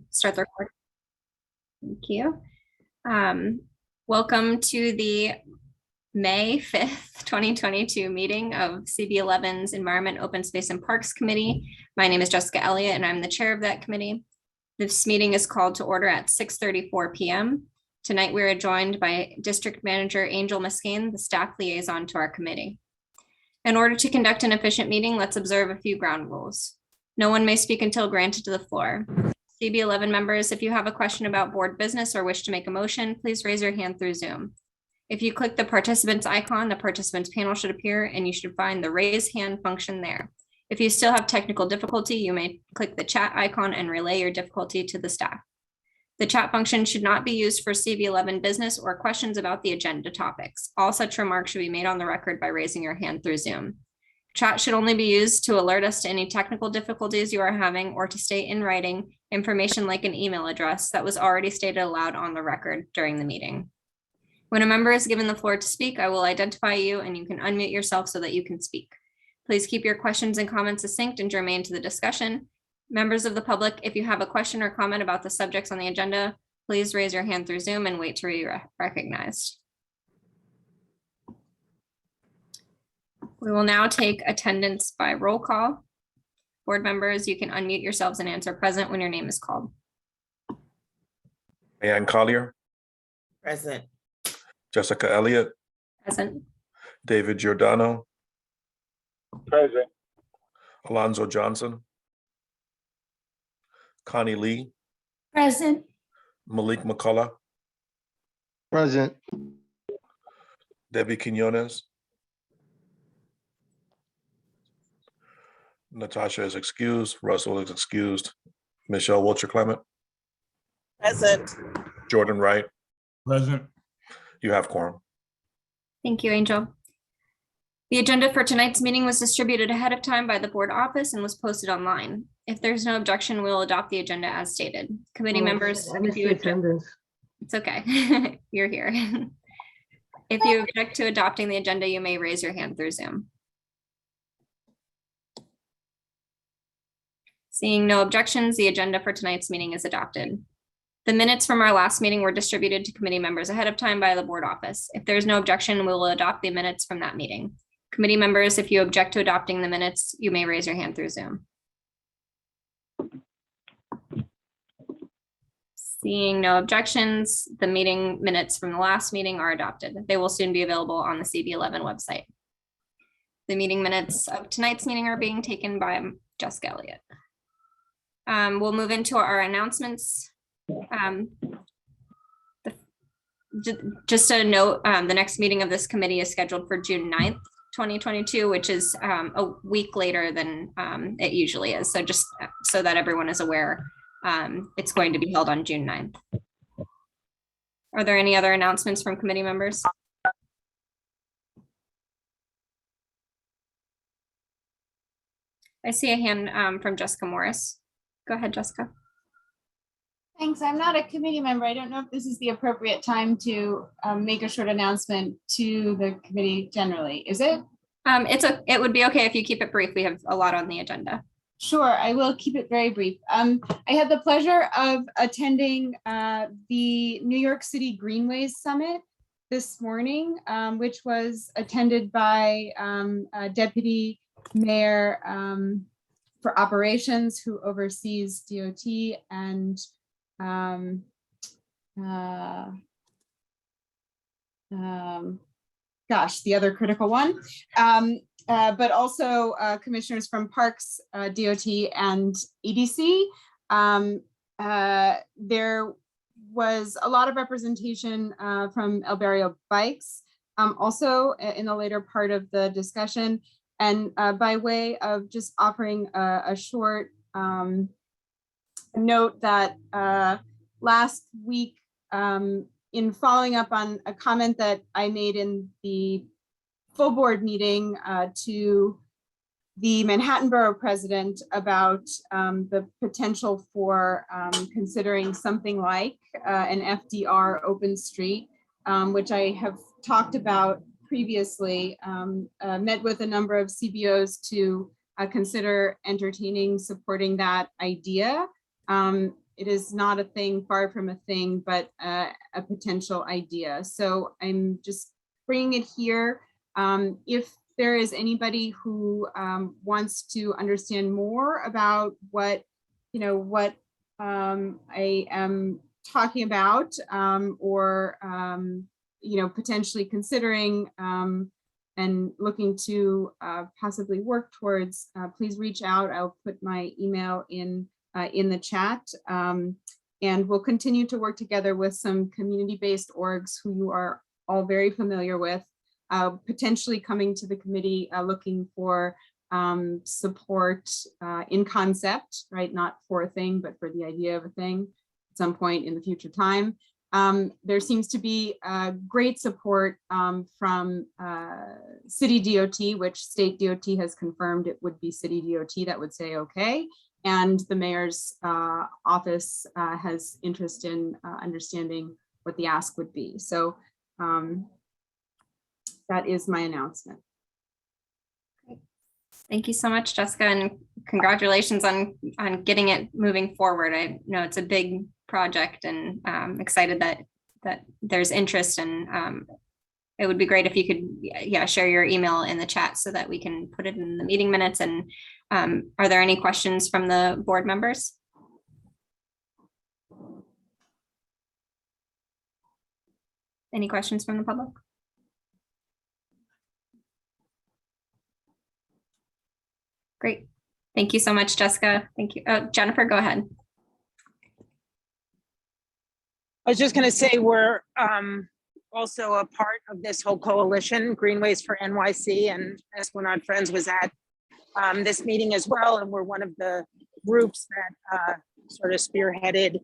Start the recording. Thank you. Welcome to the May 5th, 2022 meeting of CB11's Environment, Open Space and Parks Committee. My name is Jessica Elliott and I'm the chair of that committee. This meeting is called to order at 6:34 p.m. Tonight we are joined by District Manager Angel Muscane, the staff liaison to our committee. In order to conduct an efficient meeting, let's observe a few ground rules. No one may speak until granted to the floor. CB11 members, if you have a question about board business or wish to make a motion, please raise your hand through Zoom. If you click the participants icon, the participants panel should appear and you should find the raise hand function there. If you still have technical difficulty, you may click the chat icon and relay your difficulty to the staff. The chat function should not be used for CB11 business or questions about the agenda topics. All such remarks should be made on the record by raising your hand through Zoom. Chat should only be used to alert us to any technical difficulties you are having or to state in writing information like an email address that was already stated aloud on the record during the meeting. When a member is given the floor to speak, I will identify you and you can unmute yourself so that you can speak. Please keep your questions and comments succinct and germane to the discussion. Members of the public, if you have a question or comment about the subjects on the agenda, please raise your hand through Zoom and wait to be recognized. We will now take attendance by roll call. Board members, you can unmute yourselves and answer present when your name is called. Ann Collier. Present. Jessica Elliott. Present. David Giordano. Present. Alonzo Johnson. Connie Lee. Present. Malik McCullough. Present. Debbie Quinones. Natasha is excused. Russell is excused. Michelle Wilcher Clement. Present. Jordan Wright. Present. You have quorum. Thank you, Angel. The agenda for tonight's meeting was distributed ahead of time by the board office and was posted online. If there's no objection, we'll adopt the agenda as stated. Committee members, if you object, it's okay. You're here. If you object to adopting the agenda, you may raise your hand through Zoom. Seeing no objections, the agenda for tonight's meeting is adopted. The minutes from our last meeting were distributed to committee members ahead of time by the board office. If there's no objection, we will adopt the minutes from that meeting. Committee members, if you object to adopting the minutes, you may raise your hand through Zoom. Seeing no objections, the meeting minutes from the last meeting are adopted. They will soon be available on the CB11 website. The meeting minutes of tonight's meeting are being taken by Jessica Elliott. We'll move into our announcements. Just a note, the next meeting of this committee is scheduled for June 9th, 2022, which is a week later than it usually is. So just so that everyone is aware, it's going to be held on June 9th. Are there any other announcements from committee members? I see a hand from Jessica Morris. Go ahead, Jessica. Thanks. I'm not a committee member. I don't know if this is the appropriate time to make a short announcement to the committee generally. Is it? It would be okay if you keep it brief. We have a lot on the agenda. Sure, I will keep it very brief. I had the pleasure of attending the New York City Greenways Summit this morning, which was attended by Deputy Mayor for Operations who oversees DOT and the other critical one, but also commissioners from Parks, DOT, and EDC. There was a lot of representation from El Barrio Bikes, also in the later part of the discussion. And by way of just offering a short note that last week, in following up on a comment that I made in the full board meeting to the Manhattan Borough President about the potential for considering something like an FDR open street, which I have talked about previously, met with a number of CBOs to consider entertaining supporting that idea. it is not a thing, far from a thing, but a potential idea. So I'm just bringing it here. If there is anybody who wants to understand more about what I am talking about, or potentially considering and looking to possibly work towards, please reach out. I'll put my email in the chat, and we'll continue to work together with some community-based orgs who you are all very familiar with, potentially coming to the committee looking for support in concept, right? Not for a thing, but for the idea of a thing at some point in the future time. There seems to be great support from city DOT, which state DOT has confirmed it would be city DOT that would say okay. And the mayor's office has interest in understanding what the ask would be. So that is my announcement. Thank you so much, Jessica, and congratulations on getting it moving forward. I know it's a big project, and I'm excited that there's interest, and it would be great if you could share your email in the chat so that we can put it in the meeting minutes. And are there any questions from the board members? Any questions from the public? Great. Thank you so much, Jessica. Thank you. Jennifer, go ahead. I was just going to say we're also a part of this whole coalition, Greenways for NYC, and Esplanade Friends was at this meeting as well, and we're one of the groups that sort of spearheaded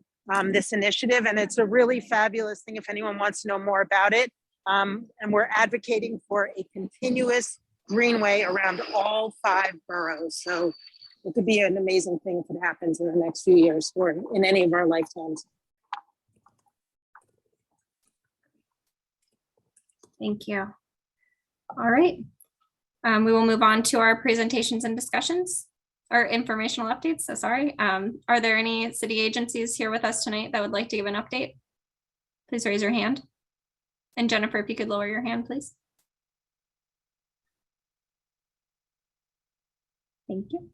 this initiative, and it's a really fabulous thing if anyone wants to know more about it. And we're advocating for a continuous Greenway around all 5 boroughs. So it could be an amazing thing if it happens in the next few years or in any of our lifetimes. Thank you. All right. We will move on to our presentations and discussions, or informational updates. So sorry. Are there any city agencies here with us tonight that would like to give an update? Please raise your hand. And Jennifer, if you could lower your hand, please. Thank you.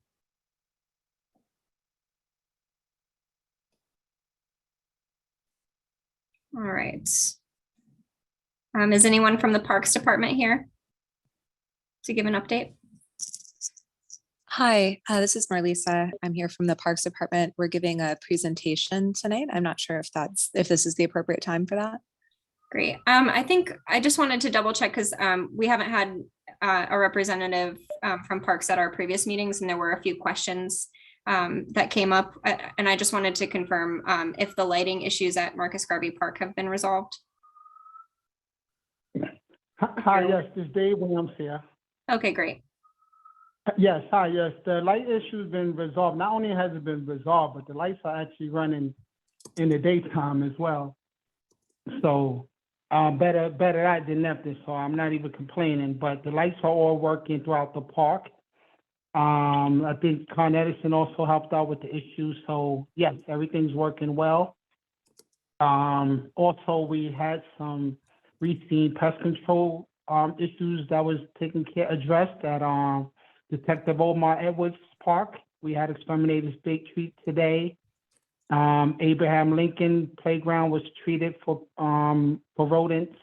All right. Is anyone from the Parks Department here to give an update? Hi, this is Marlisa. I'm here from the Parks Department. We're giving a presentation tonight. I'm not sure if this is the appropriate time for that. Great. I think I just wanted to double check because we haven't had a representative from Parks at our previous meetings, and there were a few questions that came up, and I just wanted to confirm if the lighting issues at Marcus Garvey Park have been resolved. Hi, yes, this is Dave Williams here. Okay, great. Yes, hi, yes, the light issue's been resolved. Not only has it been resolved, but the lights are actually running in the daytime as well. So better that than nothing, so I'm not even complaining, but the lights are all working throughout the park. I think Con Edison also helped out with the issue, so yes, everything's working well. Also, we had some routine pest control issues that was addressed at Detective Omar Edwards Park. We had exterminated state treat today. Abraham Lincoln Playground was treated for rodents.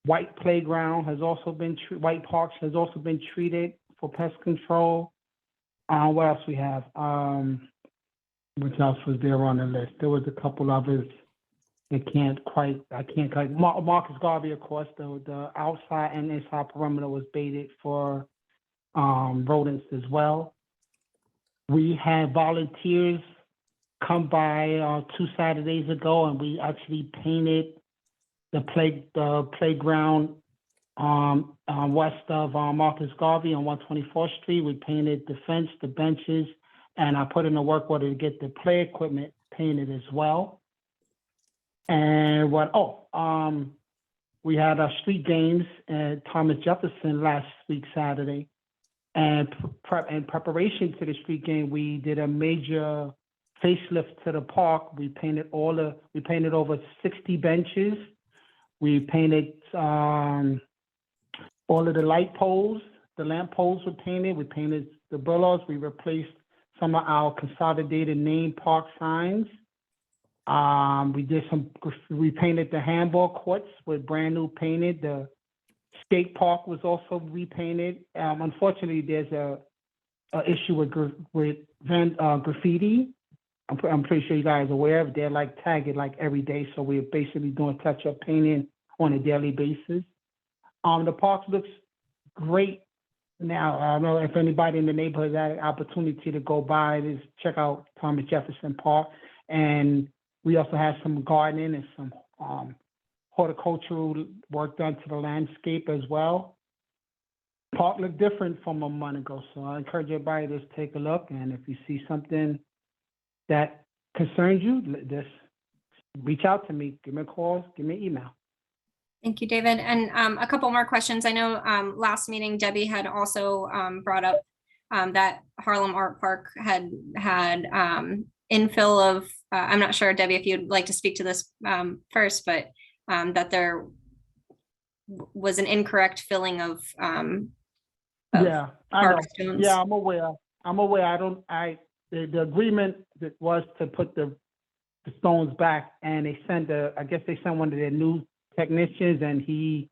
White Playground has also been White Parks has also been treated for pest control. What else we have? What else was there on the list? There was a couple others. I can't quite. Marcus Garvey, of course, the outside and inside perimeter was baited for rodents as well. We had volunteers come by 2 Saturdays ago, and we actually painted the playground west of Marcus Garvey on 124th Street. We painted the fence, the benches, and I put in a work order to get the play equipment painted as well. And we had our street games at Thomas Jefferson last week, Saturday. And in preparation to the street game, we did a major facelift to the park. We painted over 60 benches. We painted all of the light poles. The lamp poles were painted. We painted the billows. We replaced some of our consolidated name park signs. We painted the handball courts with brand new painted. The skate park was also repainted. Unfortunately, there's a issue with graffiti. I'm pretty sure you guys are aware of. They're like tagged like every day, so we're basically doing touch-up painting on a daily basis. The park looks great now. I don't know if anybody in the neighborhood had an opportunity to go by, just check out Thomas Jefferson Park. And we also had some gardening and some horticultural work done to the landscape as well. Park looked different from a month ago, so I encourage everybody to just take a look. And if you see something that concerns you, just reach out to me, give me a call, give me an email. Thank you, David. And a couple more questions. I know last meeting, Debbie had also brought up that Harlem Art Park had infill of, I'm not sure, Debbie, if you'd like to speak to this first, but that there was an incorrect filling of Yeah, I know. park stones. Yeah, I'm aware. The agreement that was to put the stones back, and they sent I guess they sent one of their new technicians, and he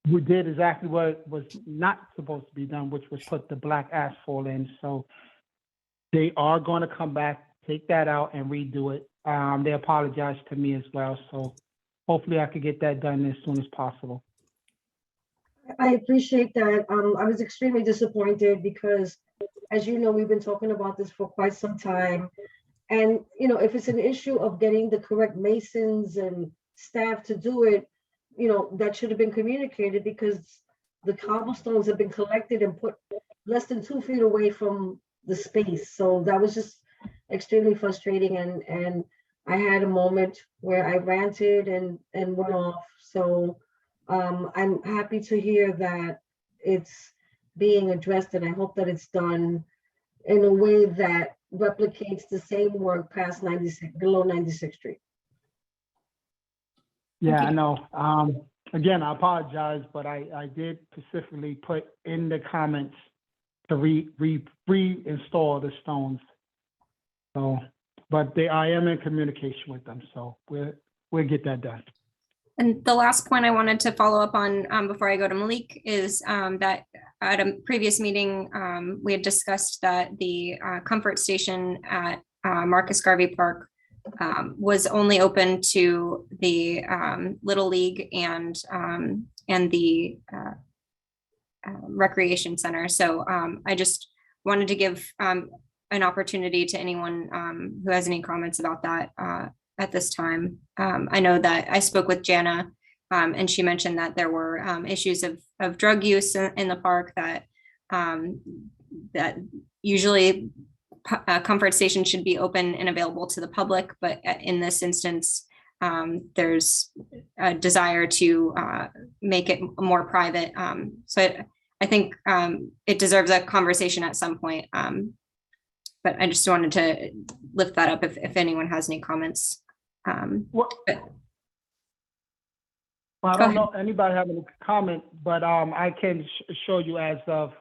did exactly what was not supposed to be done, which was put the black asphalt in. So they are going to come back, take that out, and redo it. They apologized to me as well, so hopefully I could get that done as soon as possible. I appreciate that. I was extremely disappointed because, as you know, we've been talking about this for quite some time. And, you know, if it's an issue of getting the correct masons and staff to do it, you know, that should have been communicated, because the cobblestones have been collected and put less than 2 feet away from the space. So that was just extremely frustrating. And I had a moment where I ranted and went off. So I'm happy to hear that it's being addressed, and I hope that it's done in a way that replicates the same work past 96, below 96th Street. Yeah, I know. Again, I apologize, but I did specifically put in the comments to reinstall the stones. So, but I am in communication with them, so we'll get that done. And the last point I wanted to follow up on before I go to Malik is that at a previous meeting, we had discussed that the comfort station at Marcus Garvey Park was only open to the Little League and the Recreation Center. So I just wanted to give an opportunity to anyone who has any comments about that at this time. I know that I spoke with Jana and she mentioned that there were issues of drug use in the park, that usually comfort stations should be open and available to the public, but in this instance, there's a desire to make it more private. So I think it deserves a conversation at some point. But I just wanted to lift that up if anyone has any comments. Well, I don't know anybody have any comment, but I can show you as of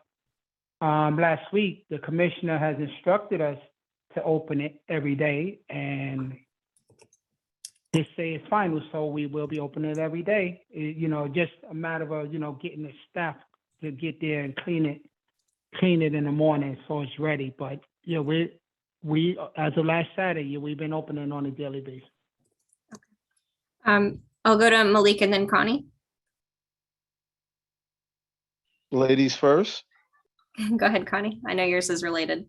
last week, the commissioner has instructed us to open it every day, and they say it's final, so we will be opening it every day. You know, just a matter of getting the staff to get there and clean it in the morning so it's ready. But yeah, we as of last Saturday, we've been opening on a daily basis. I'll go to Malik and then Connie. Ladies first. Go ahead, Connie. I know yours is related.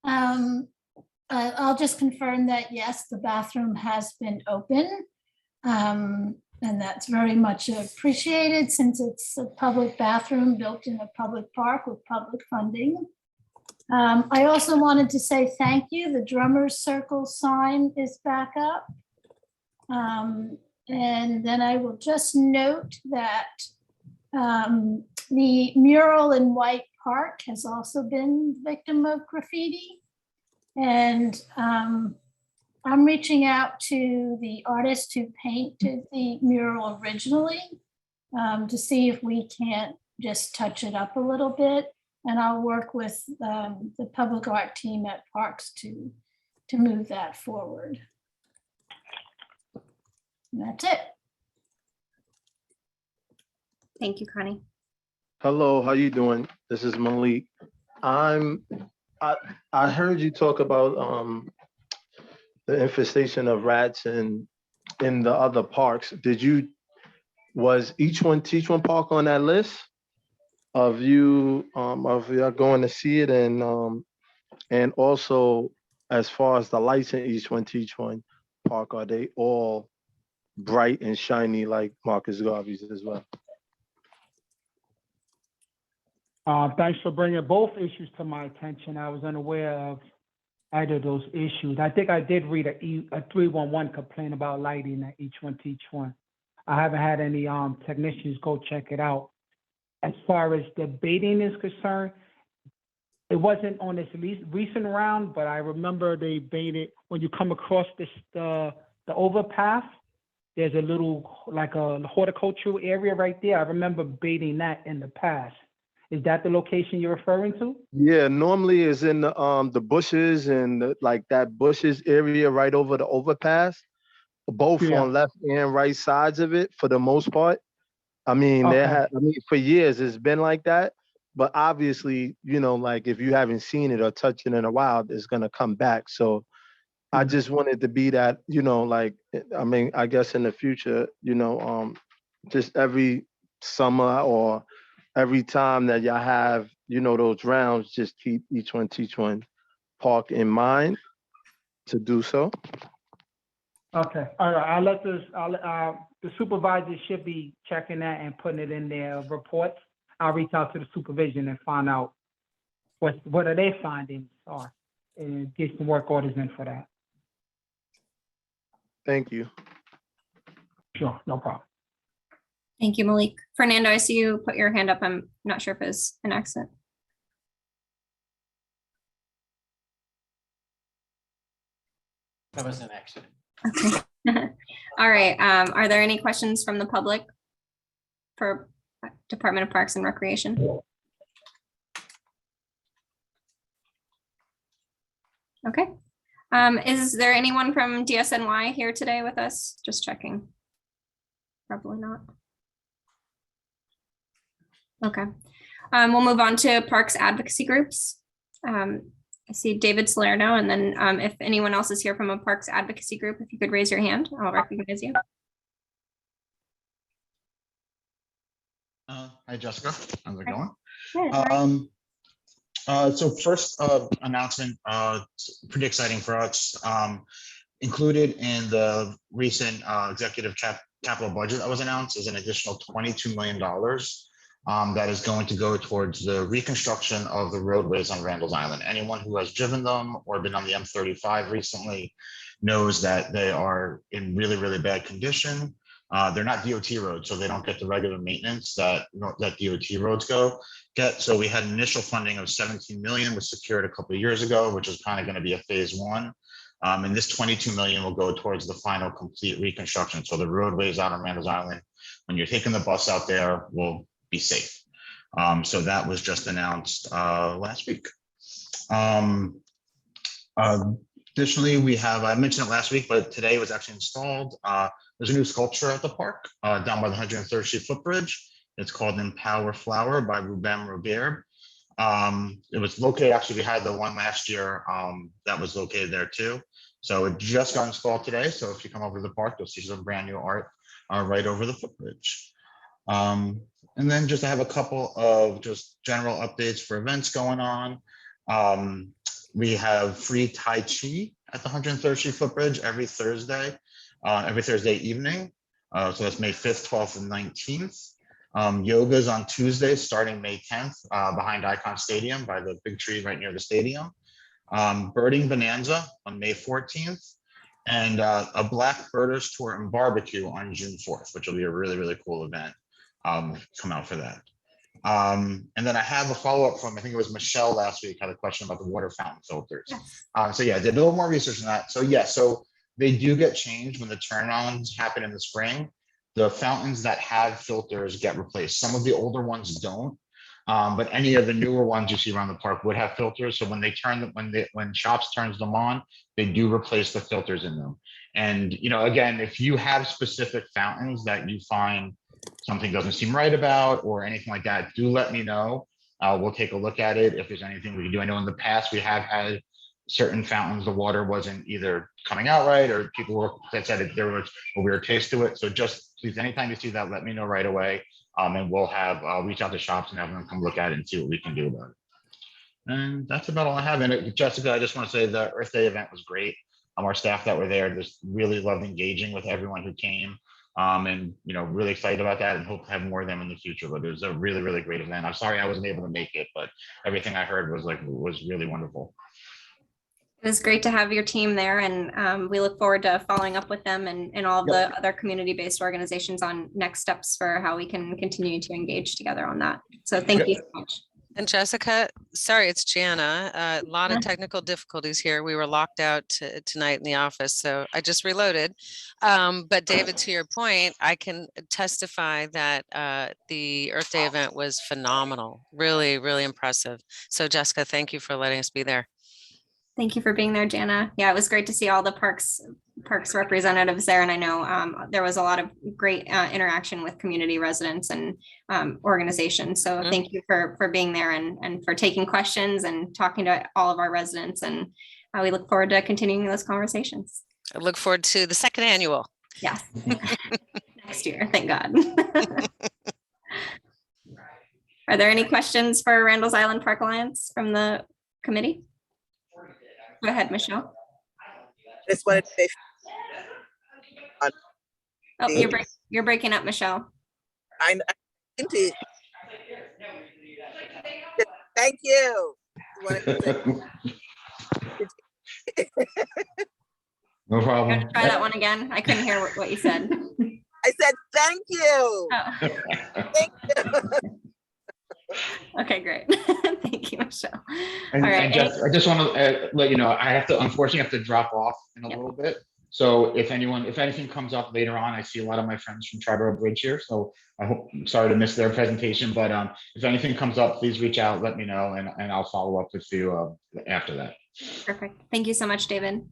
I'll just confirm that, yes, the bathroom has been open. And that's very much appreciated, since it's a public bathroom built in a public park with public funding. I also wanted to say thank you. The Drummers Circle sign is back up. And then I will just note that the mural in White Park has also been the victim of graffiti. And I'm reaching out to the artist who painted the mural originally to see if we can't just touch it up a little bit. And I'll work with the public art team at Parks to move that forward. And that's it. Thank you, Connie. Hello, how you doing? This is Malik. I heard you talk about the infestation of rats in the other parks. Was each one Park on that list of y'all going to see it, and also as far as the lights in each one Park, are they all bright and shiny like Marcus Garvey's as well? Thanks for bringing both issues to my attention. I was unaware of either of those issues. I think I did read a 311 complaint about lighting at each one. I haven't had any technicians go check it out. As far as the baiting is concerned, it wasn't on this recent round, but I remember they baited when you come across the overpass. There's a little, like a horticultural area right there. I remember baiting that in the past. Is that the location you're referring to? Yeah, normally it's in the bushes and like that bushes area right over the overpass, both on left and right sides of it for the most part. I mean, for years it's been like that, but obviously, like if you haven't seen it or touched it in a while, it's gonna come back. So I just wanted to be that, I guess in the future, just every summer or every time that y'all have, those rounds, just keep each one Park in mind to do so. Okay, all right. The supervisor should be checking that and putting it in their reports. I'll reach out to the supervision and find out what are their findings are and get some work orders in for that. Thank you. Sure, no problem. Thank you, Malik. Fernando, I see you put your hand up. I'm not sure if it's an accident. That was an accident. Okay. All right. Are there any questions from the public for Department of Parks and Recreation? Okay. Is there anyone from DSNY here today with us? Just checking. Probably not. Okay. We'll move on to Parks advocacy groups. I see David Salerno, and then if anyone else is here from a Parks advocacy group, if you could raise your hand, I'll recognize you. Hi, Jessica. How's it going? Good. So first announcement, pretty exciting for us. Included in the recent executive capital budget that was announced is an additional $22 million that is going to go towards the reconstruction of the roadways on Randall's Island. Anyone who has driven them or been on the M35 recently knows that they are in really, really bad condition. They're not DOT roads, so they don't get the regular maintenance that DOT roads get. So we had initial funding of 17 million was secured a couple of years ago, which is kind of going to be a phase one. And this 22 million will go towards the final complete reconstruction. So the roadways out on Randall's Island, when you're taking the bus out there, will be safe. So that was just announced last week. Additionally, we have, I mentioned it last week, but today it was actually installed. There's a new sculpture at the park down by the 103rd Street footbridge. It's called Empower Flower by Ruben Robert. It was located, actually, we had the one last year that was located there too. So it just got installed today. So if you come over to the park, you'll see some brand new art right over the footbridge. And then just to have a couple of just general updates for events going on. We have free Tai Chi at the 103rd Street footbridge every Thursday evening. So that's May 5th, 12th, and 19th. Yoga is on Tuesday, starting May 10th, behind Icon Stadium by the big tree right near the stadium. Birding Bonanza on May 14th, and a Black Birders Tour and Barbecue on June 4th, which will be a really, really cool event. Come out for that. And then I have a follow-up from, I think it was Michelle last week, had a question about the water fountain filters. So yeah, I did a little more research on that. So yeah, so they do get changed when the turnarounds happen in the spring. The fountains that have filters get replaced. Some of the older ones don't. But any of the newer ones you see around the park would have filters. So when they turn them, when shops turns them on, they do replace the filters in them. And, you know, again, if you have specific fountains that you find something doesn't seem right about or anything like that, do let me know. We'll take a look at it if there's anything we can do. I know in the past we have had certain fountains, the water wasn't either coming out right or people were, that said there was a weird taste to it. So just please, anytime you see that, let me know right away. And we'll have reach out to shops and have them come look at it and see what we can do about it. And that's about all I have. And Jessica, I just want to say the Earth Day event was great. Our staff that were there just really loved engaging with everyone who came. And you know, really excited about that and hope to have more of them in the future. But it was a really, really great event. I'm sorry I wasn't able to make it, but everything I heard was really wonderful. It was great to have your team there, and we look forward to following up with them and all of the other community-based organizations on next steps for how we can continue to engage together on that. So thank you so much. And Jessica, sorry, it's Jana. A lot of technical difficulties here. We were locked out tonight in the office, so I just reloaded. But David, to your point, I can testify that the Earth Day event was phenomenal. Really, really impressive. So Jessica, thank you for letting us be there. Thank you for being there, Jana. Yeah, it was great to see all the parks representatives there. And I know there was a lot of great interaction with community residents and organizations. So thank you for being there and for taking questions and talking to all of our residents. And we look forward to continuing those conversations. I look forward to the second annual. Yes. Next year, thank God. Are there any questions for Randall's Island Park Alliance from the committee? Go ahead, Michelle. Just wanted to say. Oh, you're breaking up, Michelle. I'm indeed. Thank you. No problem. Try that one again. I couldn't hear what you said. I said thank you. Oh. Thank you. Okay, great. Thank you, Michelle. And, all right. I just want to let you know, I unfortunately have to drop off in a little bit. So if anything comes up later on, I see a lot of my friends from Triborough Bridge here. So I'm sorry to miss their presentation, but if anything comes up, please reach out, let me know, and I'll follow up with you after that. Perfect. Thank you so much, David.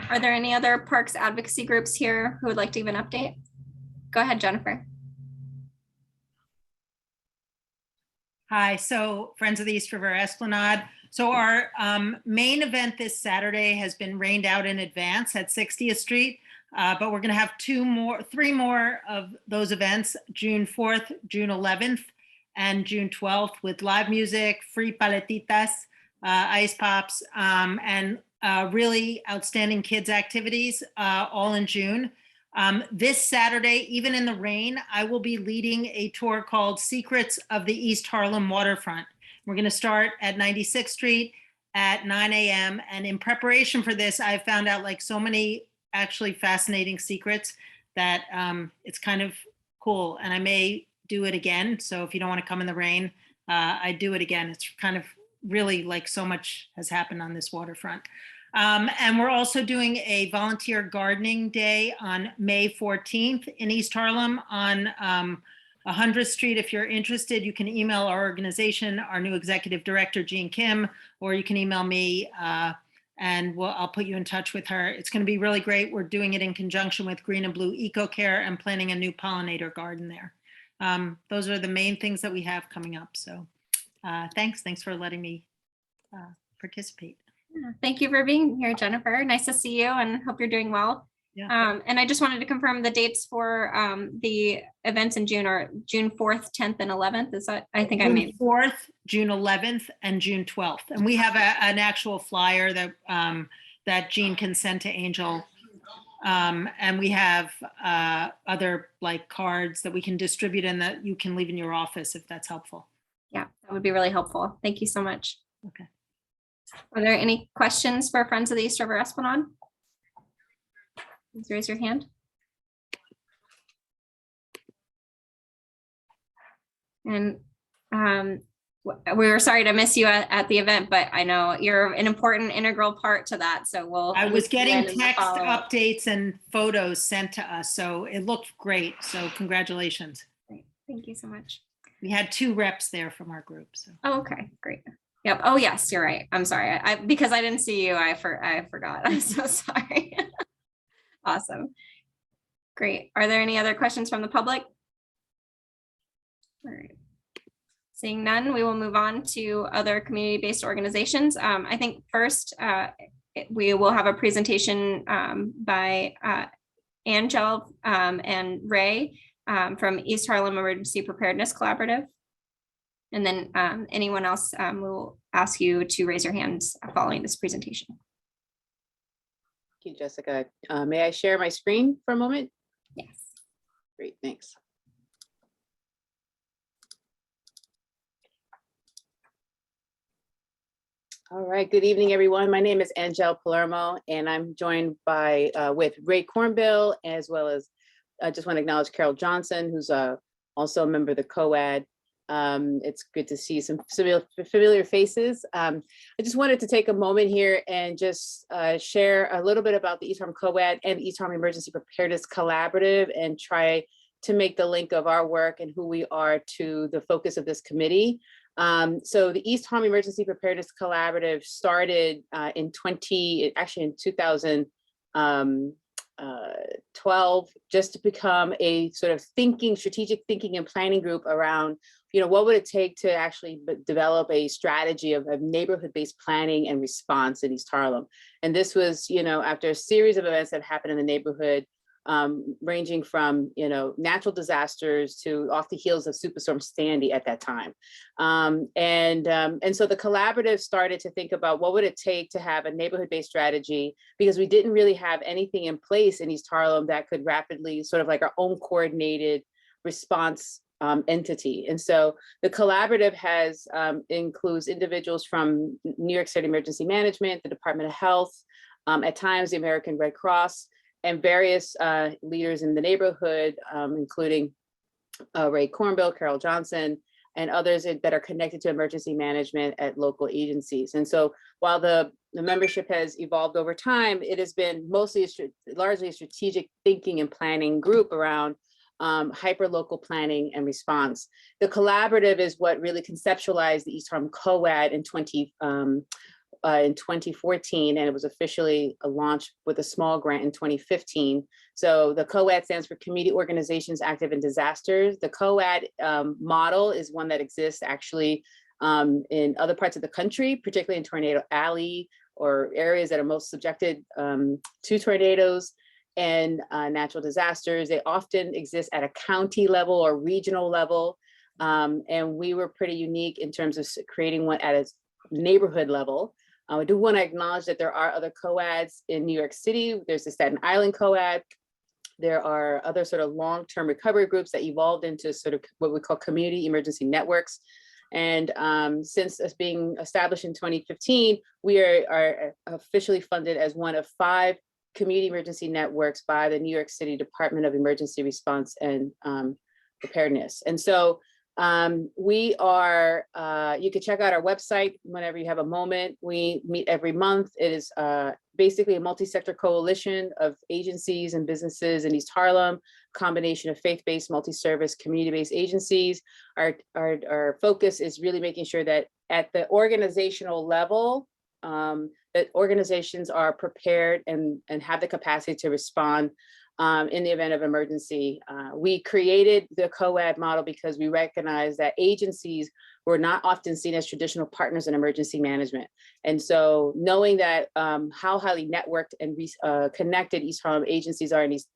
Are there any other parks advocacy groups here who would like to give an update? Go ahead, Jennifer. Hi, so Friends of the East River Esplanade. So our main event this Saturday has been rained out in advance at 60th Street, but we're going to have three more of those events, June 4th, June 11th, and June 12th with live music, free paletitas, ice pops, and really outstanding kids activities all in June. This Saturday, even in the rain, I will be leading a tour called Secrets of the East Harlem Waterfront. We're going to start at 96th Street at 9 a.m. And in preparation for this, I found out like so many actually fascinating secrets that it's kind of cool. And I may do it again. So if you don't want to come in the rain, I do it again. It's kind of really like so much has happened on this waterfront. And we're also doing a volunteer gardening day on May 14th in East Harlem on 100th Street. If you're interested, you can email our organization, our new executive director, Jean Kim, or you can email me and I'll put you in touch with her. It's going to be really great. We're doing it in conjunction with Green and Blue Eco Care and planning a new pollinator garden there. Those are the main things that we have coming up. So thanks for letting me participate. Thank you for being here, Jennifer. Nice to see you and hope you're doing well. Yeah. And I just wanted to confirm the dates for the events in June are June 4th, 10th, and 11th. Is that, I think I made. June 4th, June 11th, and June 12th. And we have an actual flyer that that Jean can send to Angel. And we have other like cards that we can distribute and that you can leave in your office if that's helpful. Yeah, that would be really helpful. Thank you so much. Okay. Are there any questions for Friends of the East River Esplanade? Please raise your hand. And We were sorry to miss you at the event, but I know you're an important integral part to that. So we'll. I was getting in the text follow-up. updates and photos sent to us, so it looked great. So congratulations. Great. Thank you so much. We had 2 reps there from our group. So Oh, okay, great. Yep. Oh, yes, you're right. I'm sorry. Because I didn't see you, I forgot. I'm so sorry. Awesome. Great. Are there any other questions from the public? All right. Seeing none, we will move on to other community-based organizations. I think first, we will have a presentation by Angel and Ray from East Harlem Emergency Preparedness Collaborative. And then anyone else will ask you to raise your hands following this presentation. Thank you, Jessica. May I share my screen for a moment? Yes. Great, thanks. All right, good evening, everyone. My name is Angel Palermo, and I'm joined by with Ray Cornbill, as well as I just want to acknowledge Carol Johnson, who's also a member of the COAD. It's good to see some familiar faces. I just wanted to take a moment here and just share a little bit about the East Harlem COAD and the East Harlem Emergency Preparedness Collaborative, and try to make the link of our work and who we are to the focus of this committee. So the East Harlem Emergency Preparedness Collaborative started in 2012, just to become a sort of strategic thinking and planning group around, what would it take to actually develop a strategy of neighborhood-based planning and response in East Harlem. And this was, after a series of events that happened in the neighborhood, ranging from natural disasters to off the heels of Superstorm Sandy at that time. And so the collaborative started to think about what would it take to have a neighborhood-based strategy, because we didn't really have anything in place in East Harlem that could rapidly sort of like our own coordinated response entity. And so the collaborative has includes individuals from New York State Emergency Management, the Department of Health, at times the American Red Cross, and various leaders in the neighborhood, including Ray Cornbill, Carol Johnson, and others that are connected to emergency management at local agencies. And so while the membership has evolved over time, it has been largely a strategic thinking and planning group around hyper-local planning and response. The collaborative is what really conceptualized the East Harlem COAD in 2014, and it was officially launched with a small grant in 2015. So the COAD stands for Community Organizations Active in Disasters. The COAD model is one that exists actually in other parts of the country, particularly in Tornado Alley or areas that are most subjected to tornadoes and natural disasters. They often exist at a county level or regional level. And we were pretty unique in terms of creating one at a neighborhood level. I do want to acknowledge that there are other COADs in New York City. There's the Staten Island COAD. There are other sort of long-term recovery groups that evolved into sort of what we call community emergency networks. And since us being established in 2015, we are officially funded as one of 5 community emergency networks by the New York City Department of Emergency Response and Preparedness. And so we are, you can check out our website whenever you have a moment. We meet every month. It is basically a multi-sector coalition of agencies and businesses in East Harlem, combination of faith-based, multi-service, community-based agencies. Our focus is really making sure that at the organizational level, that organizations are prepared and have the capacity to respond in the event of emergency. We created the COAD model because we recognize that agencies were not often seen as traditional partners in emergency management. And so knowing that how highly networked and connected East Harlem agencies are in East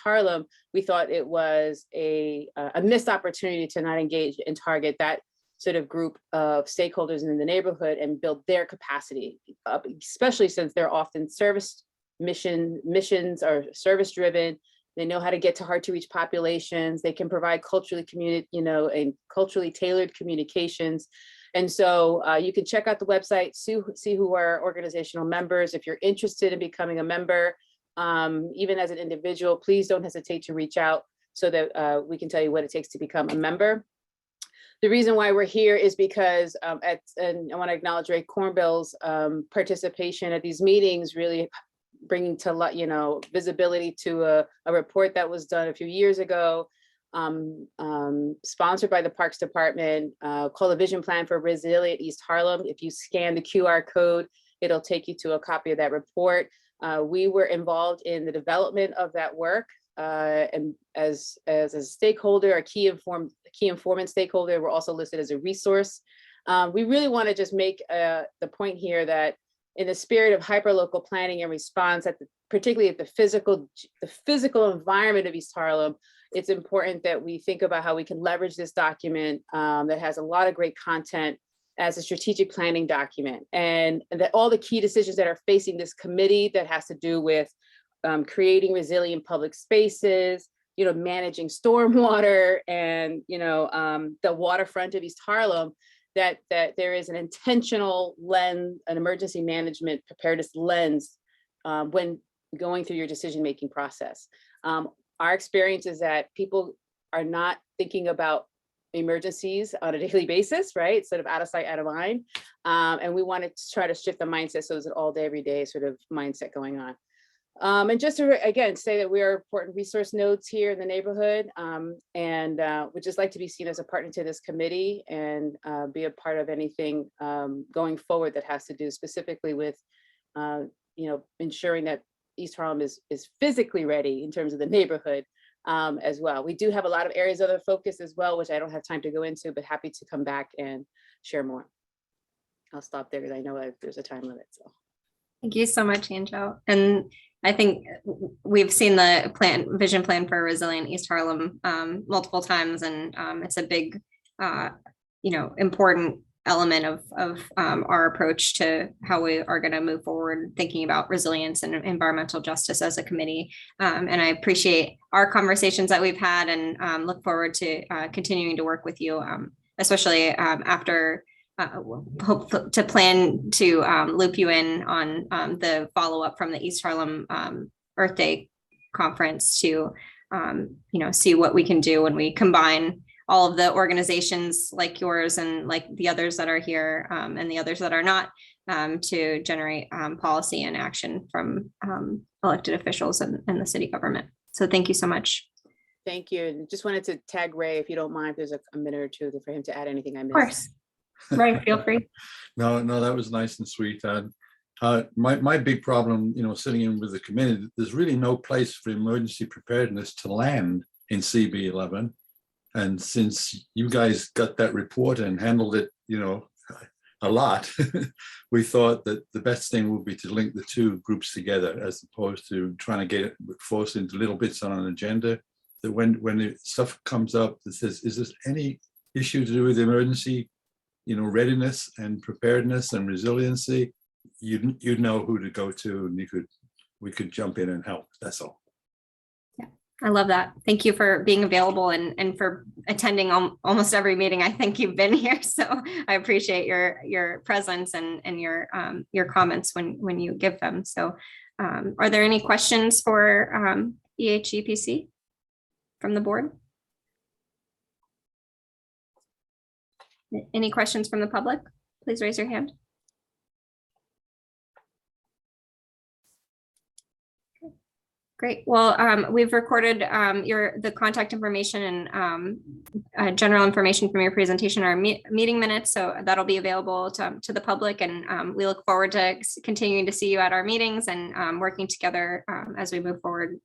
Harlem, we thought it was a missed opportunity to not engage and target that sort of group of stakeholders in the neighborhood and build their capacity, especially since they're often missions are service driven. They know how to get to hard to reach populations. They can provide culturally and culturally tailored communications. And so you can check out the website, see who are organizational members. If you're interested in becoming a member, even as an individual, please don't hesitate to reach out so that we can tell you what it takes to become a member. The reason why we're here is because and I want to acknowledge Ray Cornbill's participation at these meetings, really bringing to visibility to a report that was done a few years ago, sponsored by the Parks Department, called a Vision Plan for Resilient East Harlem. If you scan the QR code, it'll take you to a copy of that report. We were involved in the development of that work, and as a stakeholder, a key informant stakeholder, we're also listed as a resource. We really want to just make the point here that in the spirit of hyperlocal planning and response, particularly at the physical environment of East Harlem, it's important that we think about how we can leverage this document that has a lot of great content as a strategic planning document, and that all the key decisions that are facing this committee that has to do with creating resilient public spaces, managing stormwater, and the waterfront of East Harlem, that there is an intentional lens, an emergency management preparedness lens when going through your decision-making process. Our experience is that people are not thinking about emergencies on a daily basis, right? Sort of out of sight, out of mind. And we want to try to shift the mindset so it's an all day, every day sort of mindset going on. And just to, again, say that we are important resource nodes here in the neighborhood, and would just like to be seen as a partner to this committee and be a part of anything going forward that has to do specifically with, ensuring that East Harlem is physically ready in terms of the neighborhood as well. We do have a lot of areas of focus as well, which I don't have time to go into, but happy to come back and share more. I'll stop there because I know there's a time limit. So Thank you so much, Angel. And I think we've seen the vision plan for resilient East Harlem multiple times, and it's a big, important element of our approach to how we are going to move forward, thinking about resilience and environmental justice as a committee. And I appreciate our conversations that we've had, and look forward to continuing to work with you, especially after hope to plan to loop you in on the follow-up from the East Harlem Earth Day conference to see what we can do when we combine all of the organizations like yours and like the others that are here and the others that are not, to generate policy and action from elected officials and the city government. So thank you so much. thank you. And just wanted to tag Ray, if you don't mind, if there's a minute or two for him to add anything I missed. Of course. Right, feel free. No, that was nice and sweet. My big problem, sitting in with the committee, there's really no place for emergency preparedness to land in CB11. And since you guys got that report and handled it, a lot, we thought that the best thing would be to link the two groups together, as opposed to trying to get it forced into little bits on an agenda. That when the stuff comes up that says, is there any issue to do with emergency readiness and preparedness and resiliency, you'd know who to go to, and we could jump in and help. That's all. Yeah, I love that. Thank you for being available and for attending almost every meeting. I think you've been here, so I appreciate your presence and your comments when you give them. So, are there any questions for EHEPC from the board? Any questions from the public? Please raise your hand. Okay. Great. Well, we've recorded the contact information and general information from your presentation, our meeting minutes, so that'll be available to the public, and we look forward to continuing to see you at our meetings and working together as we move forward,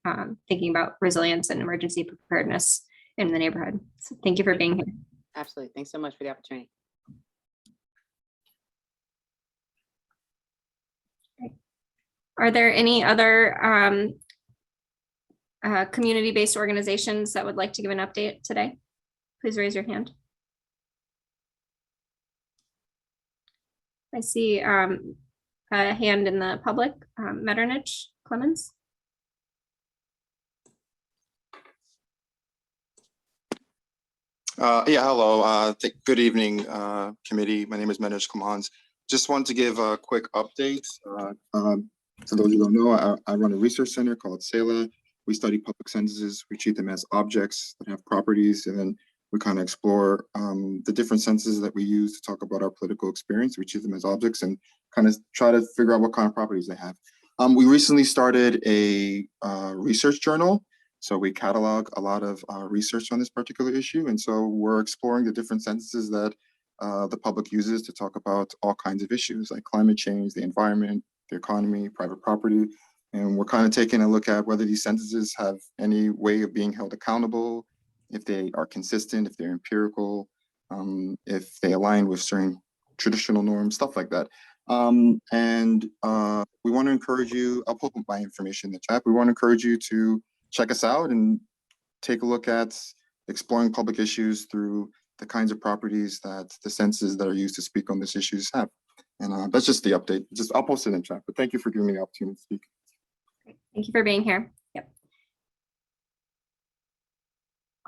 thinking about resilience and emergency preparedness in the neighborhood. So thank you for being here. Absolutely. Thanks so much for the opportunity. Are there any other community-based organizations that would like to give an update today? Please raise your hand. I see a hand in the public. Metternich Clemens. Yeah, hello. Good evening, committee. My name is Metternich Clemens. Just wanted to give a quick update. For those who don't know, I run a research center called SELA. We study public sentences. We treat them as objects that have properties, and then we kind of explore the different senses that we use to talk about our political experience. We treat them as objects and kind of try to figure out what kind of properties they have. We recently started a research journal. So we catalog a lot of research on this particular issue. And so we're exploring the different senses that the public uses to talk about all kinds of issues like climate change, the environment, the economy, private property. And we're kind of taking a look at whether these sentences have any way of being held accountable, if they are consistent, if they're empirical, if they align with certain traditional norms, stuff like that. We want to encourage you, I'll put my information in the chat. We want to encourage you to check us out and take a look at exploring public issues through the kinds of properties that the senses that are used to speak on these issues have. And that's just the update. I'll post it in chat, but thank you for giving me the opportunity to speak. Great. Thank you for being here. Yep.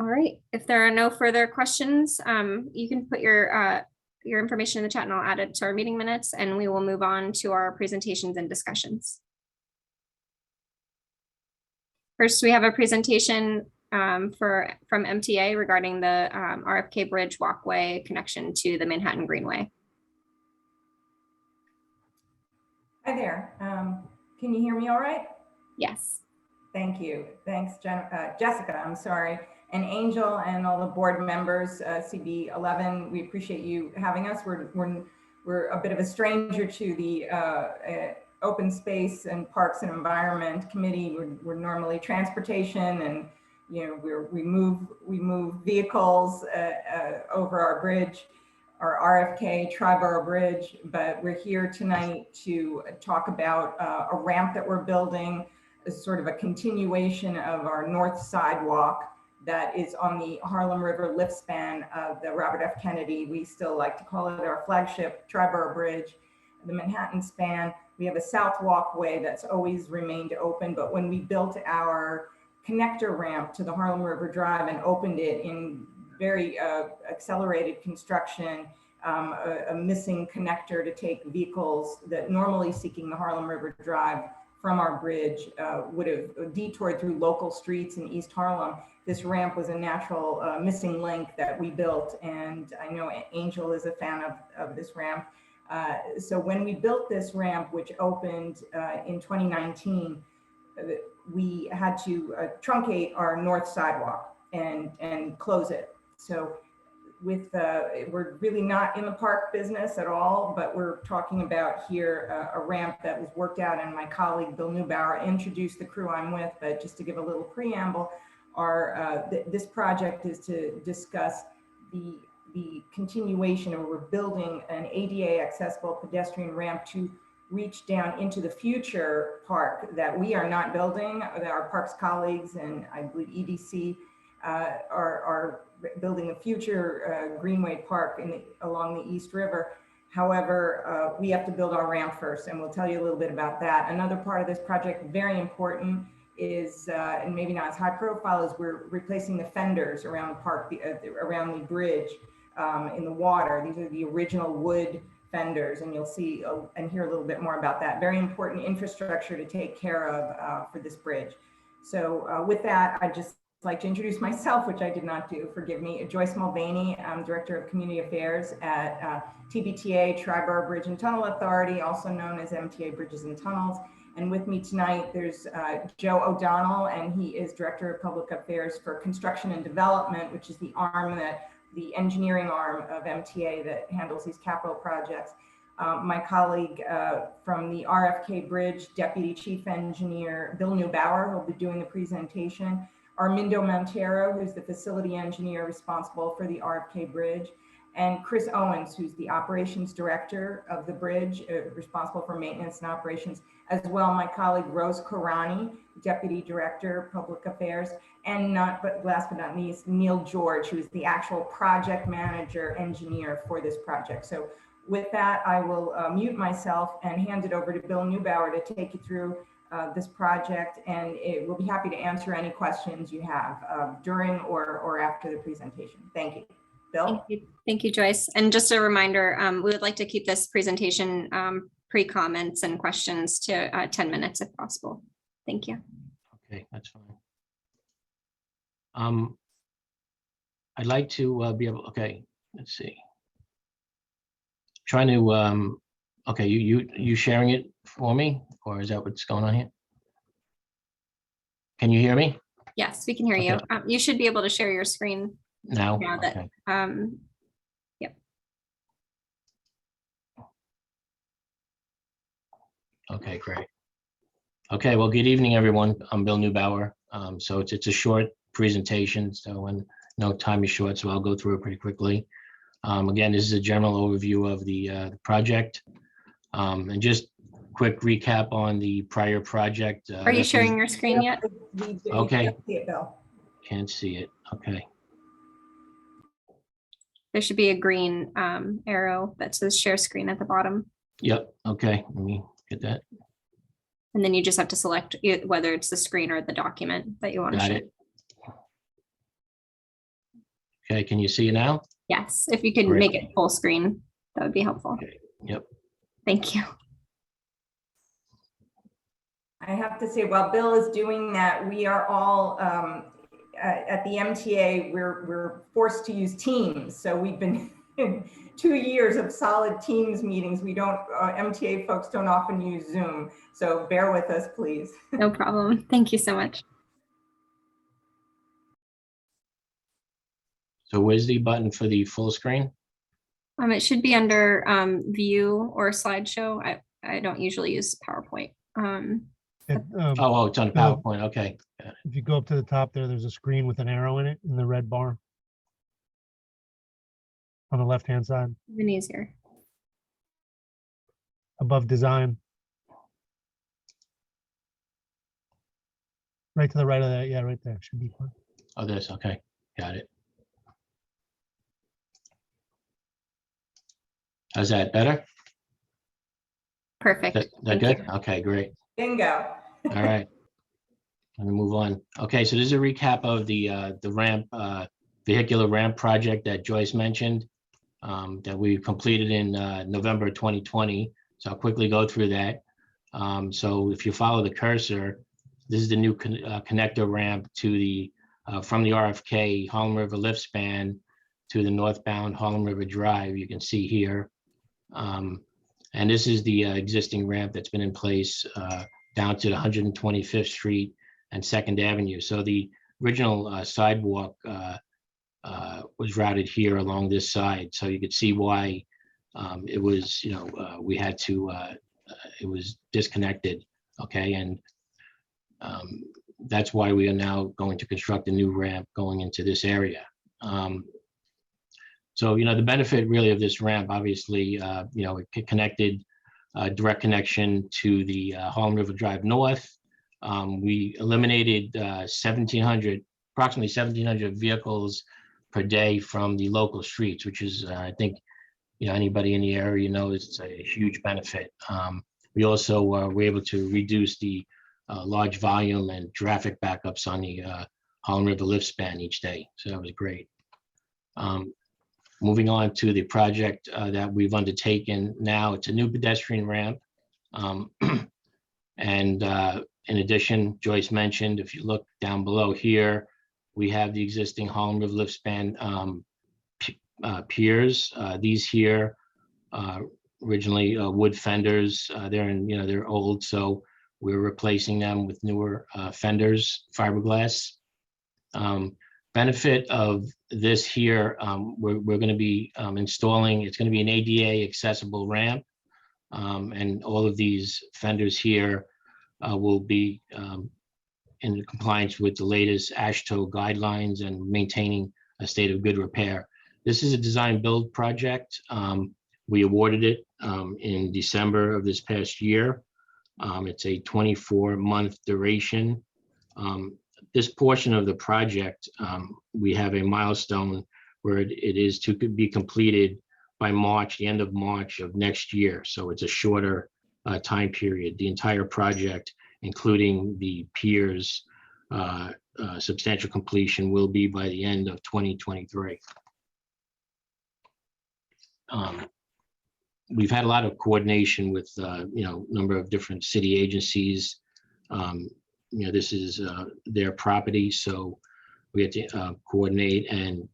All right, if there are no further questions, you can put your information in the chat and I'll add it to our meeting minutes, and we will move on to our presentations and discussions. First, we have a presentation from MTA regarding the RFK Bridge walkway connection to the Manhattan Greenway. Hi there. Can you hear me all right? Yes. Thank you. Thanks, Jessica, I'm sorry, and Angel and all the board members, CB11, we appreciate you having us. We're a bit of a stranger to the Open Space and Parks and Environment Committee. We're normally transportation, and we move vehicles over our bridge, our RFK Tri-Borough Bridge, but we're here tonight to talk about a ramp that we're building, as sort of a continuation of our north sidewalk that is on the Harlem River lift span of the Robert F. Kennedy. We still like to call it our flagship Tri-Borough Bridge, the Manhattan span. We have a south walkway that's always remained open, but when we built our connector ramp to the Harlem River Drive and opened it in very accelerated construction, a missing connector to take vehicles that normally seeking the Harlem River Drive from our bridge would have detoured through local streets in East Harlem. This ramp was a natural missing link that we built, and I know Angel is a fan of this ramp. So when we built this ramp, which opened in 2019, we had to truncate our north sidewalk and close it. So we're really not in the park business at all, but we're talking about here a ramp that was worked out, and my colleague Bill Neubauer introduced the crew I'm with, but just to give a little preamble, this project is to discuss the continuation, or we're building an ADA accessible pedestrian ramp to reach down into the future park that we are not building, that our parks colleagues and I believe EDC are building a future Greenway Park along the East River. However, we have to build our ramp first, and we'll tell you a little bit about that. Another part of this project, very important, is, and maybe not as high profile, is we're replacing the fenders around the park, around the bridge in the water. These are the original wood fenders, and you'll see and hear a little bit more about that. Very important infrastructure to take care of for this bridge. So with that, I'd just like to introduce myself, which I did not do, forgive me. Joyce Mulvaney, I'm Director of Community Affairs at TBTA, Tri-Borough Bridge and Tunnel Authority, also known as MTA Bridges and Tunnels. And with me tonight, there's Joe O'Donnell, and he is Director of Public Affairs for Construction and Development, which is the engineering arm of MTA that handles these capital projects. My colleague from the RFK Bridge, Deputy Chief Engineer Bill Neubauer, who will be doing the presentation. Armindo Montero, who's the facility engineer responsible for the RFK Bridge, and Chris Owens, who's the operations director of the bridge, responsible for maintenance and operations, as well my colleague Rose Karani, Deputy Director, Public Affairs, and last but not least, Neil George, who's the actual project manager engineer for this project. So with that, I will mute myself and hand it over to Bill Neubauer to take you through this project, and we'll be happy to answer any questions you have during or after the presentation. Thank you. Bill? Thank you, Joyce. And just a reminder, we would like to keep this presentation pre-comments and questions to 10 minutes if possible. Thank you. Okay, that's fine. I'd like to be able, okay, let's see. Trying to, okay, you sharing it for me, or is that what's going on here? Can you hear me Yes, we can hear you. Okay. You should be able to share your screen now? now that, Okay. yep. Okay, great. Okay, well, good evening, everyone. I'm Bill Neubauer. So it's a short presentation, so when no time is short, so I'll go through it pretty quickly. Again, this is a general overview of the project. And just quick recap on the prior project. Are you sharing your screen yet? Okay. See it, Bill. Can't see it. Okay. There should be a green arrow that says share screen at the bottom. Yep. Okay. Let me get that. And then you just have to select whether it's the screen or the document that you want to Got share. it. Okay. Can you see it now? Yes, if you could Great. make it full screen, that would be helpful. Okay. Yep. Thank you. I have to say, while Bill is doing that, we are all at the MTA, we're forced to use Teams. So we've been 2 years of solid Teams meetings. We don't, MTA folks don't often use Zoom. So bear with us, please. No problem. Thank you so much. So where's the button for the full screen? It should be under view or slideshow. I don't usually use PowerPoint. Oh, it's on PowerPoint. Okay. If you go up to the top there, there's a screen with an arrow in it in the red bar on the left-hand side Even easier. above design. Right to the right of that. Yeah, right there. Should be fine. Oh, this. Okay. Got it. How's that better? Perfect. That Thank good? you. Okay, great. Bingo. All right. Let me move on. Okay, so this is a recap of the ramp, vehicular ramp project that Joyce mentioned that we completed in November 2020. So I'll quickly go through that. So if you follow the cursor, this is the new connector ramp to the from the RFK Harlem River lift span to the northbound Harlem River Drive. You can see here. And this is the existing ramp that's been in place down to the 125th Street and 2nd Avenue. So the original sidewalk was routed here along this side. So you could see why it was, we had to, it was disconnected. Okay. And that's why we are now going to construct a new ramp going into this area. So, the benefit really of this ramp, obviously, it connected direct connection to the Harlem River Drive North. We eliminated approximately 1,700 vehicles per day from the local streets, which is, I think, anybody in the area knows it's a huge benefit. We also were able to reduce the large volume and traffic backups on the Harlem River lift span each day. So that was great. Moving on to the project that we've undertaken now, it's a new pedestrian ramp. And in addition, Joyce mentioned, if you look down below here, we have the existing Harlem River lift span piers. These here, originally wood fenders, they're old, so we're replacing them with newer fenders, fiberglass. Benefit of this here, we're going to be installing, it's going to be an ADA accessible ramp. And all of these fenders here will be in compliance with the latest AASHTO guidelines and maintaining a state of good repair. This is a design build project. We awarded it in December of this past year. It's a 24-month duration. This portion of the project, we have a milestone where it is to be completed by March, the end of March of next year. So it's a shorter time period. The entire project, including the piers, substantial completion will be by the end of 2023. We've had a lot of coordination with, number of different city agencies. This is their property, so we had to coordinate and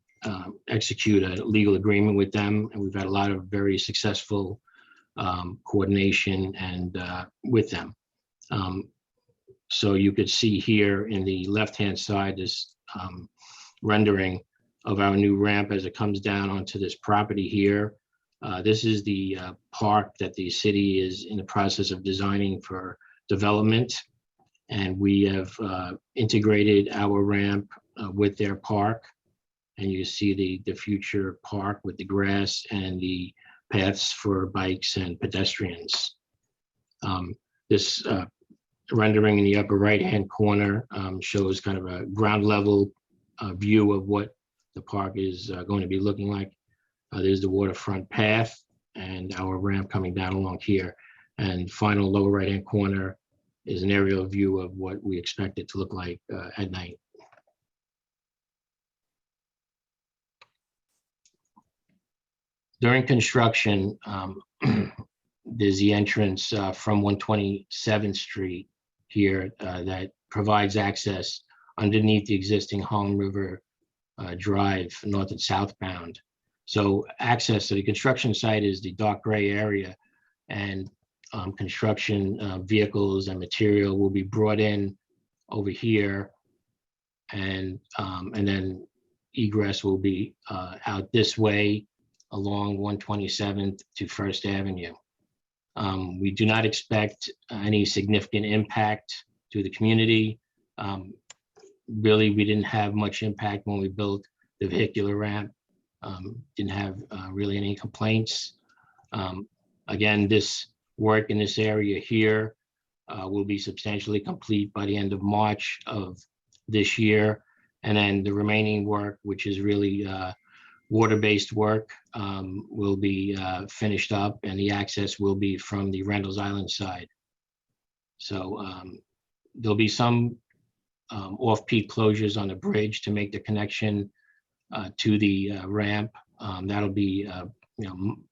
execute a legal agreement with them, and we've had a lot of very successful coordination and with them. So you could see here in the left-hand side this rendering of our new ramp as it comes down onto this property here. This is the park that the city is in the process of designing for development. And we have integrated our ramp with their park. And you see the future park with the grass and the paths for bikes and pedestrians. This rendering in the upper right-hand corner shows kind of a ground level view of what the park is going to be looking like. There's the waterfront path and our ramp coming down along here. And final lower right-hand corner is an aerial view of what we expect it to look like at night. During construction, there's the entrance from 127th Street here that provides access underneath the existing Harlem River Drive, north and southbound. So access to the construction site is the dark gray area, and construction vehicles and material will be brought in over here, and then egress will be out this way along 127th to First Avenue. We do not expect any significant impact to the community. Really, we didn't have much impact when we built the vehicular ramp. Didn't have really any complaints. Again, this work in this area here will be substantially complete by the end of March of this year. And then the remaining work, which is really water-based work, will be finished up, and the access will be from the Randall's Island side. So there'll be some off-peak closures on the bridge to make the connection to the ramp. That'll be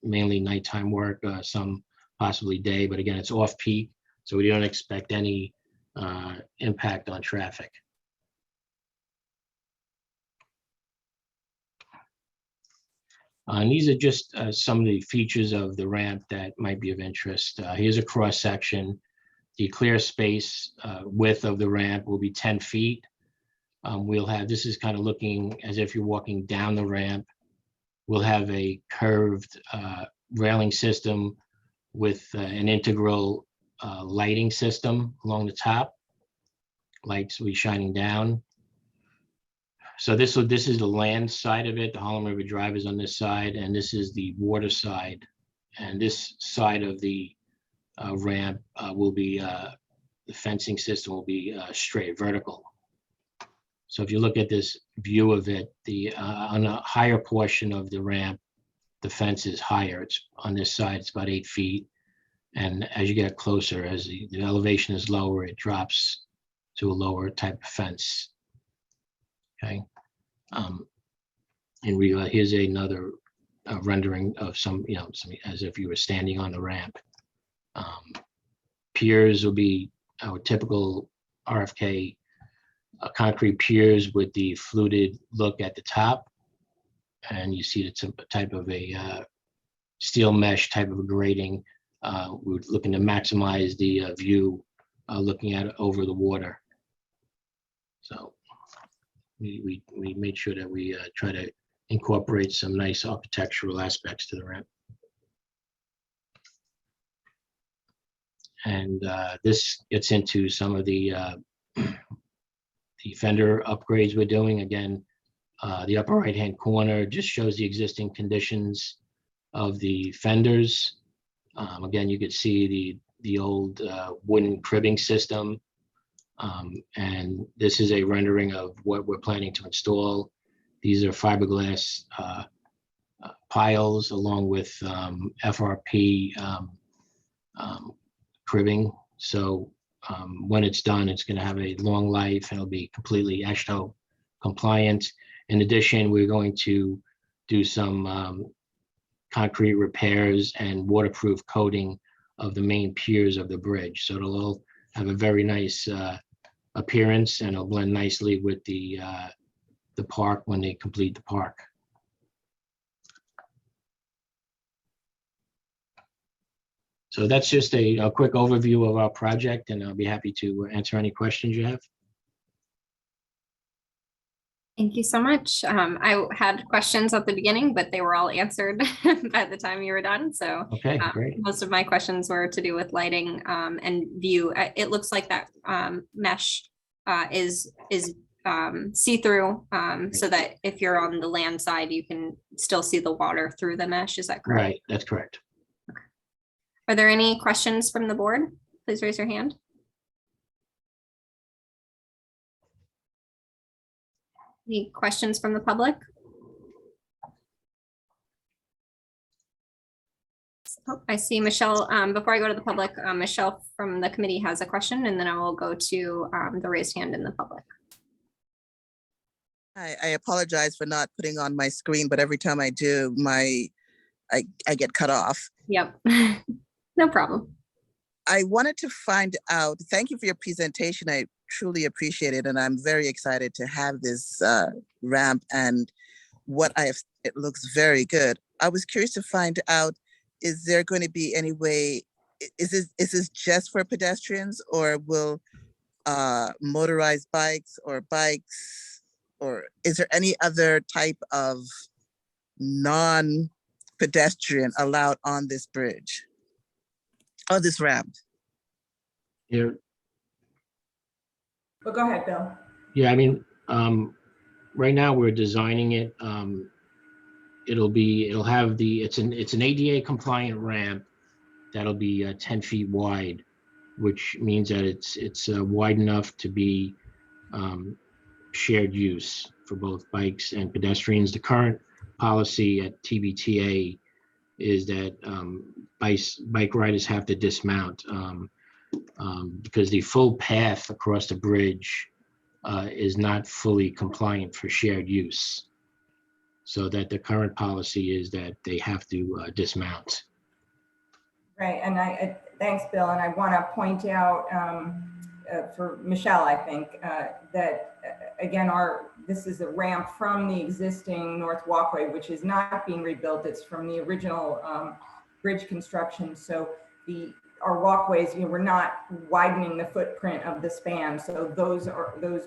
mainly nighttime work, some possibly day, but again, it's off-peak, so we don't expect any impact on traffic. And these are just some of the features of the ramp that might be of interest. Here's a cross section. The clear space width of the ramp will be 10 feet. We'll have, this is kind of looking as if you're walking down the ramp. We'll have a curved railing system with an integral lighting system along the top. Lights will be shining down. So this is the land side of it. The Harlem River Drive is on this side, and this is the water side. And this side of the ramp will be, the fencing system will be straight vertical. So if you look at this view of it, on a higher portion of the ramp, the fence is higher. It's on this side, it's about 8 feet. And as you get closer, as the elevation is lower, it drops to a lower type of fence. Okay. And here's another rendering of some as if you were standing on the ramp. Piers will be our typical RFK concrete piers with the fluted look at the top. And you see it's a type of a steel mesh type of a grating. We're looking to maximize the view looking at it over the water. So we made sure that we try to incorporate some nice architectural aspects to the ramp. And this gets into some of the Fender upgrades we're doing. Again, the upper right-hand corner just shows the existing conditions of the fenders. Again, you could see the old wooden cribbing system. And this is a rendering of what we're planning to install. These are fiberglass piles along with FRP cribbing. So when it's done, it's going to have a long life and it'll be completely AASHTO compliant. In addition, we're going to do some concrete repairs and waterproof coating of the main piers of the bridge. So it'll all have a very nice appearance, and it'll blend nicely with the park when they complete the park. So that's just a quick overview of our project, and I'll be happy to answer any questions you have. Thank you so much. I had questions at the beginning, but they were all answered by the time you were done. So Okay, great. most of my questions were to do with lighting and view. It looks like that mesh is see-through, so that if you're on the land side, you can still see the water through the mesh. Is that correct? Right, that's correct. Are there any questions from the board? Please raise your hand. Any questions from the public? Oh, I see Michelle. Before I go to the public, Michelle from the committee has a question, and then I will go to the raised hand in the public. I apologize for not putting on my screen, but every time I do, I get cut off. Yep, no problem. I wanted to find out, thank you for your presentation. I truly appreciate it. And I'm very excited to have this ramp and what it looks very good. I was curious to find out, is there going to be any way, is this just for pedestrians, or will motorized bikes, or is there any other type of non-pedestrian allowed on this bridge? Oh, this ramp. Yeah, Well, go ahead, Bill. yeah. I mean, right now we're designing it. It'll have it's an ADA compliant ramp that'll be 10 feet wide, which means that it's wide enough to be shared use for both bikes and pedestrians. The current policy at TBTA is that bike riders have to dismount because the full path across the bridge is not fully compliant for shared use. So that the current policy is that they have to dismount. Right, and thanks, Bill. And I want to point out for Michelle, I think, that again, this is a ramp from the existing North Walkway, which is not being rebuilt. It's from the original bridge construction. So our walkways, we're not widening the footprint of the span. So those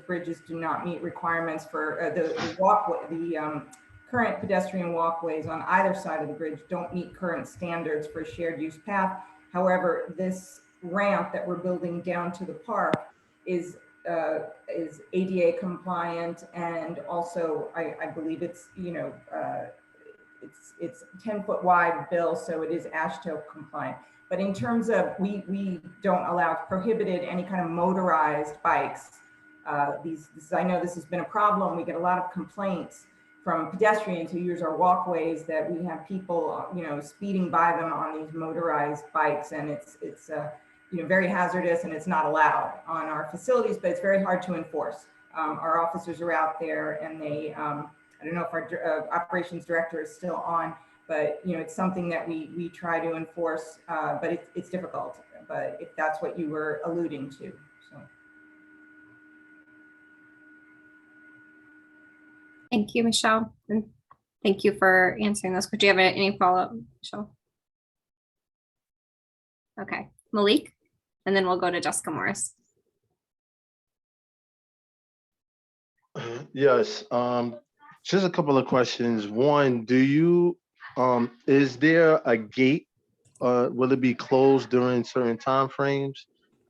bridges do not meet requirements for the walkway. The current pedestrian walkways on either side of the bridge don't meet current standards for shared use path. However, this ramp that we're building down to the park is ADA compliant, and also I believe it's it's 10 foot wide, Bill, so it is AASHTO compliant. But in terms of we don't allow, prohibited any kind of motorized bikes. I know this has been a problem. We get a lot of complaints from pedestrians who use our walkways that we have people speeding by them on these motorized bikes, and it's very hazardous, and it's not allowed on our facilities, but it's very hard to enforce. Our officers are out there, and they I don't know if our operations director is still on, but it's something that we try to enforce, but it's difficult. But if that's what you were alluding to, so. Thank you, Michelle, and thank you for answering those. Do you have any follow-up, Michelle? Okay, Malik, and then we'll go to Jessica Morris. Yes, just a couple of questions. One, is there a gate? Will it be closed during certain time frames?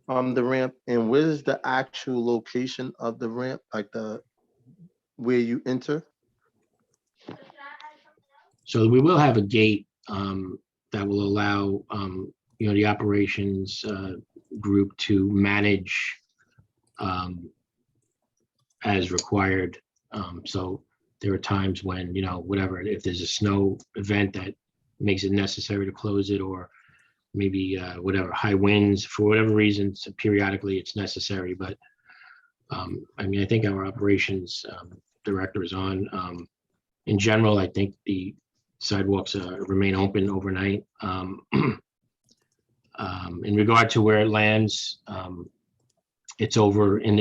The ramp, and where's the actual location of the ramp, like where you enter? So we will have a gate that will allow the operations group to manage as required. So there are times when, if there's a snow event that makes it necessary to close it, or maybe high winds, for whatever reason, so periodically it's necessary. But I think our operations director is on. In general, I think the sidewalks remain open overnight. In regard to where it lands, it's over in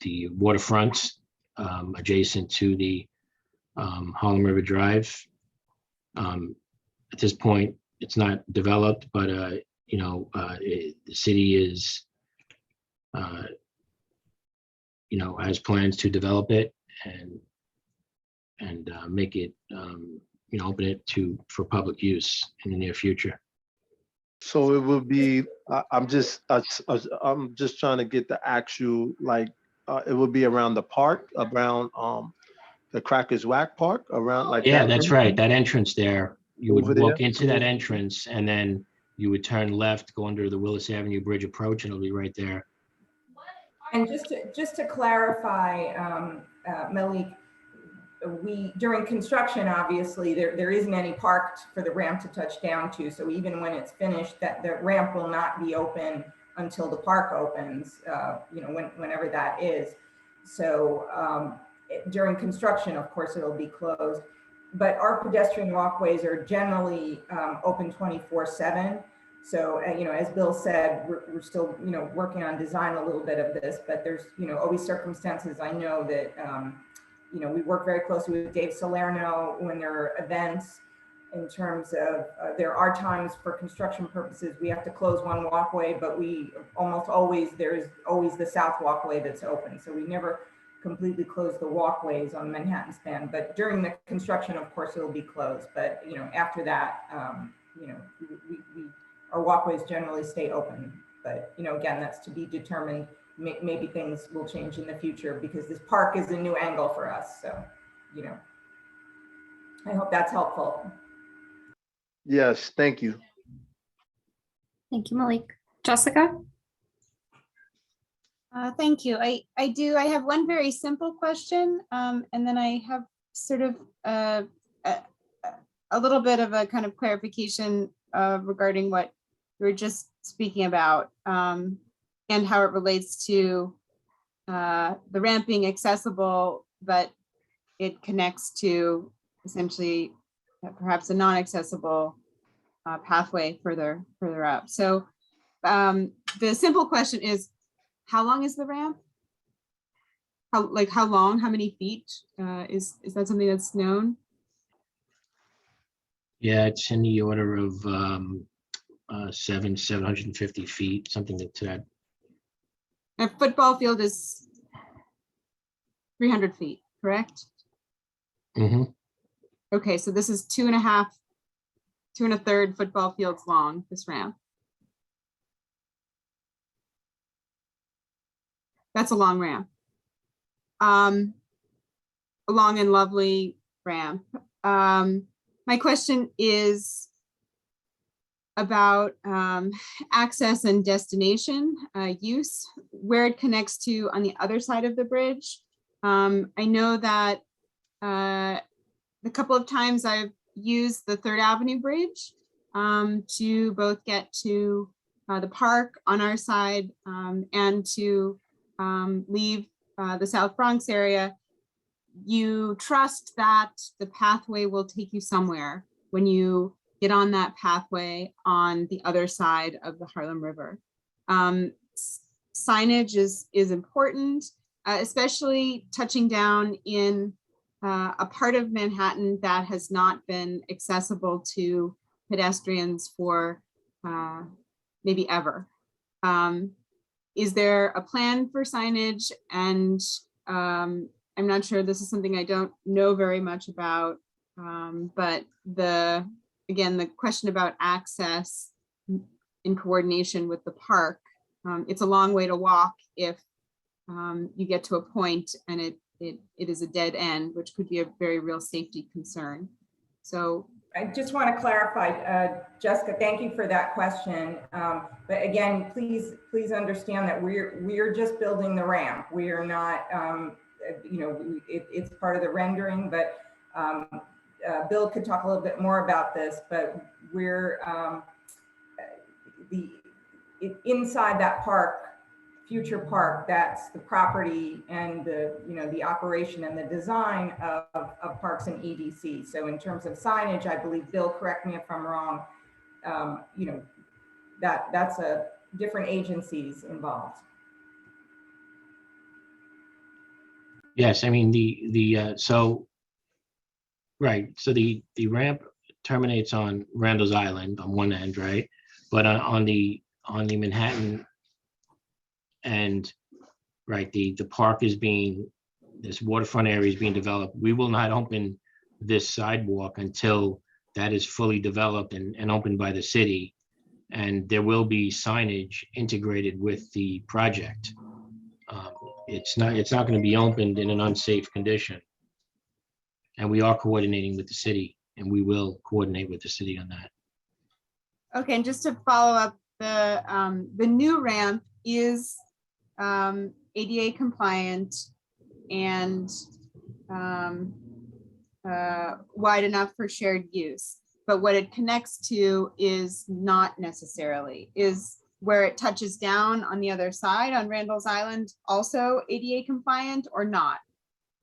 the waterfront, adjacent to the Harlem River Drive. At this point, it's not developed, but, you know, the city is, you know, has plans to develop it and make it, you know, open it for public use in the near future. So it will be, I'm just trying to get the actual, like, it will be around the park, around the Crackers Whack Park, around like. Yeah, that that's area? right. That entrance there, you would Over there? walk into that entrance and then you would turn left, go under the Willis Avenue Bridge approach, and it'll be right there. And just to clarify, Malik, during construction, obviously, there isn't any park for the ramp to touch down to. So even when it's finished, that the ramp will not be open until the park opens, you know, whenever that is. So during construction, of course, it'll be closed. But our pedestrian walkways are generally open 24/7. So, you know, as Bill said, we're still, you know, working on design a little bit of this, but there's, you know, always circumstances. I know that, you know, we work very closely with Dave Salerno when there are events in terms of, there are times for construction purposes, we have to close one walkway, but we almost always, there's always the south walkway that's open. So we never completely close the walkways on Manhattan span, but during the construction, of course, it'll be closed. But, you know, after that, you know, our walkways generally stay open, but, you know, again, that's to be determined. Maybe things will change in the future because this park is a new angle for us. So, you know, I hope that's helpful. Yes, thank you. Thank you, Malik. Jessica? Thank you. I have one very simple question, and then I have sort of a little bit of a kind of clarification regarding what we were just speaking about, and how it relates to the ramp being accessible, but it connects to essentially perhaps a non-accessible pathway further up. So the simple question is, how long is the ramp? How long, how many feet? Is that something that's known? Yeah, it's in the order of 750 feet, something to that. A football field is 300 feet, correct? Mm-hmm. Okay, so this is 2 1/3 football fields long, this ramp. That's a long ramp. A long and lovely ramp. My question is about access and destination use, where it connects to on the other side of the bridge. I know that the couple of times I've used the 3rd Avenue Bridge to both get to the park on our side and to leave the South Bronx area. You trust that the pathway will take you somewhere when you get on that pathway on the other side of the Harlem River. Signage is important, especially touching down in a part of Manhattan that has not been accessible to pedestrians for maybe ever. Is there a plan for signage? And I'm not sure, this is something I don't know very much about, but again, the question about access in coordination with the park, it's a long way to walk if you get to a point and it is a dead end, which could be a very real safety concern. So I just want to clarify, Jessica, thank you for that question. But again, please understand that we're just building the ramp. We are not, you know, it's part of the rendering, but Bill could talk a little bit more about this, but we're inside that park, future park, that's the property and the, you know, the operation and the design of parks and EDC. So in terms of signage, I believe, Bill, correct me if I'm wrong, you know, that's a different agencies involved. Yes, I mean, right, so the ramp terminates on Randall's Island on one end, right? But on the Manhattan end, right, the park is being, this waterfront area is being developed. We will not open this sidewalk until that is fully developed and opened by the city. And there will be signage integrated with the project. It's not going to be opened in an unsafe condition. And we are coordinating with the city, and we will coordinate with the city on that. Okay, and just to follow up, the new ramp is ADA compliant and wide enough for shared use. But what it connects to is not necessarily. Is where it touches down on the other side on Randall's Island also ADA compliant or not?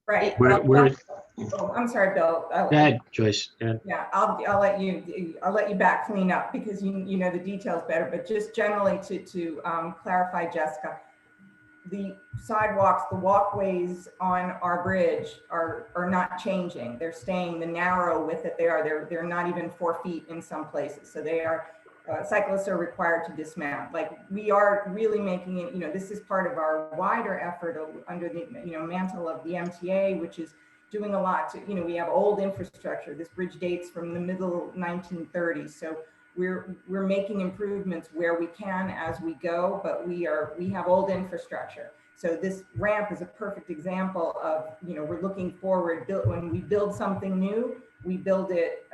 Right. I'm sorry, Bill. Go ahead, Joyce. Go ahead. Yeah, I'll let you back clean up because you know the details better. But just generally to clarify, Jessica, the sidewalks, the walkways on our bridge are not changing. They're staying the narrow width that they are. They're not even 4 feet in some places. So they are. Cyclists are required to dismount. Like we are really making it. You know, this is part of our wider effort under the mantle of the MTA, which is doing a lot to. You know, we have old infrastructure. This bridge dates from the middle 1930s. So we're making improvements where we can as we go, but we have old infrastructure. So this ramp is a perfect example of, we're looking forward. When we build something new, we build it,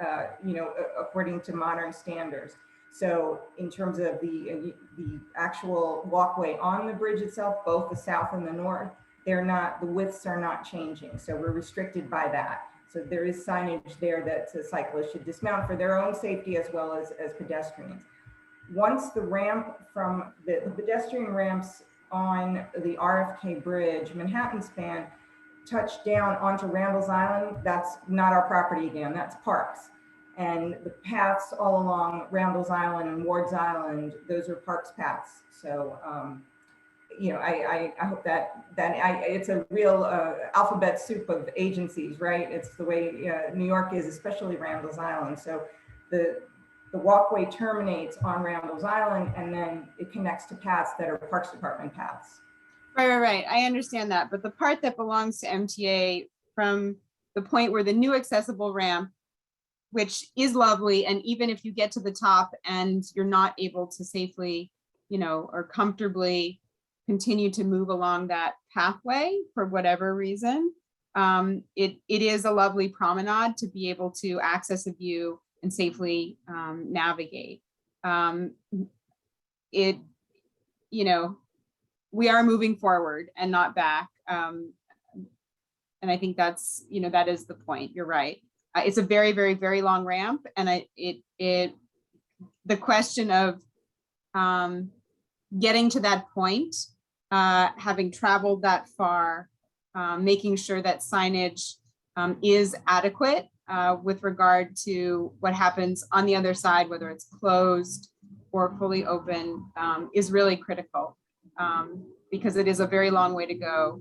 according to modern standards. So in terms of the actual walkway on the bridge itself, both the south and the north, the widths are not changing. So we're restricted by that. So there is signage there that the cyclists should dismount for their own safety as well as pedestrians. Once the ramp from the pedestrian ramps on the RFK Bridge, Manhattan span, touch down onto Randall's Island, that's not our property again, that's parks. And the paths all along Randall's Island and Ward's Island, those are parks paths. So, I hope that it's a real alphabet soup of agencies, right? It's the way New York is, especially Randall's Island. So the walkway terminates on Randall's Island and then it connects to paths that are Parks Department paths. Right. I understand that. But the part that belongs to MTA from the point where the new accessible ramp, which is lovely, and even if you get to the top and you're not able to safely, or comfortably continue to move along that pathway for whatever reason, it is a lovely promenade to be able to access a view and safely navigate. We are moving forward and not back. And I think that's, that is the point. You're right. It's a very, very, very long ramp. And the question of getting to that point, having traveled that far, making sure that signage is adequate with regard to what happens on the other side, whether it's closed or fully open, is really critical because it is a very long way to go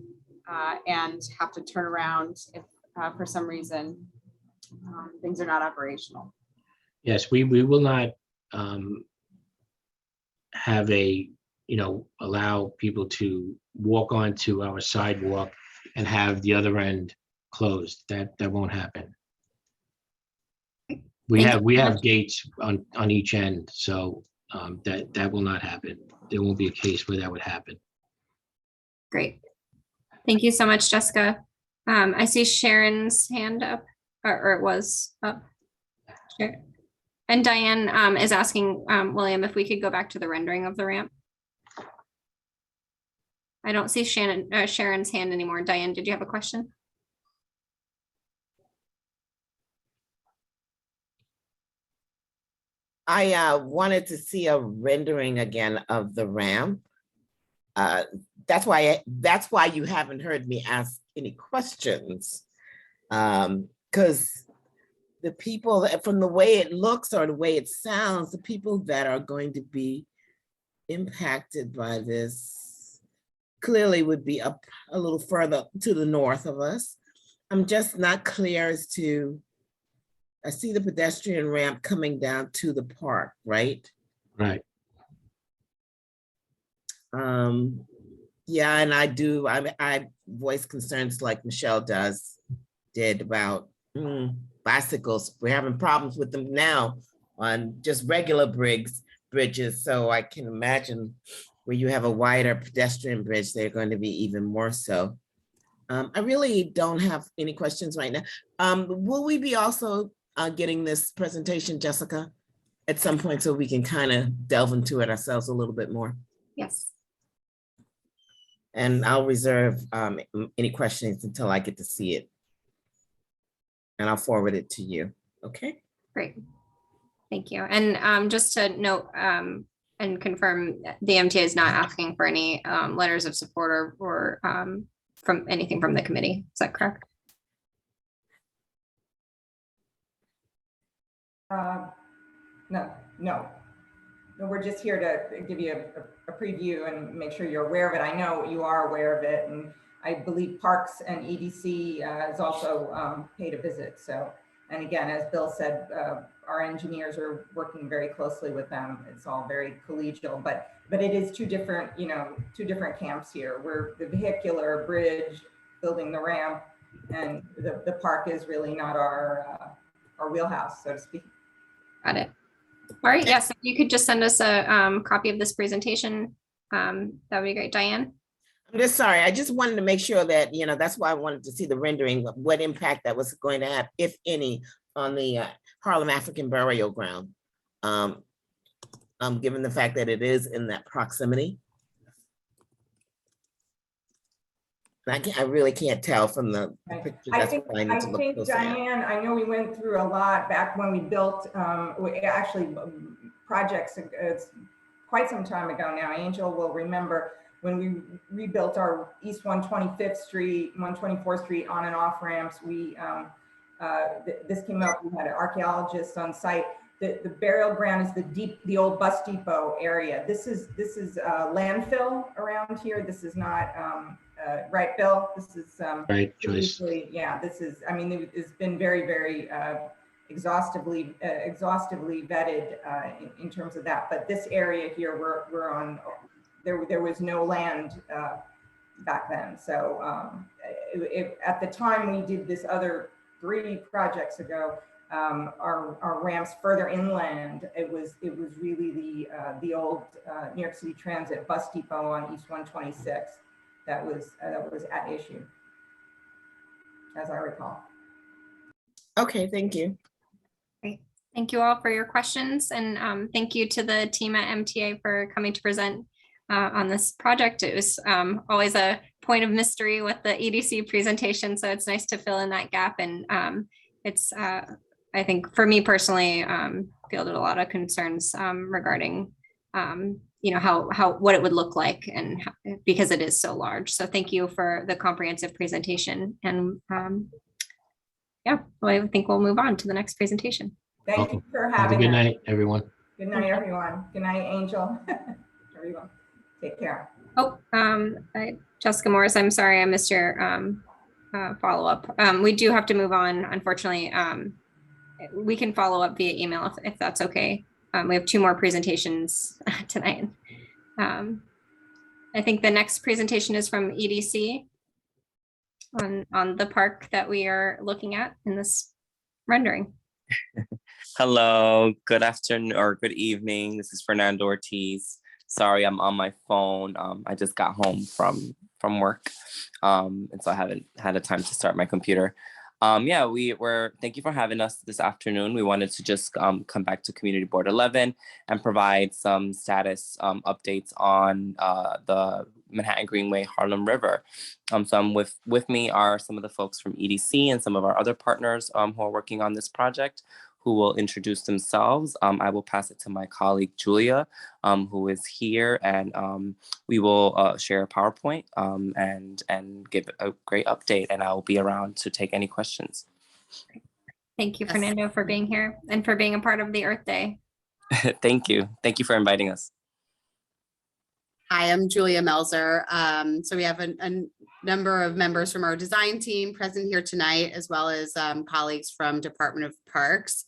and have to turn around if for some reason things are not operational. Yes, we will not have allow people to walk onto our sidewalk and have the other end closed. That won't happen. We have gates on each end, so that will not happen. There won't be a case where that would happen. Great. Thank you so much, Jessica. I see Sharon's hand up, or it was up. Sure. And Diane is asking William if we could go back to the rendering of the ramp. I don't see Sharon's hand anymore. Diane, did you have a question? I wanted to see a rendering again of the ramp. That's why you haven't heard me ask any questions. Because the people, from the way it looks or the way it sounds, the people that are going to be impacted by this clearly would be up a little further to the north of us. I'm just not clear as to I see the pedestrian ramp coming down to the park, right? Right. Yeah, and I voice concerns like Michelle did about bicycles. We're having problems with them now on just regular bridges. So I can imagine where you have a wider pedestrian bridge, they're going to be even more so. I really don't have any questions right now. Will we be also getting this presentation, Jessica, at some point so we can kind of delve into it ourselves a little bit more? Yes. And I'll reserve any questions until I get to see it. And I'll forward it to you, okay? Great. Thank you. And just to note and confirm, the MTA is not asking for any letters of support or from anything from the committee. Is that correct? No, we're just here to give you a preview and make sure you're aware of it. I know you are aware of it, and I believe Parks and EDC has also paid a visit. So, and again, as Bill said, our engineers are working very closely with them. It's all very collegial, but it is two different camps here. We're the vehicular bridge, building the ramp, and the park is really not our wheelhouse, so to speak. Got it. All right. Yes. If you could just send us a copy of this presentation, that would be great. Diane? I'm just sorry. I just wanted to make sure that, that's why I wanted to see the rendering of what impact that was going to have, if any, on the Harlem African burial ground. Given the fact that it is in that proximity. I really can't tell from the picture. I think Diane, I know we went through a lot back when we built, projects, it's quite some time ago now. Angel will remember when we rebuilt our East 125th Street, 124th Street on and off ramps. This came up, we had an archaeologist on site. The burial ground is the old bus depot area. This is landfill around here. This is not, right, Bill? This is right, Joyce. Yeah, this is, I mean, it's been very, very exhaustively vetted in terms of that. But this area here, we're on, there was no land back then. So at the time we did this other 3 projects ago, our ramps further inland, it was really the old New York City Transit bus depot on East 126 that was at issue, as I recall. Okay, thank you. Great. Thank you all for your questions, and thank you to the team at MTA for coming to present on this project. It was always a point of mystery with the EDC presentation, so it's nice to fill in that gap. And it's, I think for me personally, fielded a lot of concerns regarding what it would look like, and because it is so large. So thank you for the comprehensive presentation. And yeah, well, I think we'll move on to the next presentation. Thank you for Have a having good us. night, everyone. Good night, everyone. Good night, Angel. Everyone, take care. Oh, Jessica Morris, I'm sorry I missed your follow-up. We do have to move on, unfortunately. We can follow up via email if that's okay. We have 2 more presentations tonight. I think the next presentation is from EDC on the park that we are looking at in this rendering. Hello, good afternoon or good evening. This is Fernando Ortiz. Sorry, I'm on my phone. I just got home from work, and so I haven't had a time to start my computer. Yeah, thank you for having us this afternoon. We wanted to just come back to Community Board 11 and provide some status updates on the Manhattan Greenway Harlem River. So with me are some of the folks from EDC and some of our other partners who are working on this project, who will introduce themselves. I will pass it to my colleague, Julia, who is here, and we will share a PowerPoint and give a great update, and I will be around to take any questions. Thank you, Fernando, for being here and for being a part of the Earth Day. Thank you. Thank you for inviting us. Hi, I'm Julia Melzer. So we have a number of members from our design team present here tonight, as well as colleagues from Department of Parks.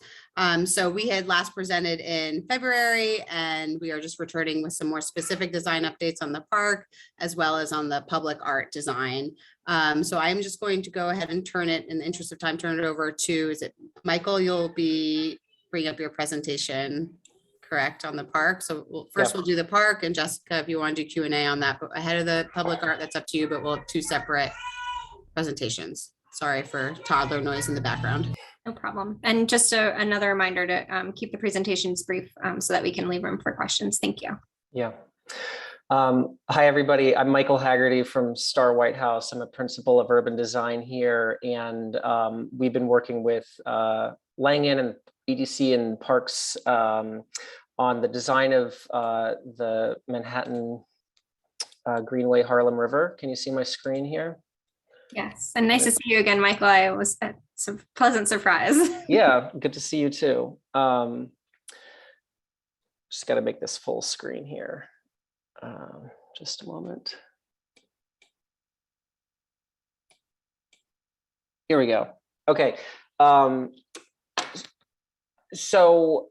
So we had last presented in February, and we are just returning with some more specific design updates on the park, as well as on the public art design. So I'm just going to go ahead and turn it, in the interest of time, turn it over to, is it Michael? You'll be bringing up your presentation, correct, on the park. So first we'll do the park, and Jessica, if you want to do Q&A on that, but ahead of the public art, that's up to you, but we'll have 2 separate presentations. Sorry for toddler noise in the background. No problem. And just another reminder to keep the presentations brief so that we can leave room for questions. Thank you. Yeah. Hi, everybody. I'm Michael Haggerty from Star White House. I'm a principal of urban design here, and we've been working with Langen and EDC and Parks on the design of the Manhattan Greenway Harlem River. Can you see my screen here? Yes, and nice to see you again, Michael. I was it's a pleasant surprise. Yeah, good to see you too. Just got to make this full screen here. Just a moment. Here we go. Okay. So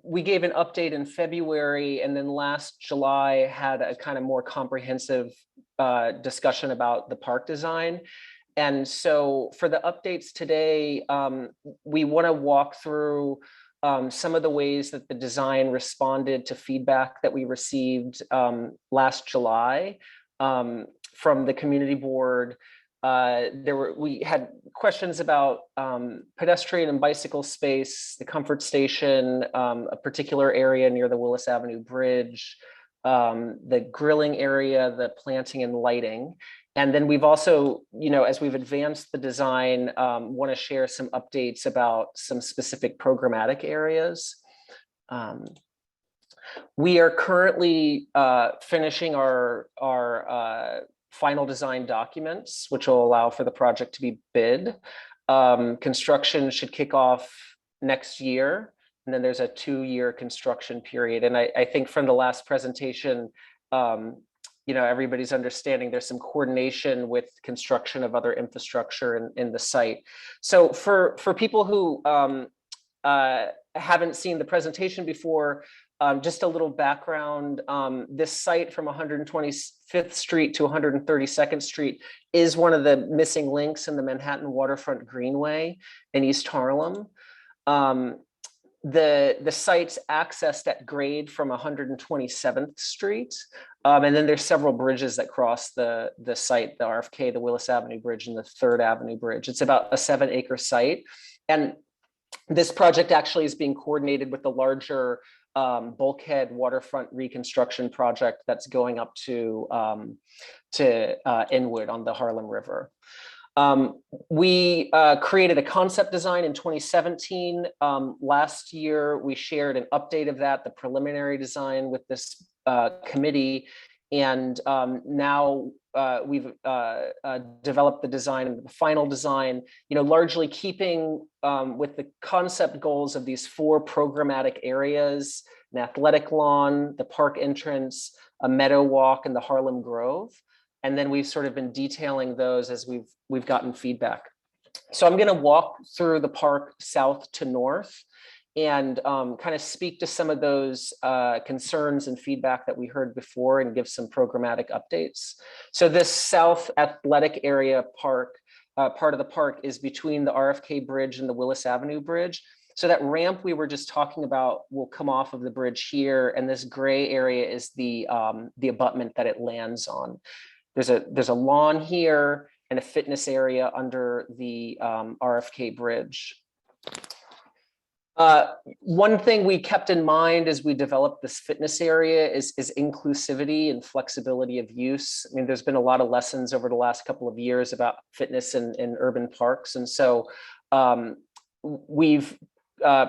we gave an update in February, and then last July had a kind of more comprehensive discussion about the park design. And so for the updates today, we want to walk through some of the ways that the design responded to feedback that we received last July from the community board. We had questions about pedestrian and bicycle space, the comfort station, a particular area near the Willis Avenue Bridge, the grilling area, the planting and lighting. And then we've also, as we've advanced the design, want to share some updates about some specific programmatic areas. We are currently finishing our final design documents, which will allow for the project to be bid. Construction should kick off next year, and then there's a 2-year construction period. And I think from the last presentation, everybody's understanding there's some coordination with construction of other infrastructure in the site. So for people who haven't seen the presentation before, just a little background. This site from 125th Street to 132nd Street is one of the missing links in the Manhattan Waterfront Greenway in East Harlem. The site's accessed at grade from 127th Street. And then there's several bridges that cross the site, the RFK, the Willis Avenue Bridge, and the 3rd Avenue Bridge. It's about a 7-acre site. And this project actually is being coordinated with the larger bulkhead waterfront reconstruction project that's going up to Inwood on the Harlem River. We created a concept design in 2017. Last year, we shared an update of that, the preliminary design, with this committee. And now we've developed the design and the final design, largely keeping with the concept goals of these 4 programmatic areas: an athletic lawn, the park entrance, a meadow walk, and the Harlem Grove. And then we've sort of been detailing those as we've gotten feedback. So I'm going to walk through the park south to north and kind of speak to some of those concerns and feedback that we heard before and give some programmatic updates. So this south athletic area part of the park is between the RFK Bridge and the Willis Avenue Bridge. So that ramp we were just talking about will come off of the bridge here, and this gray area is the abutment that it lands on. There's a lawn here and a fitness area under the RFK Bridge. One thing we kept in mind as we developed this fitness area is inclusivity and flexibility of use. I mean, there's been a lot of lessons over the last couple of years about fitness in urban parks. And so we've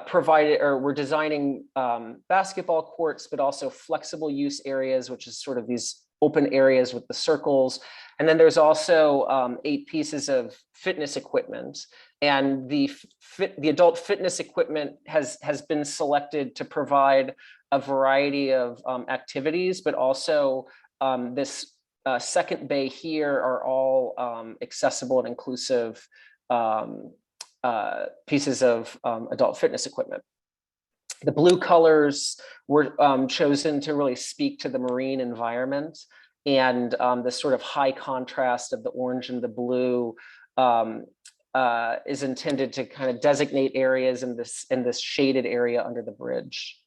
provided, or we're designing basketball courts, but also flexible use areas, which is sort of these open areas with the circles. And then there's also 8 pieces of fitness equipment. And the adult fitness equipment has been selected to provide a variety of activities, but also this second bay here are all accessible and inclusive pieces of adult fitness equipment. The blue colors were chosen to really speak to the marine environment, and this sort of high contrast of the orange and the blue is intended to kind of designate areas in this shaded area under the bridge.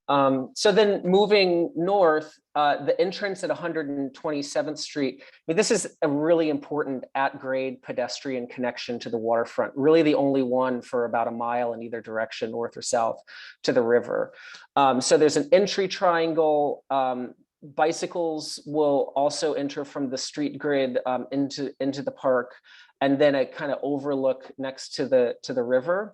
So then moving north, the entrance at 127th Street, I mean, this is a really important at-grade pedestrian connection to the waterfront, really the only one for about a mile in either direction, north or south to the river. So there's an entry triangle. Bicycles will also enter from the street grid into the park, and then a kind of overlook next to the river.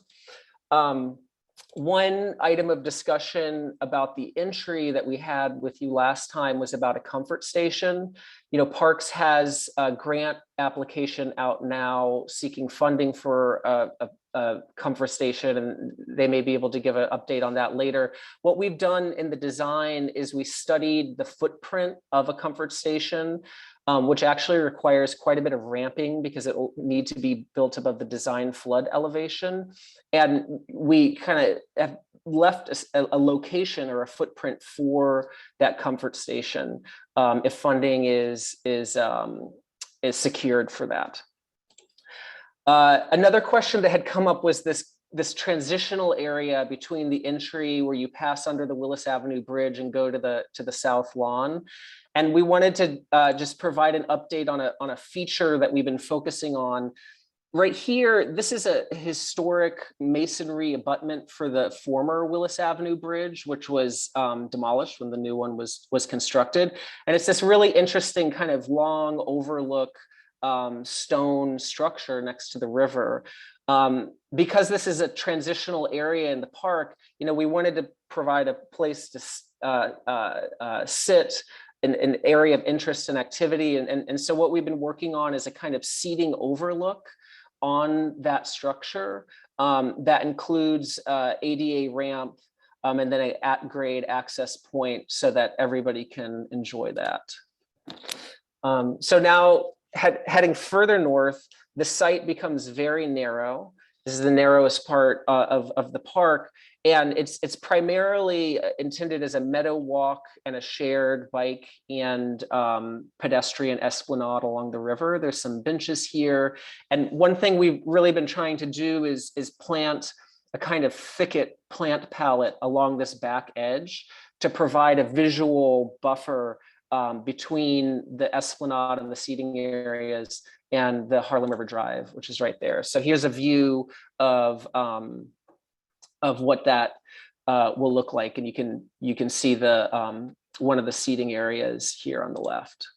One item of discussion about the entry that we had with you last time was about a comfort station. You know, Parks has a grant application out now seeking funding for a comfort station, and they may be able to give an update on that later. What we've done in the design is we studied the footprint of a comfort station, which actually requires quite a bit of ramping because it will need to be built above the design flood elevation. And we kind of have left a location or a footprint for that comfort station if funding is secured for that. Another question that had come up was this transitional area between the entry where you pass under the Willis Avenue Bridge and go to the south lawn. And we wanted to just provide an update on a feature that we've been focusing on. Right here, this is a historic masonry abutment for the former Willis Avenue Bridge, which was demolished when the new one was constructed. And it's this really interesting kind of long overlook stone structure next to the river. Because this is a transitional area in the park, you know, we wanted to provide a place to sit, an area of interest and activity. And so what we've been working on is a kind of seating overlook on that structure that includes ADA ramp and then an at-grade access point so that everybody can enjoy that. So now heading further north, the site becomes very narrow. This is the narrowest part of the park. And it's primarily intended as a meadow walk and a shared bike and pedestrian esplanade along the river. There's some benches here. And one thing we've really been trying to do is plant a kind of thicket plant palette along this back edge to provide a visual buffer between the esplanade and the seating areas and the Harlem River Drive, which is right there. So here's a view of what that will look like, and you can see the one of the seating areas here on the left.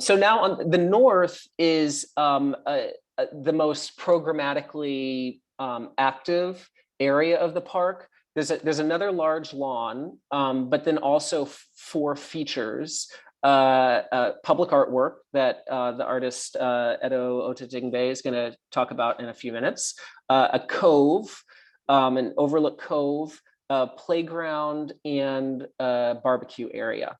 So now on the north is the most programmatically active area of the park. There's another large lawn, but then also 4 features. Public artwork that the artist Edo Otadingbe is going to talk about in a few minutes. A cove, an overlook cove, a playground, and a barbecue area.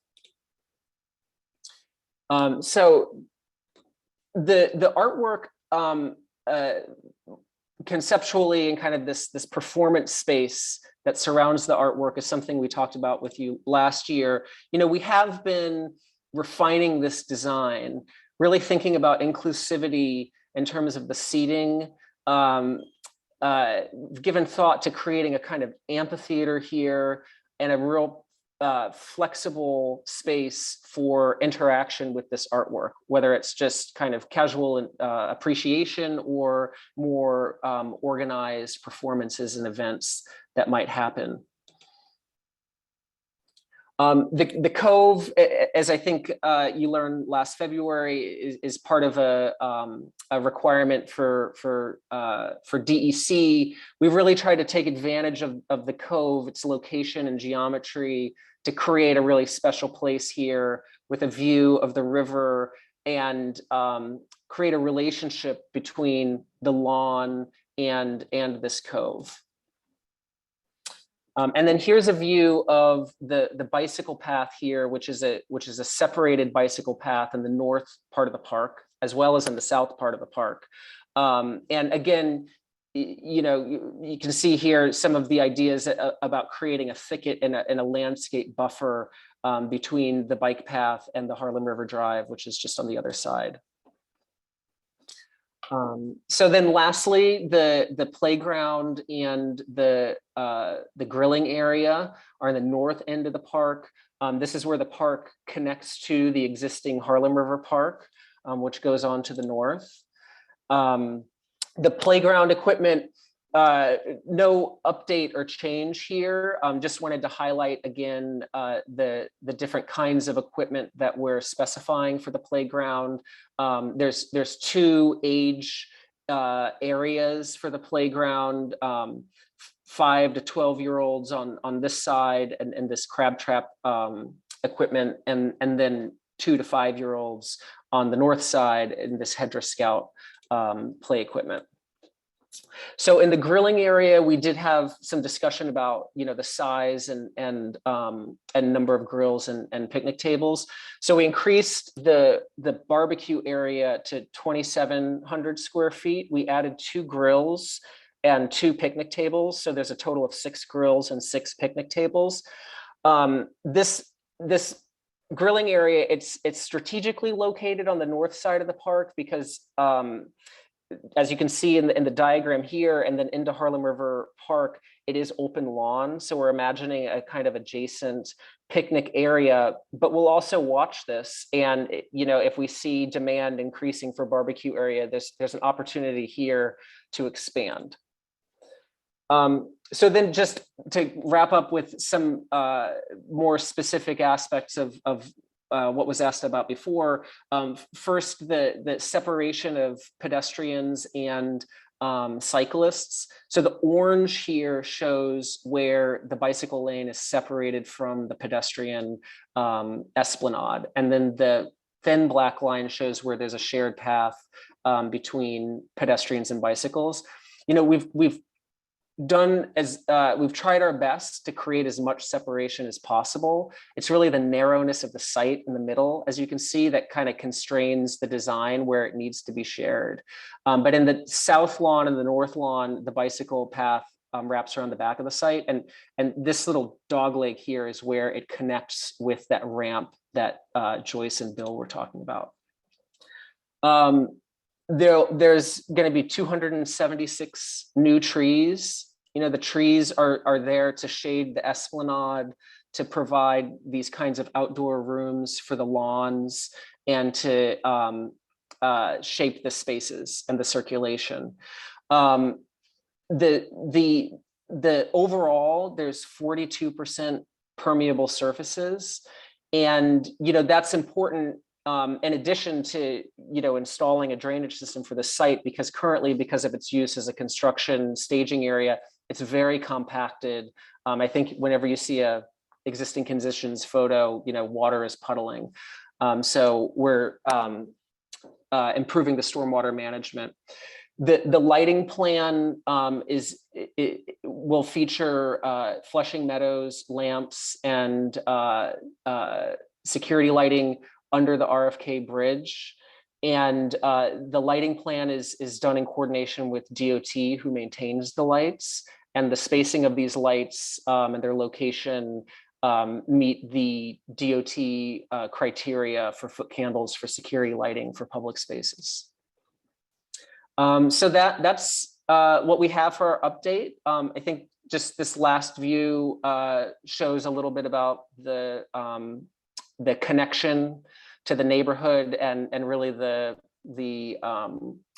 So the artwork conceptually and kind of this performance space that surrounds the artwork is something we talked about with you last year. You know, we have been refining this design, really thinking about inclusivity in terms of the seating, given thought to creating a kind of amphitheater here and a real flexible space for interaction with this artwork, whether it's just kind of casual appreciation or more organized performances and events that might happen. The cove, as I think you learned last February, is part of a requirement for DEC. We've really tried to take advantage of the cove, its location and geometry, to create a really special place here with a view of the river and create a relationship between the lawn and this cove. And then here's a view of the bicycle path here, which is a separated bicycle path in the north part of the park, as well as in the south part of the park. And again, you can see here some of the ideas about creating a thicket and a landscape buffer between the bike path and the Harlem River Drive, which is just on the other side. So then lastly, the playground and the grilling area are in the north end of the park. This is where the park connects to the existing Harlem River Park, which goes on to the north. The playground equipment, no update or change here. Just wanted to highlight again the different kinds of equipment that we're specifying for the playground. There's 2 age areas for the playground, 5 to 12-year-olds on this side and this crab trap equipment, and then 2 to 5-year-olds on the north side in this Hedra Scout play equipment. So in the grilling area, we did have some discussion about, the size and number of grills and picnic tables. So we increased the barbecue area to 2,700 square feet. We added 2 grills and 2 picnic tables. So there's a total of 6 grills and 6 picnic tables. This grilling area, it's strategically located on the north side of the park because as you can see in the diagram here and then into Harlem River Park, it is open lawn. So we're imagining a kind of adjacent picnic area, but we'll also watch this. And, if we see demand increasing for barbecue area, there's an opportunity here to expand. So then just to wrap up with some more specific aspects of what was asked about before. First, the separation of pedestrians and cyclists. So the orange here shows where the bicycle lane is separated from the pedestrian esplanade. And then the thin black line shows where there's a shared path between pedestrians and bicycles. We've tried our best to create as much separation as possible. It's really the narrowness of the site in the middle, as you can see, that kind of constrains the design where it needs to be shared. But in the south lawn and the north lawn, the bicycle path wraps around the back of the site. And this little dog leg here is where it connects with that ramp that Joyce and Bill were talking about. There's going to be 276 new trees. The trees are there to shade the esplanade, to provide these kinds of outdoor rooms for the lawns, and to shape the spaces and the circulation. The overall, there's 42% permeable surfaces, and that's important. In addition to installing a drainage system for the site, because currently, because of its use as a construction staging area, it's very compacted. I think whenever you see a existing conditions photo, water is puddling. So we're improving the stormwater management. The lighting plan will feature Flushing Meadows lamps and security lighting under the RFK bridge. And the lighting plan is done in coordination with DOT, who maintains the lights. And the spacing of these lights and their location meet the DOT criteria for foot candles for security lighting for public spaces. So that's what we have for our update. I think just this last view shows a little bit about the connection to the neighborhood and really the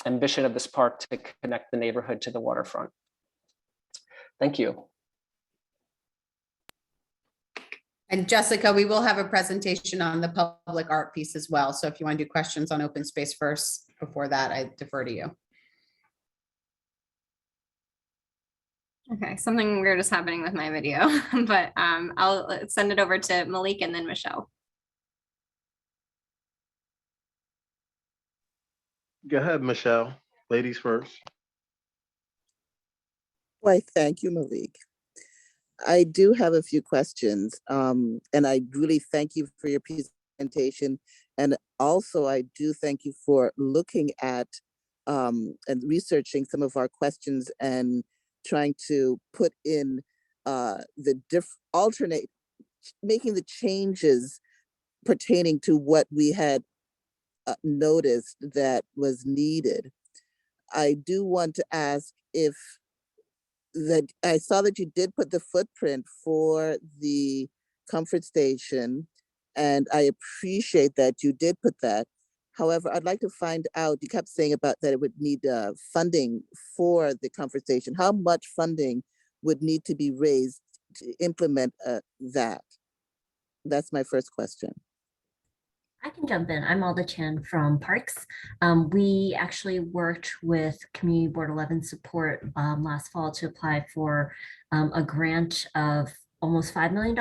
ambition of this park to connect the neighborhood to the waterfront. Thank you. And Jessica, we will have a presentation on the public art piece as well. So if you want to do questions on open space first, before that, I defer to you. Okay, something weird is happening with my video, but I'll send it over to Malik and then Michelle. Go ahead, Michelle. Ladies first. Why, thank you, Malik. I do have a few questions, and I really thank you for your presentation. And also, I do thank you for looking at and researching some of our questions and trying to put in alternate, making the changes pertaining to what we had noticed that was needed. I do want to ask if that I saw that you did put the footprint for the comfort station, and I appreciate that you did put that. However, I'd like to find out, you kept saying about that it would need funding for the comfort station. How much funding would need to be raised to implement that? That's my first question. I can jump in. I'm Alda Chan from Parks. We actually worked with Community Board 11 support last fall to apply for a grant of almost $5 million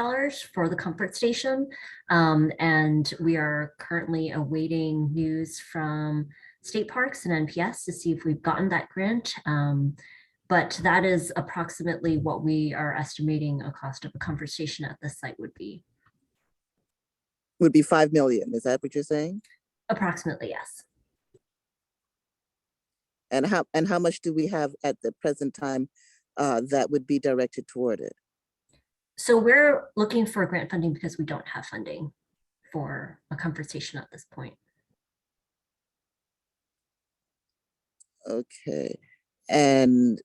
for the comfort station. And we are currently awaiting news from state parks and NPS to see if we've gotten that grant. But that is approximately what we are estimating a cost of a comfort station at this site would be. Would be 5 million, is that what you're saying? Approximately, yes. And how much do we have at the present time that would be directed toward it? So we're looking for grant funding because we don't have funding for a comfort station at this point. Okay, and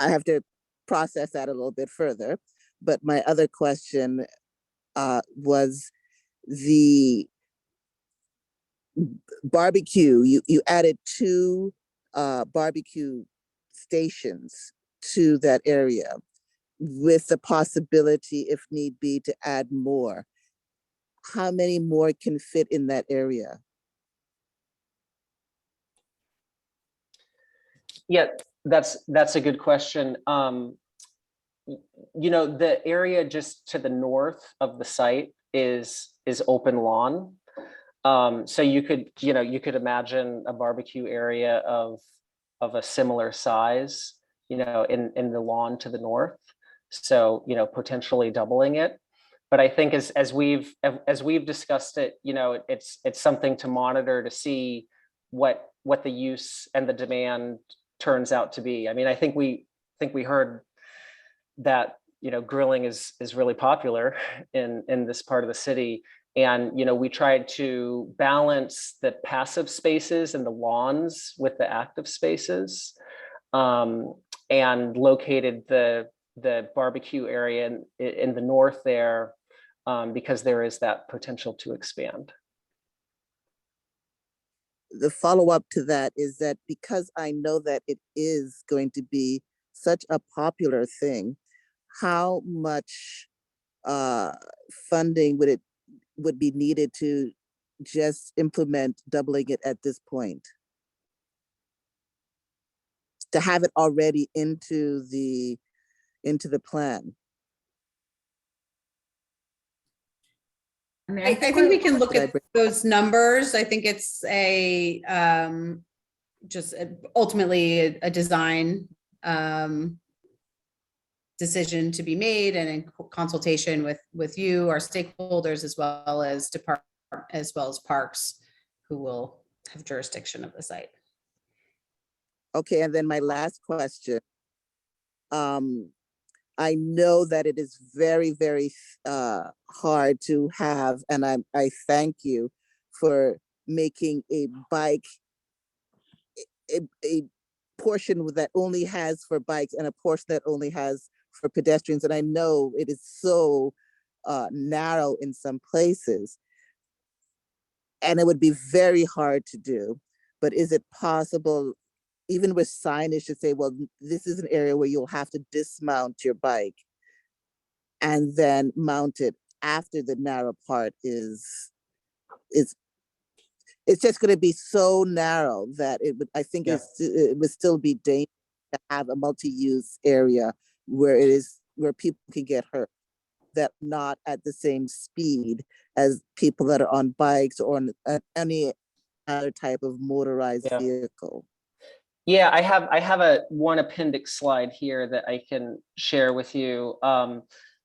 I have to process that a little bit further, but my other question was the barbecue. You added 2 barbecue stations to that area with the possibility, if need be, to add more. How many more can fit in that area? Yeah, that's a good question. You know, the area just to the north of the site is open lawn. So you could imagine a barbecue area of a similar size, in the lawn to the north. So, potentially doubling it. But I think as we've discussed it, it's something to monitor to see what the use and the demand turns out to be. I mean, I think we heard that grilling is really popular in this part of the city, and we tried to balance the passive spaces and the lawns with the active spaces, and located the barbecue area in the north there, because there is that potential to expand. The follow-up to that is that because I know that it is going to be such a popular thing, how much funding would be needed to just implement doubling it at this point? To have it already into the plan? I think we can look at those numbers. I think it's ultimately a design decision to be made, and in consultation with you, our stakeholders, as well as parks, who will have jurisdiction of the site. Okay, and then my last question. I know that it is very, very hard to have, and I thank you for making a bike, a portion that only has for bikes and a portion that only has for pedestrians. And I know it is so narrow in some places, and it would be very hard to do. But is it possible, even with signage, to say, well, this is an area where you'll have to dismount your bike and then mount it after the narrow part it's just going to be so narrow that it would, I think it would still be dangerous to have a multi-use area where people can get hurt, that not at the same speed as people that are on bikes or on any other type of motorized vehicle. Yeah, I have one appendix slide here that I can share with you.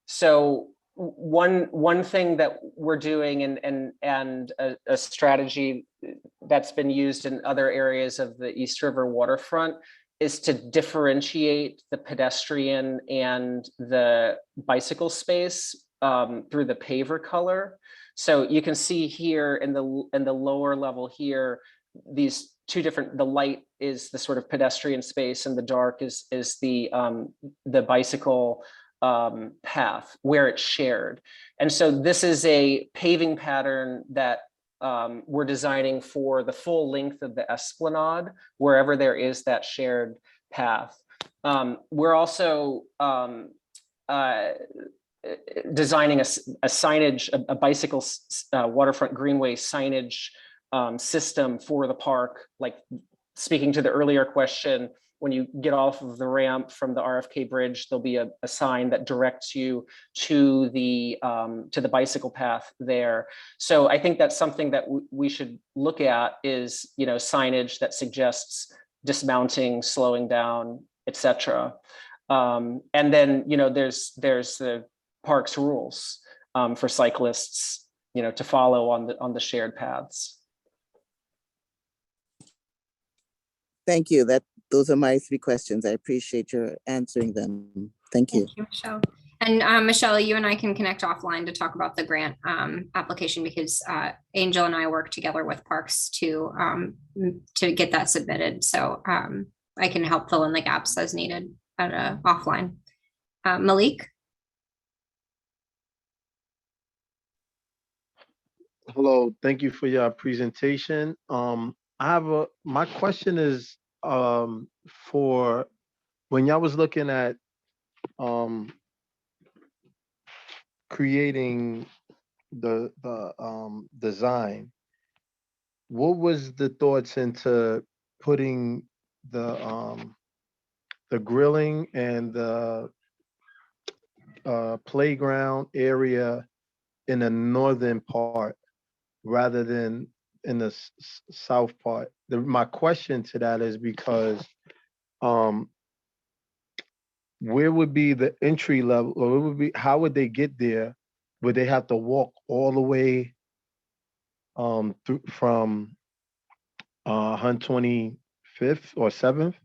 So one thing that we're doing and a strategy that's been used in other areas of the East River waterfront is to differentiate the pedestrian and the bicycle space through the paver color. So you can see here in the lower level here, these two different, the light is the sort of pedestrian space and the dark is the bicycle path where it's shared. And so this is a paving pattern that we're designing for the full length of the esplanade, wherever there is that shared path. We're also designing a signage, a bicycle waterfront greenway signage system for the park. Like speaking to the earlier question, when you get off of the ramp from the RFK bridge, there'll be a sign that directs you to the bicycle path there. So I think that's something that we should look at is, you know, signage that suggests dismounting, slowing down, etc. And then, you know, there's the park's rules for cyclists, you know, to follow on the shared paths. Thank you. Those are my 3 questions. I appreciate your answering them. Thank you. Thank you, Michelle. And Michelle, you and I can connect offline to talk about the grant application because Angel and I work together with Parks to get that submitted. So I can help fill in the gaps as needed at offline. Malik? Hello, thank you for your presentation. My question is for when y'all was looking at creating the design, what was the thoughts into putting the grilling and the playground area in the northern part rather than in the south part? My question to that is because where would be the entry level, or how would they get there? Would they have to walk all the way through from 125th or 7th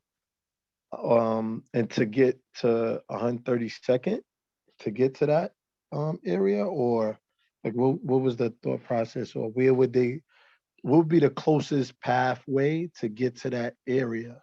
and to get to 132nd to get to that area? Or like what was the thought process, or what would be the closest pathway to get to that area?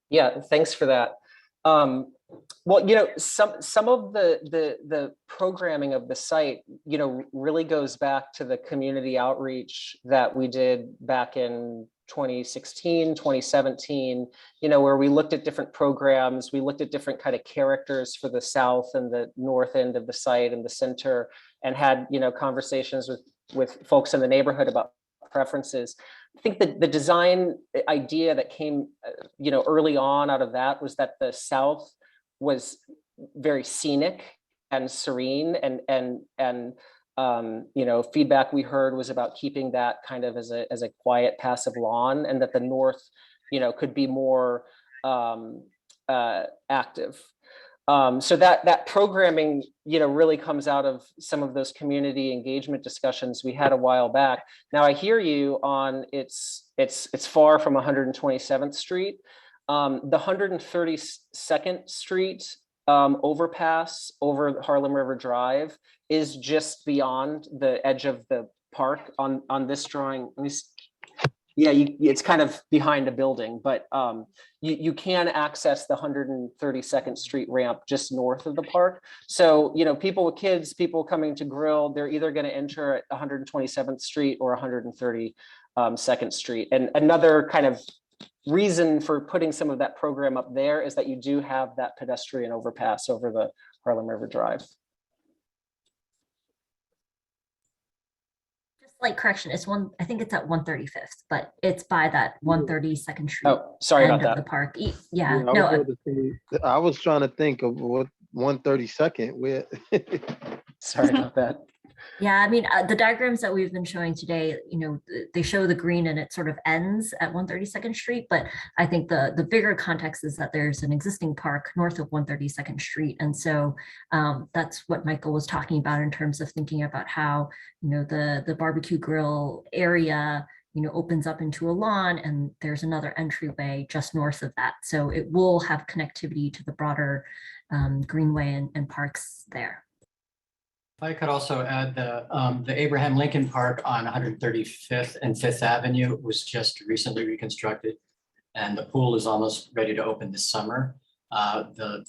Yeah, thanks for that. Well, you know, some of the programming of the site, you know, really goes back to the community outreach that we did back in 2016, 2017, you know, where we looked at different programs, we looked at different kind of characters for the south and the north end of the site and the center, and had, you know, conversations with folks in the neighborhood about preferences. I think that the design idea that came, you know, early on out of that was that the south was very scenic and serene, and you know, feedback we heard was about keeping that kind of as a quiet, passive lawn, and that the north, you know, could be more active. So that programming, you know, really comes out of some of those community engagement discussions we had a while back. Now I hear you on it's far from 127th Street. The 132nd Street overpass over Harlem River Drive is just beyond the edge of the park on this drawing. Yeah, it's kind of behind a building, but you can access the 132nd Street ramp just north of the park. So, you know, people with kids, people coming to grill, they're either going to enter at 127th Street or 132nd Street. And another kind of reason for putting some of that program up there is that you do have that pedestrian overpass over the Harlem River Drive. Slight correction, I think it's at 135th, but it's by that 132nd Street. Oh, sorry about end of that. the park. Yeah, I was trying to think of what 132nd where. Sorry about that. Yeah, I mean, the diagrams that we've been showing today, they show the green and it sort of ends at 132nd Street. But I think the bigger context is that there's an existing park north of 132nd Street. And so that's what Michael was talking about in terms of thinking about how, the barbecue grill area, opens up into a lawn, and there's another entryway just north of that. So it will have connectivity to the broader Greenway and parks there. If I could also add the Abraham Lincoln Park on 135th and 5th Avenue was just recently reconstructed, and the pool is almost ready to open this summer. The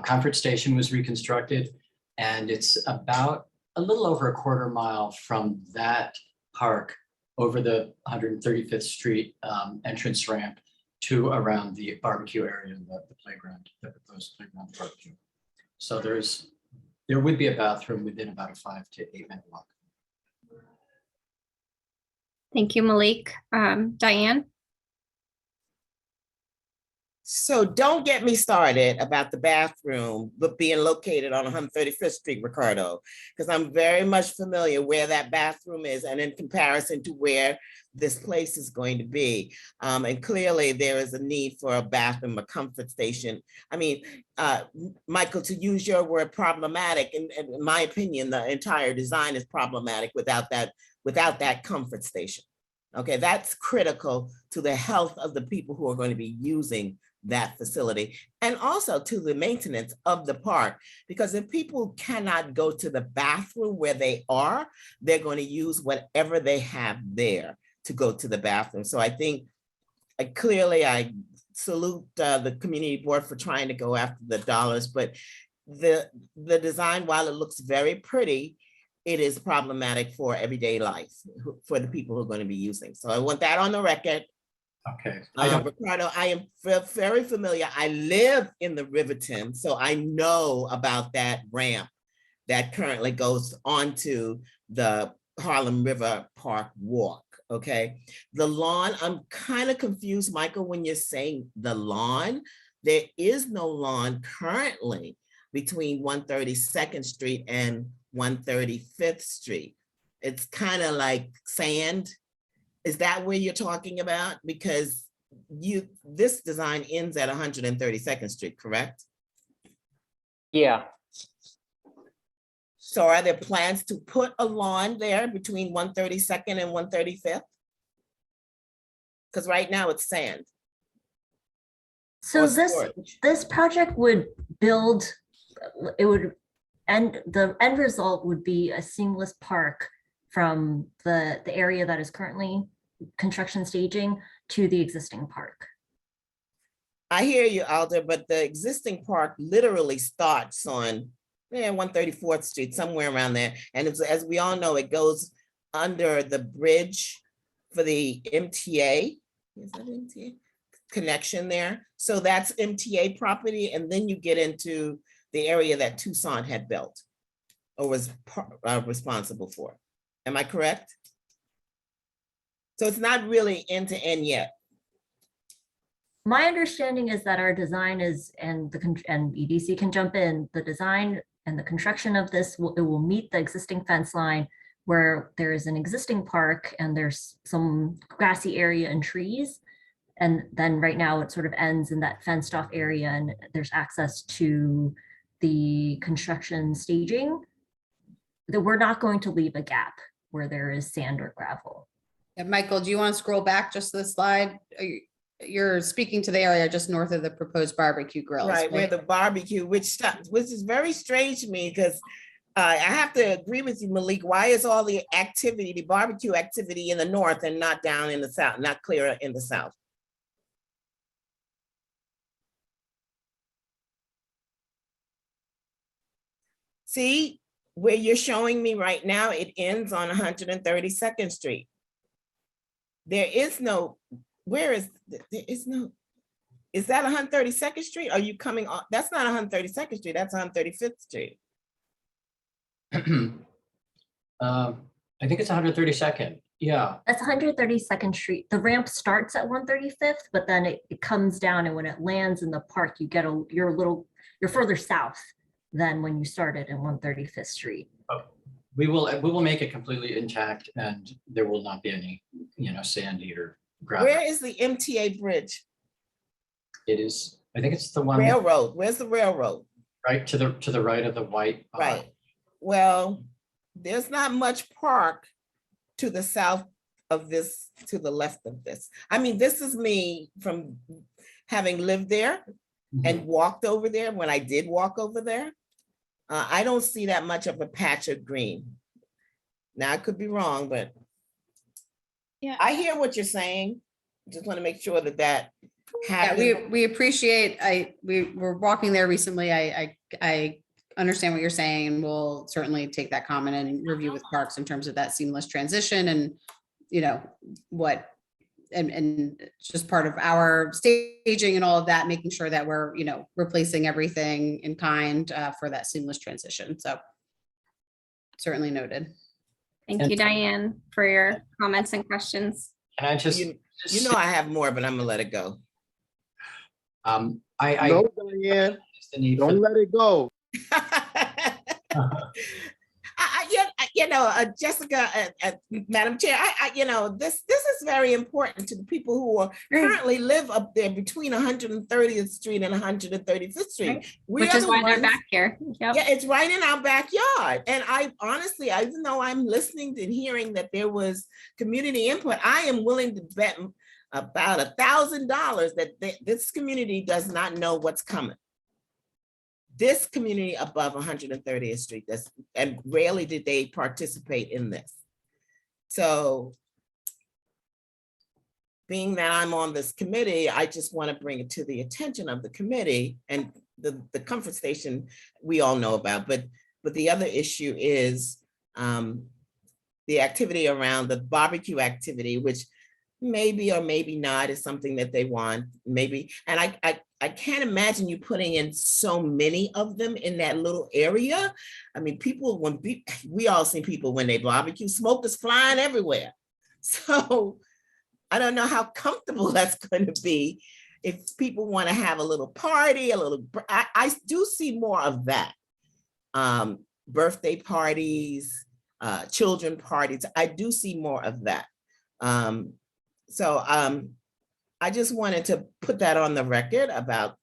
comfort station was reconstructed, and it's about a little over a quarter mile from that park over the 135th Street entrance ramp to around the barbecue area and the playground, the proposed playground barbecue. So there would be a bathroom within about a 5 to 8 minute walk. Thank you, Malik. Diane? So don't get me started about the bathroom, but being located on 135th Street, Ricardo, because I'm very much familiar where that bathroom is and in comparison to where this place is going to be. And clearly there is a need for a bathroom, a comfort station. I mean, Michael, to use your word problematic, in my opinion, the entire design is problematic without that comfort station. Okay, that's critical to the health of the people who are going to be using that facility, and also to the maintenance of the park, because if people cannot go to the bathroom where they are, they're going to use whatever they have there to go to the bathroom. So I think clearly I salute the community board for trying to go after the dollars, but the design, while it looks very pretty, it is problematic for everyday life for the people who are going to be using. So I want that on the record. Okay. Ricardo, I am very familiar. I live in the Riverton, so I know about that ramp that currently goes onto the Harlem River Park walk, okay? The lawn, I'm kind of confused, Michael, when you're saying the lawn. There is no lawn currently between 132nd Street and 135th Street. It's kind of like sand. Is that where you're talking about? Because this design ends at 132nd Street, correct? Yeah. So are there plans to put a lawn there between 132nd and 135th? Because right now it's sand. So this project would build, the end result would be a seamless park from the area that is currently construction staging to the existing park. I hear you, Alder, but the existing park literally starts on 134th Street, somewhere around there. And as we all know, it goes under the bridge for the MTA. Is that MTA? Connection there. So that's MTA property. And then you get into the area that Tucson had built or was responsible for. Am I correct? So it's not really end to end yet. My understanding is that our design is, and EDC can jump in, the design and the construction of this, it will meet the existing fence line where there is an existing park and there's some grassy area and trees. And then right now it sort of ends in that fenced off area and there's access to the construction staging. That we're not going to leave a gap where there is sand or gravel. And Michael, do you want to scroll back just to the slide? You're speaking to the area just north of the proposed barbecue grills. Right, where the barbecue, which is very strange to me because I have to agree with you, Malik. Why is all the activity, the barbecue activity in the north and not down in the south, not clear in the south? See, where you're showing me right now, it ends on 132nd Street. There is no, where is, there is no, is that 132nd Street? Are you coming on? That's not 132nd Street, that's 135th Street. I think it's 132nd. Yeah. That's 132nd Street. The ramp starts at 135th, but then it comes down, and when it lands in the park, you get you're further south than when you started in 135th Street. Oh, We will make it completely intact and there will not be any, sandy or gravel. Where is the MTA bridge? It is, I think it's the one Railroad, where's the railroad? right to the right of the white. Right, well, there's not much park to the south of this, to the left of this. I mean, this is me from having lived there and walked over there when I did walk over there. I don't see that much of a patch of green. Now, I could be wrong, but yeah, I hear what you're saying. Just want to make sure that that Yeah, happens. we appreciate, we were walking there recently. I understand what you're saying, and we'll certainly take that comment and review with Parks in terms of that seamless transition and, what, and it's just part of our staging and all of that, making sure that we're, replacing everything in kind for that seamless transition. So certainly noted. Thank you, Diane, for your comments and questions. And I just, You know I have more, but I'm gonna let it go. No, Diane, don't let it go. Jessica, Madam Chair, this is very important to the people who are currently live up there between 130th Street and 135th Street. Right. Which is why they're back here. Yep. Yeah, it's right in our backyard. And I honestly, even though I'm listening and hearing that there was community input, I am willing to bet about $1,000 that this community does not know what's coming. This community above 130th Street, and rarely did they participate in this. So being that I'm on this committee, I just want to bring it to the attention of the committee, and the comfort station we all know about, but the other issue is the activity around the barbecue activity, which maybe or maybe not is something that they want, maybe. And I can't imagine you putting in so many of them in that little area. I mean, we all see people when they barbecue, smoke is flying everywhere. So I don't know how comfortable that's going to be if people want to have a little party, I do see more of that. Birthday parties, children parties, I do see more of that. So I just wanted to put that on the record about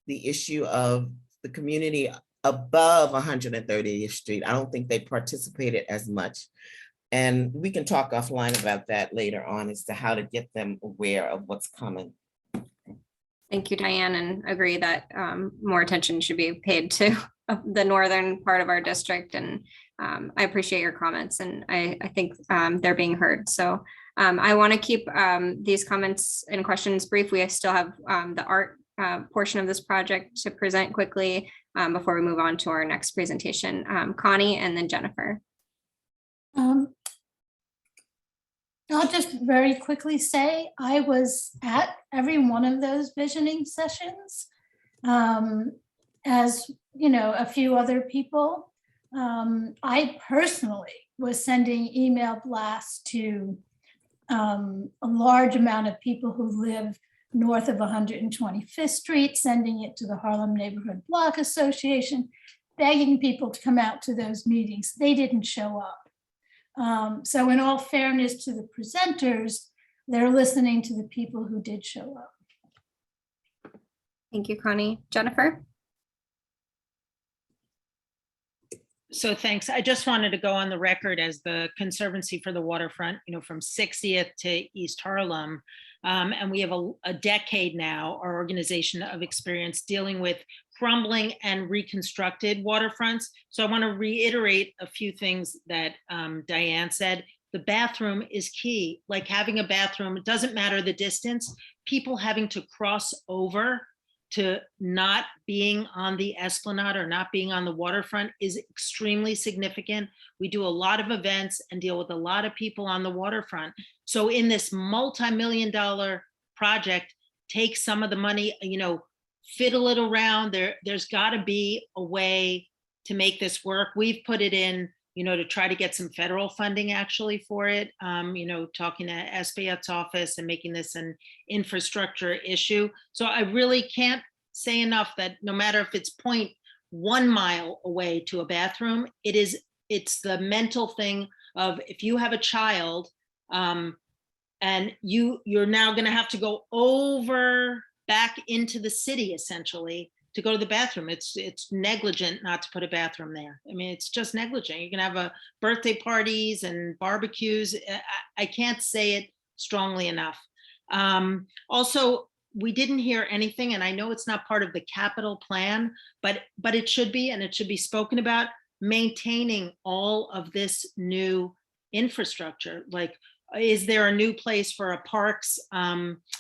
the issue of the community above 130th Street. I don't think they participated as much. And we can talk offline about that later on as to how to get them aware of what's coming. Thank you, Diane, and agree that more attention should be paid to the northern part of our district. And I appreciate your comments, and I think they're being heard. So I want to keep these comments and questions brief. We still have the art portion of this project to present quickly before we move on to our next presentation. Connie and then Jennifer. I'll just very quickly say I was at every one of those visioning sessions, as you know, a few other people. I personally was sending email blasts to a large amount of people who live north of 125th Street, sending it to the Harlem Neighborhood Block Association, begging people to come out to those meetings. They didn't show up. So in all fairness to the presenters, they're listening to the people who did show up. Thank you, Connie. Jennifer? So thanks. I just wanted to go on the record as the Conservancy for the Waterfront, from 60th to East Harlem. And we have a decade now, our organization, of experience dealing with crumbling and reconstructed waterfronts. So I want to reiterate a few things that Diane said. The bathroom is key. Like having a bathroom, it doesn't matter the distance. People having to cross over to not being on the Esplanade or not being on the waterfront is extremely significant. We do a lot of events and deal with a lot of people on the waterfront. So in this multi-million-dollar project, take some of the money, fiddle it around. There's got to be a way to make this work. We've put it in, to try to get some federal funding actually for it, talking to SBF's office and making this an infrastructure issue. So I really can't say enough that no matter if it's 0.1 mile away to a bathroom, it is it's the mental thing of if you have a child and you're now going to have to go over back into the city essentially to go to the bathroom. It's negligent not to put a bathroom there. I mean, it's just negligent. You can have a birthday parties and barbecues. I can't say it strongly enough. Also, we didn't hear anything, and I know it's not part of the capital plan, but it should be, and it should be spoken about, maintaining all of this new infrastructure. Like, is there a new place for a parks,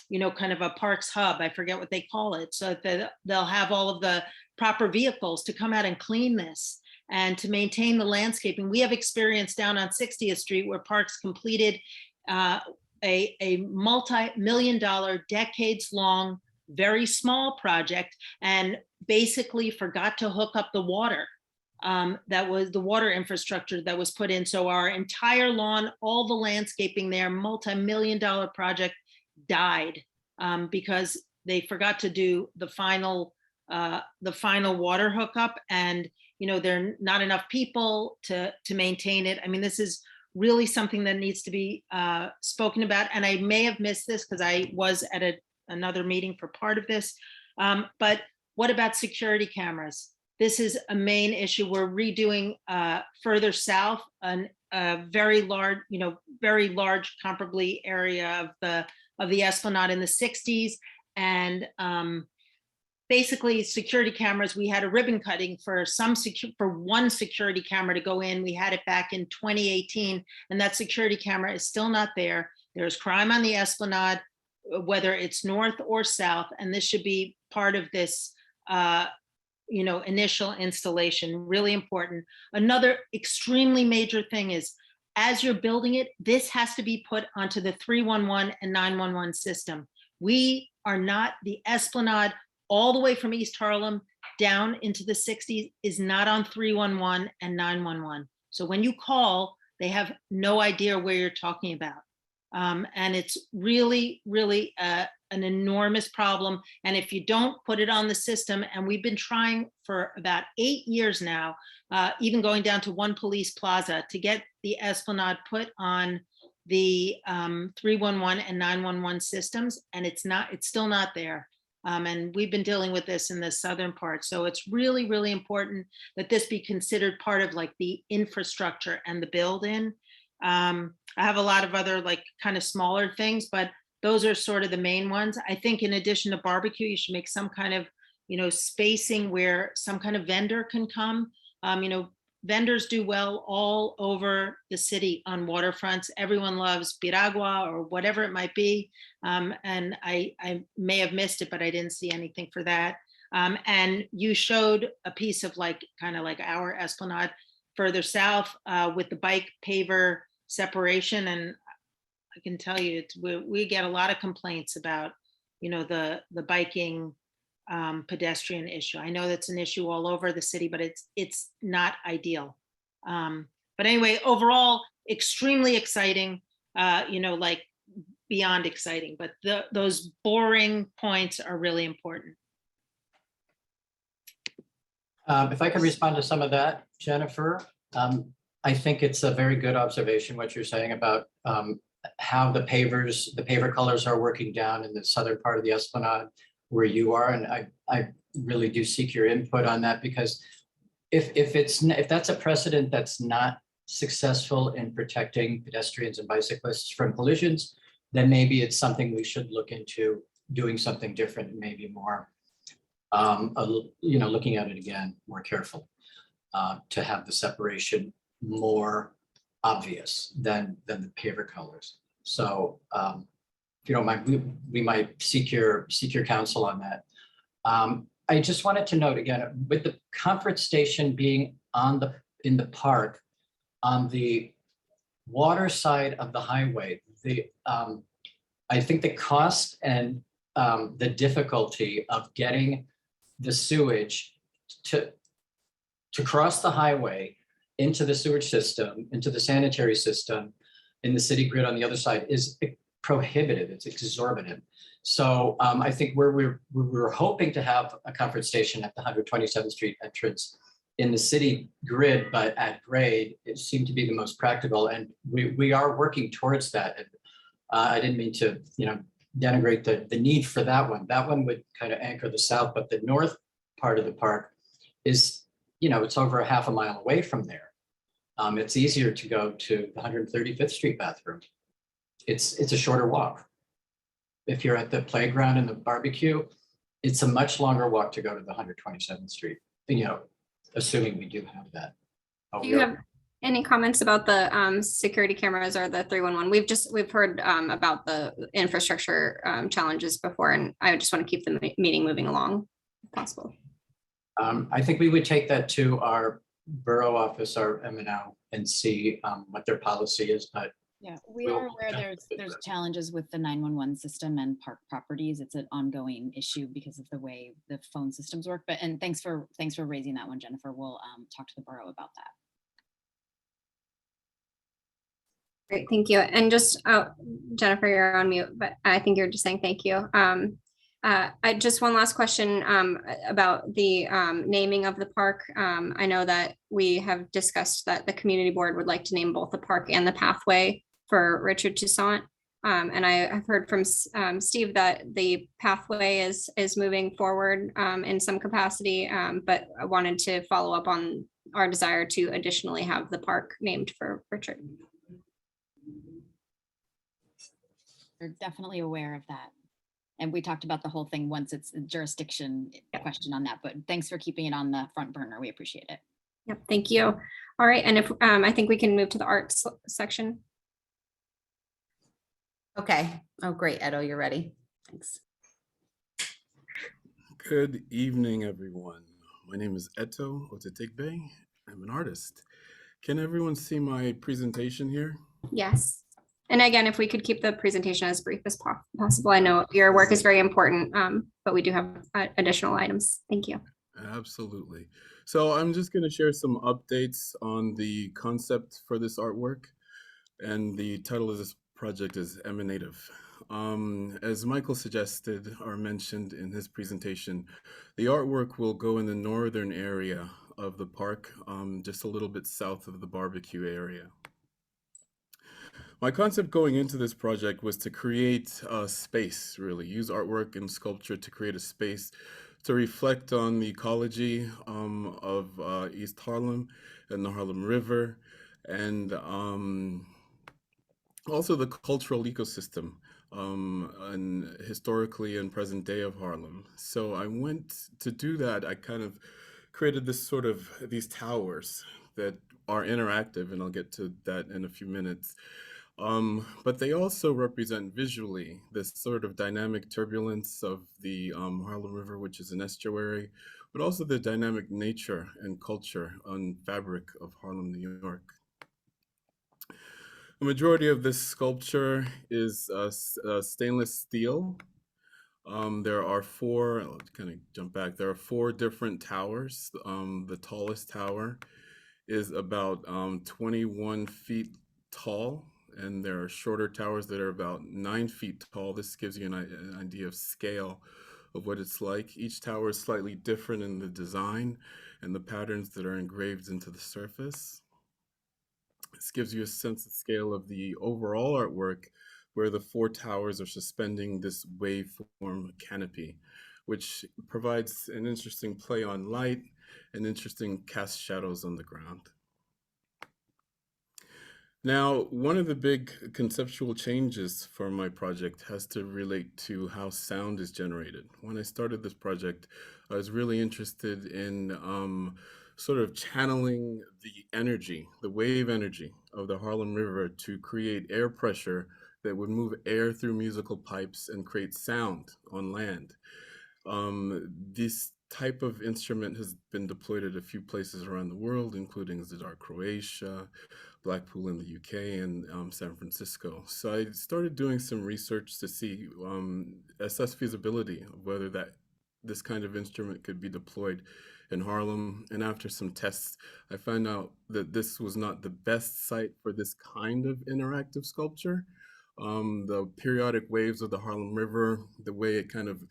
you know, kind of a parks hub? I forget what they call it. So that they'll have all of the proper vehicles to come out and clean this and to maintain the landscaping. We have experience down on 60th Street where parks completed a multi-million-dollar, decades-long, very small project and basically forgot to hook up the water. That was the water infrastructure that was put in. So our entire lawn, all the landscaping there, multi-million-dollar project died because they forgot to do the final water hookup, and you know, there are not enough people to maintain it. I mean, this is really something that needs to be spoken about. And I may have missed this because I was at another meeting for part of this. But what about security cameras? This is a main issue. We're redoing further south a very large, comparably area of the Esplanade in the 60s. And basically security cameras, we had a ribbon cutting for one security camera to go in. We had it back in 2018, and that security camera is still not there. There's crime on the Esplanade, whether it's north or south, and this should be part of this initial installation, really important. Another extremely major thing is, as you're building it, this has to be put onto the 311 and 911 system. We are not, the Esplanade all the way from East Harlem down into the 60s is not on 311 and 911. So when you call, they have no idea where you're talking about. And it's really, really an enormous problem. And if you don't put it on the system, and we've been trying for about 8 years now, even going down to One Police Plaza to get the Esplanade put on the 311 and 911 systems, and it's still not there. And we've been dealing with this in the southern part. So it's really, really important that this be considered part of like the infrastructure and the build-in. I have a lot of other like kind of smaller things, but those are sort of the main ones. I think in addition to barbecue, you should make some kind of, spacing where some kind of vendor can come. Vendors do well all over the city on waterfronts. Everyone loves piragua or whatever it might be. And I may have missed it, but I didn't see anything for that. And you showed a piece of like, kind of like our Esplanade further south with the bike paver separation. And I can tell you, we get a lot of complaints about, the biking pedestrian issue. I know that's an issue all over the city, but it's not ideal. But anyway, overall, extremely exciting, like beyond exciting, but those boring points are really important. If I can respond to some of that, Jennifer, I think it's a very good observation, what you're saying about how the paver colors are working down in the southern part of the Esplanade where you are. And I really do seek your input on that, because if that's a precedent that's not successful in protecting pedestrians and bicyclists from collisions, then maybe it's something we should look into doing something different, and maybe more, looking at it again more carefully to have the separation more obvious than the paver colors. So if you don't mind, we might seek your counsel on that. I just wanted to note again, with the comfort station being in the park on the water side of the highway, I think the cost and the difficulty of getting the sewage to cross the highway into the sewage system, into the sanitary system in the city grid on the other side is prohibitive. It's exorbitant. So I think we were hoping to have a comfort station at the 127th Street entrance in the city grid, but at grade, it seemed to be the most practical. And we are working towards that. And, I didn't mean to, denigrate the need for that one. That one would kind of anchor the south, but the north part of the park is, it's over a half a mile away from there. It's easier to go to the 135th Street bathroom. It's a shorter walk. If you're at the playground and the barbecue, it's a much longer walk to go to the 127th Street, assuming we do have that. Do you have any comments about the security cameras or the 311? We've heard about the infrastructure challenges before, and I just want to keep the meeting moving along if possible. I think we would take that to our borough office, our M&O, and see what their policy is, but yeah, we are aware there's challenges with the 911 system and park properties. It's an ongoing issue because of the way the phone systems work. And thanks for raising that one, Jennifer. We'll talk to the borough about that. Great, thank you. And just, Jennifer, you're on mute, but I think you're just saying thank you. I just one last question about the naming of the park. I know that we have discussed that the community board would like to name both the park and the pathway for Richard Toussaint. And I have heard from Steve that the pathway is moving forward in some capacity, but I wanted to follow up on our desire to additionally have the park named for Richard. They're definitely aware of that. And we talked about the whole thing once it's a jurisdiction question on that, but thanks for keeping it on the front burner. We appreciate it. Yep, thank you. All right, and if I think we can move to the arts section. Okay. Oh, great. Edo, you're ready. Thanks. Good evening, everyone. My name is Eto Otetegbe. I'm an artist. Can everyone see my presentation here? Yes. And again, if we could keep the presentation as brief as possible. I know your work is very important, but we do have additional items. Thank you. Absolutely. So I'm just going to share some updates on the concept for this artwork. And the title of this project is Emanative. As Michael suggested or mentioned in his presentation, the artwork will go in the northern area of the park, just a little bit south of the barbecue area. My concept going into this project was to create a space, really, use artwork and sculpture to create a space to reflect on the ecology of East Harlem and the Harlem River, and also the cultural ecosystem and historically and present day of Harlem. So I went to do that. I kind of created these towers that are interactive, and I'll get to that in a few minutes. But they also represent visually this sort of dynamic turbulence of the Harlem River, which is an estuary, but also the dynamic nature and culture and fabric of Harlem, New York. The majority of this sculpture is stainless steel. There are four, I'll kind of jump back, there are four different towers. The tallest tower is about 21 feet tall, and there are shorter towers that are about 9 feet tall. This gives you an idea of scale of what it's like. Each tower is slightly different in the design and the patterns that are engraved into the surface. This gives you a sense of scale of the overall artwork, where the four towers are suspending this waveform canopy, which provides an interesting play on light and interesting cast shadows on the ground. Now, one of the big conceptual changes for my project has to relate to how sound is generated. When I started this project, I was really interested in sort of channeling the energy, the wave energy of the Harlem River to create air pressure that would move air through musical pipes and create sound on land. This type of instrument has been deployed at a few places around the world, including Zadar, Croatia, Blackpool in the UK, and San Francisco. So I started doing some research to see, assess feasibility of whether this kind of instrument could be deployed in Harlem. And after some tests, I found out that this was not the best site for this kind of interactive sculpture. The periodic waves of the Harlem River, the way it kind of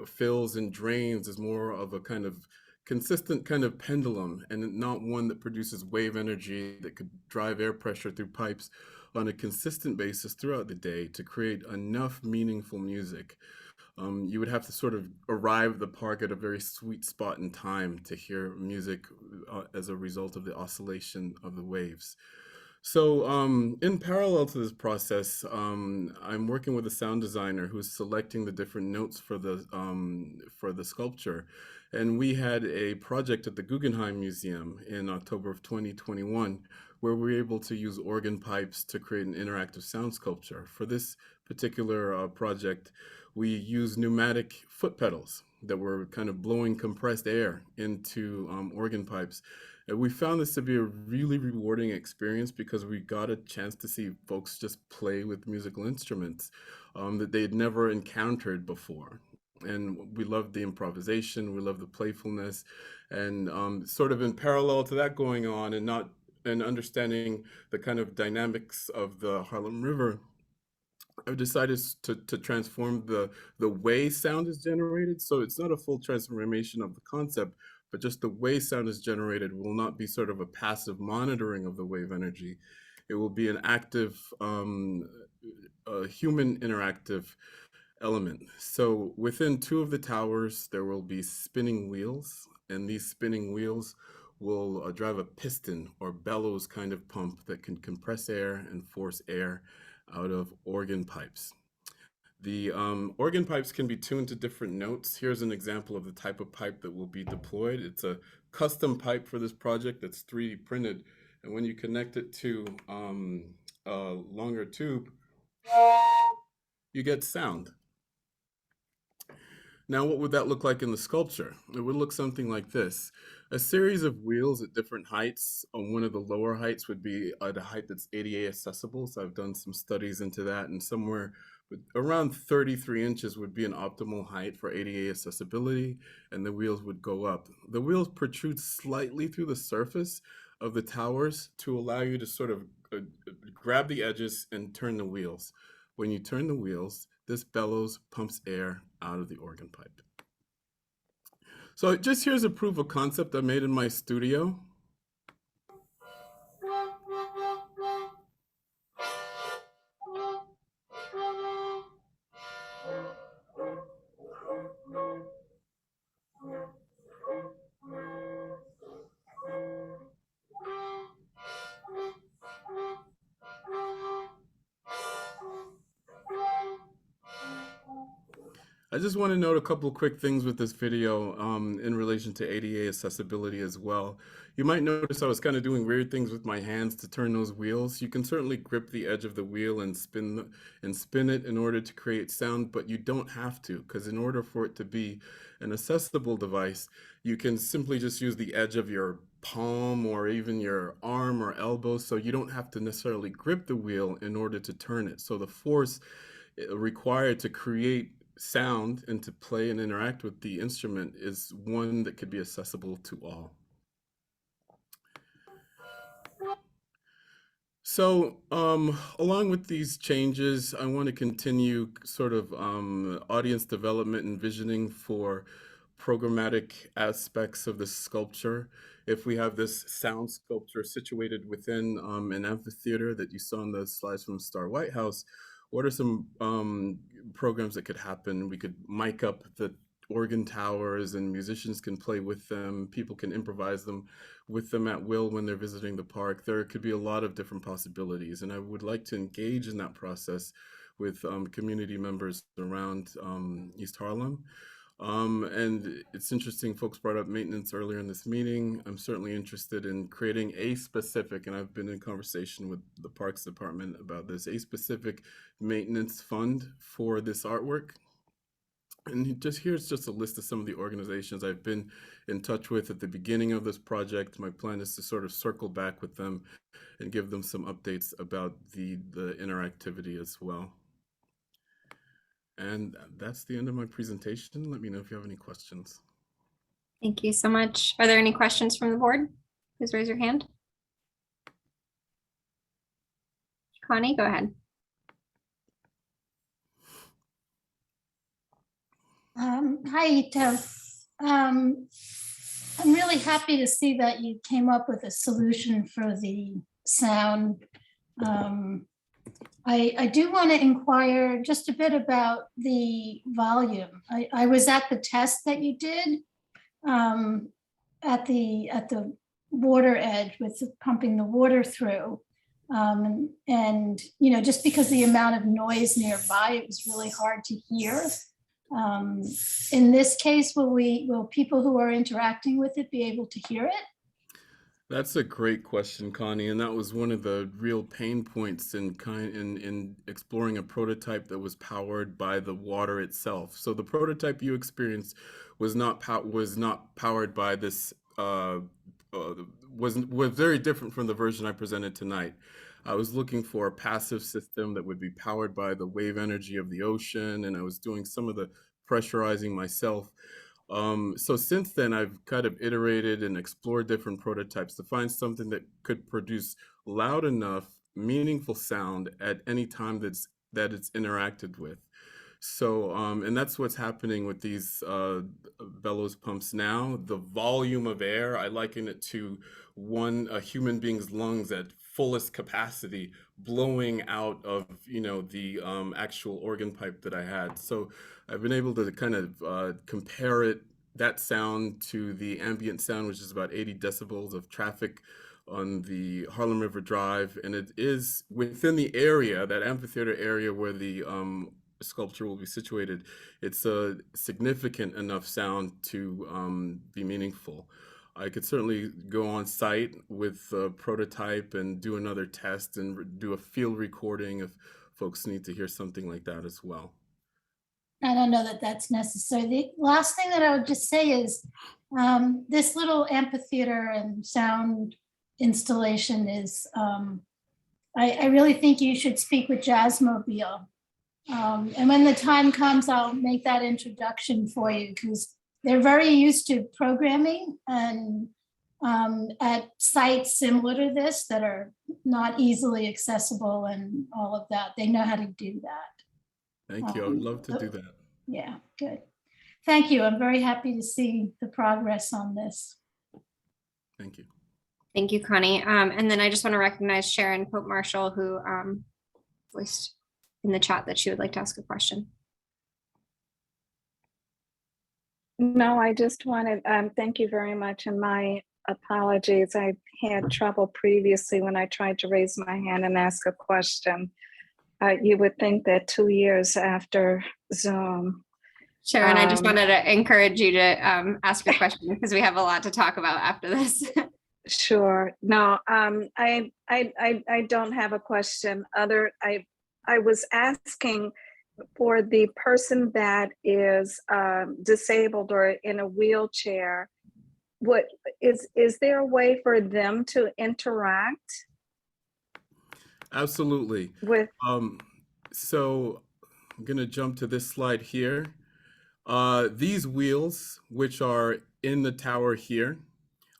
fills and drains, is more of a kind of consistent kind of pendulum and not one that produces wave energy that could drive air pressure through pipes on a consistent basis throughout the day to create enough meaningful music. You would have to sort of arrive at the park at a very sweet spot in time to hear music as a result of the oscillation of the waves. So in parallel to this process, I'm working with a sound designer who's selecting the different notes for the sculpture. And we had a project at the Guggenheim Museum in October of 2021, where we were able to use organ pipes to create an interactive sound sculpture. For this particular project, we used pneumatic foot pedals that were kind of blowing compressed air into organ pipes. And we found this to be a really rewarding experience because we got a chance to see folks just play with musical instruments that they had never encountered before. And we loved the improvisation, we loved the playfulness, and sort of in parallel to that going on and understanding the kind of dynamics of the Harlem River, I've decided to transform the way sound is generated. So it's not a full transformation of the concept, but just the way sound is generated will not be sort of a passive monitoring of the wave energy. It will be an active, human interactive element. So within two of the towers, there will be spinning wheels, and these spinning wheels will drive a piston or bellows kind of pump that can compress air and force air out of organ pipes. The organ pipes can be tuned to different notes. Here's an example of the type of pipe that will be deployed. It's a custom pipe for this project that's 3D printed. And when you connect it to a longer tube, you get sound. Now, what would that look like in the sculpture? It would look something like this. A series of wheels at different heights. On one of the lower heights would be at a height that's ADA accessible. So I've done some studies into that, and somewhere around 33 inches would be an optimal height for ADA accessibility, and the wheels would go up. The wheels protrude slightly through the surface of the towers to allow you to sort of grab the edges and turn the wheels. When you turn the wheels, this bellows pumps air out of the organ pipe. So just here's a proof of concept I made in my studio. I just want to note a couple of quick things with this video in relation to ADA accessibility as well. You might notice I was kind of doing weird things with my hands to turn those wheels. You can certainly grip the edge of the wheel and spin it in order to create sound, but you don't have to, because in order for it to be an accessible device, you can simply just use the edge of your palm or even your arm or elbow, so you don't have to necessarily grip the wheel in order to turn it. So the force required to create sound and to play and interact with the instrument is one that could be accessible to all. So along with these changes, I want to continue sort of audience development and visioning for programmatic aspects of the sculpture. If we have this sound sculpture situated within an amphitheater that you saw in the slides from Star White House, what are some programs that could happen? We could mic up the organ towers and musicians can play with them. People can improvise them with them at will when they're visiting the park. There could be a lot of different possibilities. And I would like to engage in that process with community members around East Harlem. And it's interesting, folks brought up maintenance earlier in this meeting. I'm certainly interested in creating a specific, and I've been in conversation with the Parks Department about this, a specific maintenance fund for this artwork. And here's just a list of some of the organizations I've been in touch with at the beginning of this project. My plan is to sort of circle back with them and give them some updates about the interactivity as well. And that's the end of my presentation. Let me know if you have any questions. Thank you so much. Are there any questions from the board? Please raise your hand. Connie, go ahead. Hi, Ito. I'm really happy to see that you came up with a solution for the sound. I do want to inquire just a bit about the volume. I was at the test that you did at the water edge with pumping the water through. And you know, just because the amount of noise nearby, it was really hard to hear. In this case, will people who are interacting with it be able to hear it? That's a great question, Connie, and that was one of the real pain points in exploring a prototype that was powered by the water itself. So the prototype you experienced was not powered by this. Was very different from the version I presented tonight. I was looking for a passive system that would be powered by the wave energy of the ocean, and I was doing some of the pressurizing myself. So since then, I've kind of iterated and explored different prototypes to find something that could produce loud enough, meaningful sound at any time that it's interacted with. So, and that's what's happening with these bellows pumps now. The volume of air, I liken it to a human being's lungs at fullest capacity blowing out of, you know, the actual organ pipe that I had. So I've been able to kind of compare that sound to the ambient sound, which is about 80 decibels of traffic on the Harlem River Drive. And it is within the area, that amphitheater area where the sculpture will be situated. It's a significant enough sound to be meaningful. I could certainly go on site with a prototype and do another test and do a field recording if folks need to hear something like that as well. I don't know that that's necessary. The last thing that I would just say is this little amphitheater and sound installation is, I really think you should speak with Jazzmobile. And when the time comes, I'll make that introduction for you because they're very used to programming and at sites similar to this that are not easily accessible and all of that. They know how to do that. Thank you. I would love to do that. Yeah, good. Thank you. I'm very happy to see the progress on this. Thank you. Thank you, Connie. And then I just want to recognize Sharon Pope Marshall, who voiced in the chat that she would like to ask a question. No, I just wanted, thank you very much. And my apologies. I had trouble previously when I tried to raise my hand and ask a question. You would think that 2 years after Zoom. Sharon, I just wanted to encourage you to ask your question because we have a lot to talk about after this. Sure. No, I don't have a question. I was asking for the person that is disabled or in a wheelchair. What is there a way for them to interact? Absolutely. With so I'm gonna jump to this slide here. These wheels, which are in the tower here,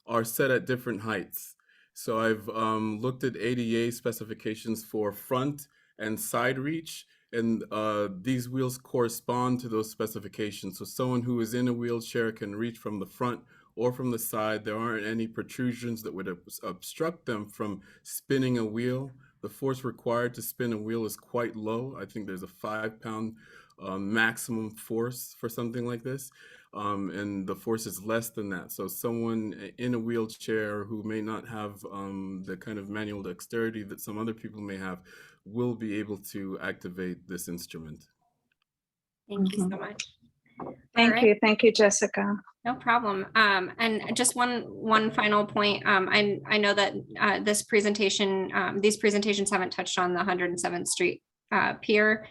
are set at different heights. So I've looked at ADA specifications for front and side reach, and these wheels correspond to those specifications. So someone who is in a wheelchair can reach from the front or from the side. There aren't any protrusions that would obstruct them from spinning a wheel. The force required to spin a wheel is quite low. I think there's a 5-pound maximum force for something like this. And the force is less than that. So someone in a wheelchair who may not have the kind of manual dexterity that some other people may have will be able to activate this instrument. Thank you so much. Thank you. Thank you, Jessica. No problem. And just one final point. I know that these presentations haven't touched on the 107th Street pier.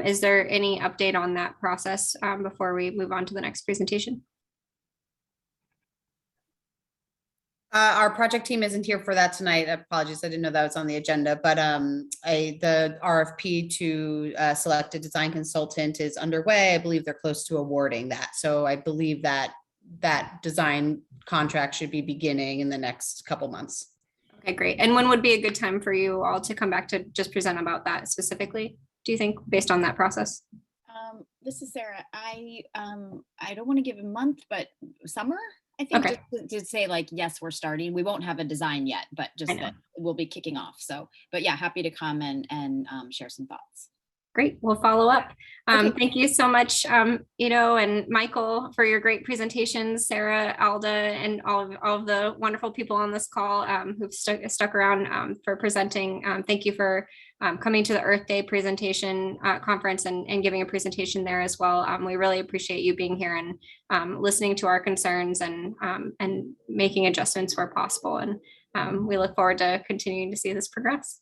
Is there any update on that process before we move on to the next presentation? Our project team isn't here for that tonight. Apologies, I didn't know that was on the agenda, but the RFP to select a design consultant is underway. I believe they're close to awarding that. So I believe that design contract should be beginning in the next couple months. Okay, great. And when would be a good time for you all to come back to just present about that specifically, do you think, based on that process? This is Sarah. I don't want to give a month, but summer, I think Okay. just to say like, yes, we're starting. We won't have a design yet, but just that we'll be kicking off. So, but yeah, happy to come and share some thoughts. Great, we'll follow up. Thank you so much, Ido and Michael, for your great presentations, Sarah, Alda, and all of the wonderful people on this call who've stuck around for presenting. Thank you for coming to the Earth Day presentation conference and giving a presentation there as well. We really appreciate you being here and listening to our concerns and making adjustments where possible. And we look forward to continuing to see this progress.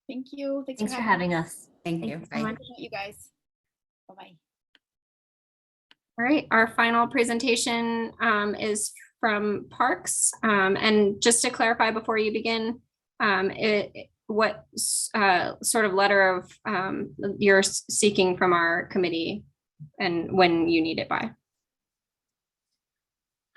Thank you. Thanks for having us. Thank you. so much. Appreciate you guys. Bye-bye. All right, our final presentation is from Parks. And just to clarify before you begin, what sort of letter of you're seeking from our committee and when you need it by?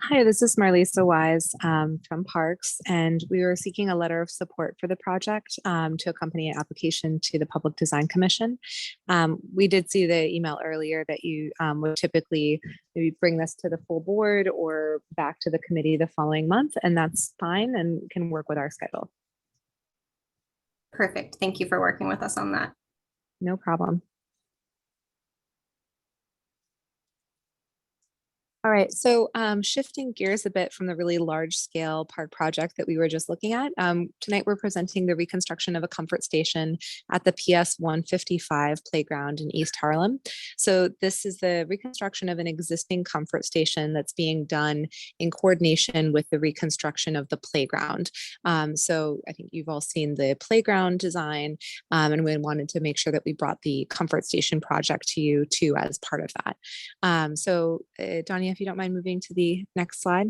Hi, this is Marlisa Wise from Parks, and we were seeking a letter of support for the project to accompany an application to the Public Design Commission. We did see the email earlier that you would typically maybe bring this to the full board or back to the committee the following month, and that's fine and can work with our schedule. Perfect. Thank you for working with us on that. No problem. All right, so shifting gears a bit from the really large scale park project that we were just looking at, tonight we're presenting the reconstruction of a comfort station at the PS 155 playground in East Harlem. So this is the reconstruction of an existing comfort station that's being done in coordination with the reconstruction of the playground. So I think you've all seen the playground design, and we wanted to make sure that we brought the comfort station project to you too as part of that. So Danya, if you don't mind moving to the next slide.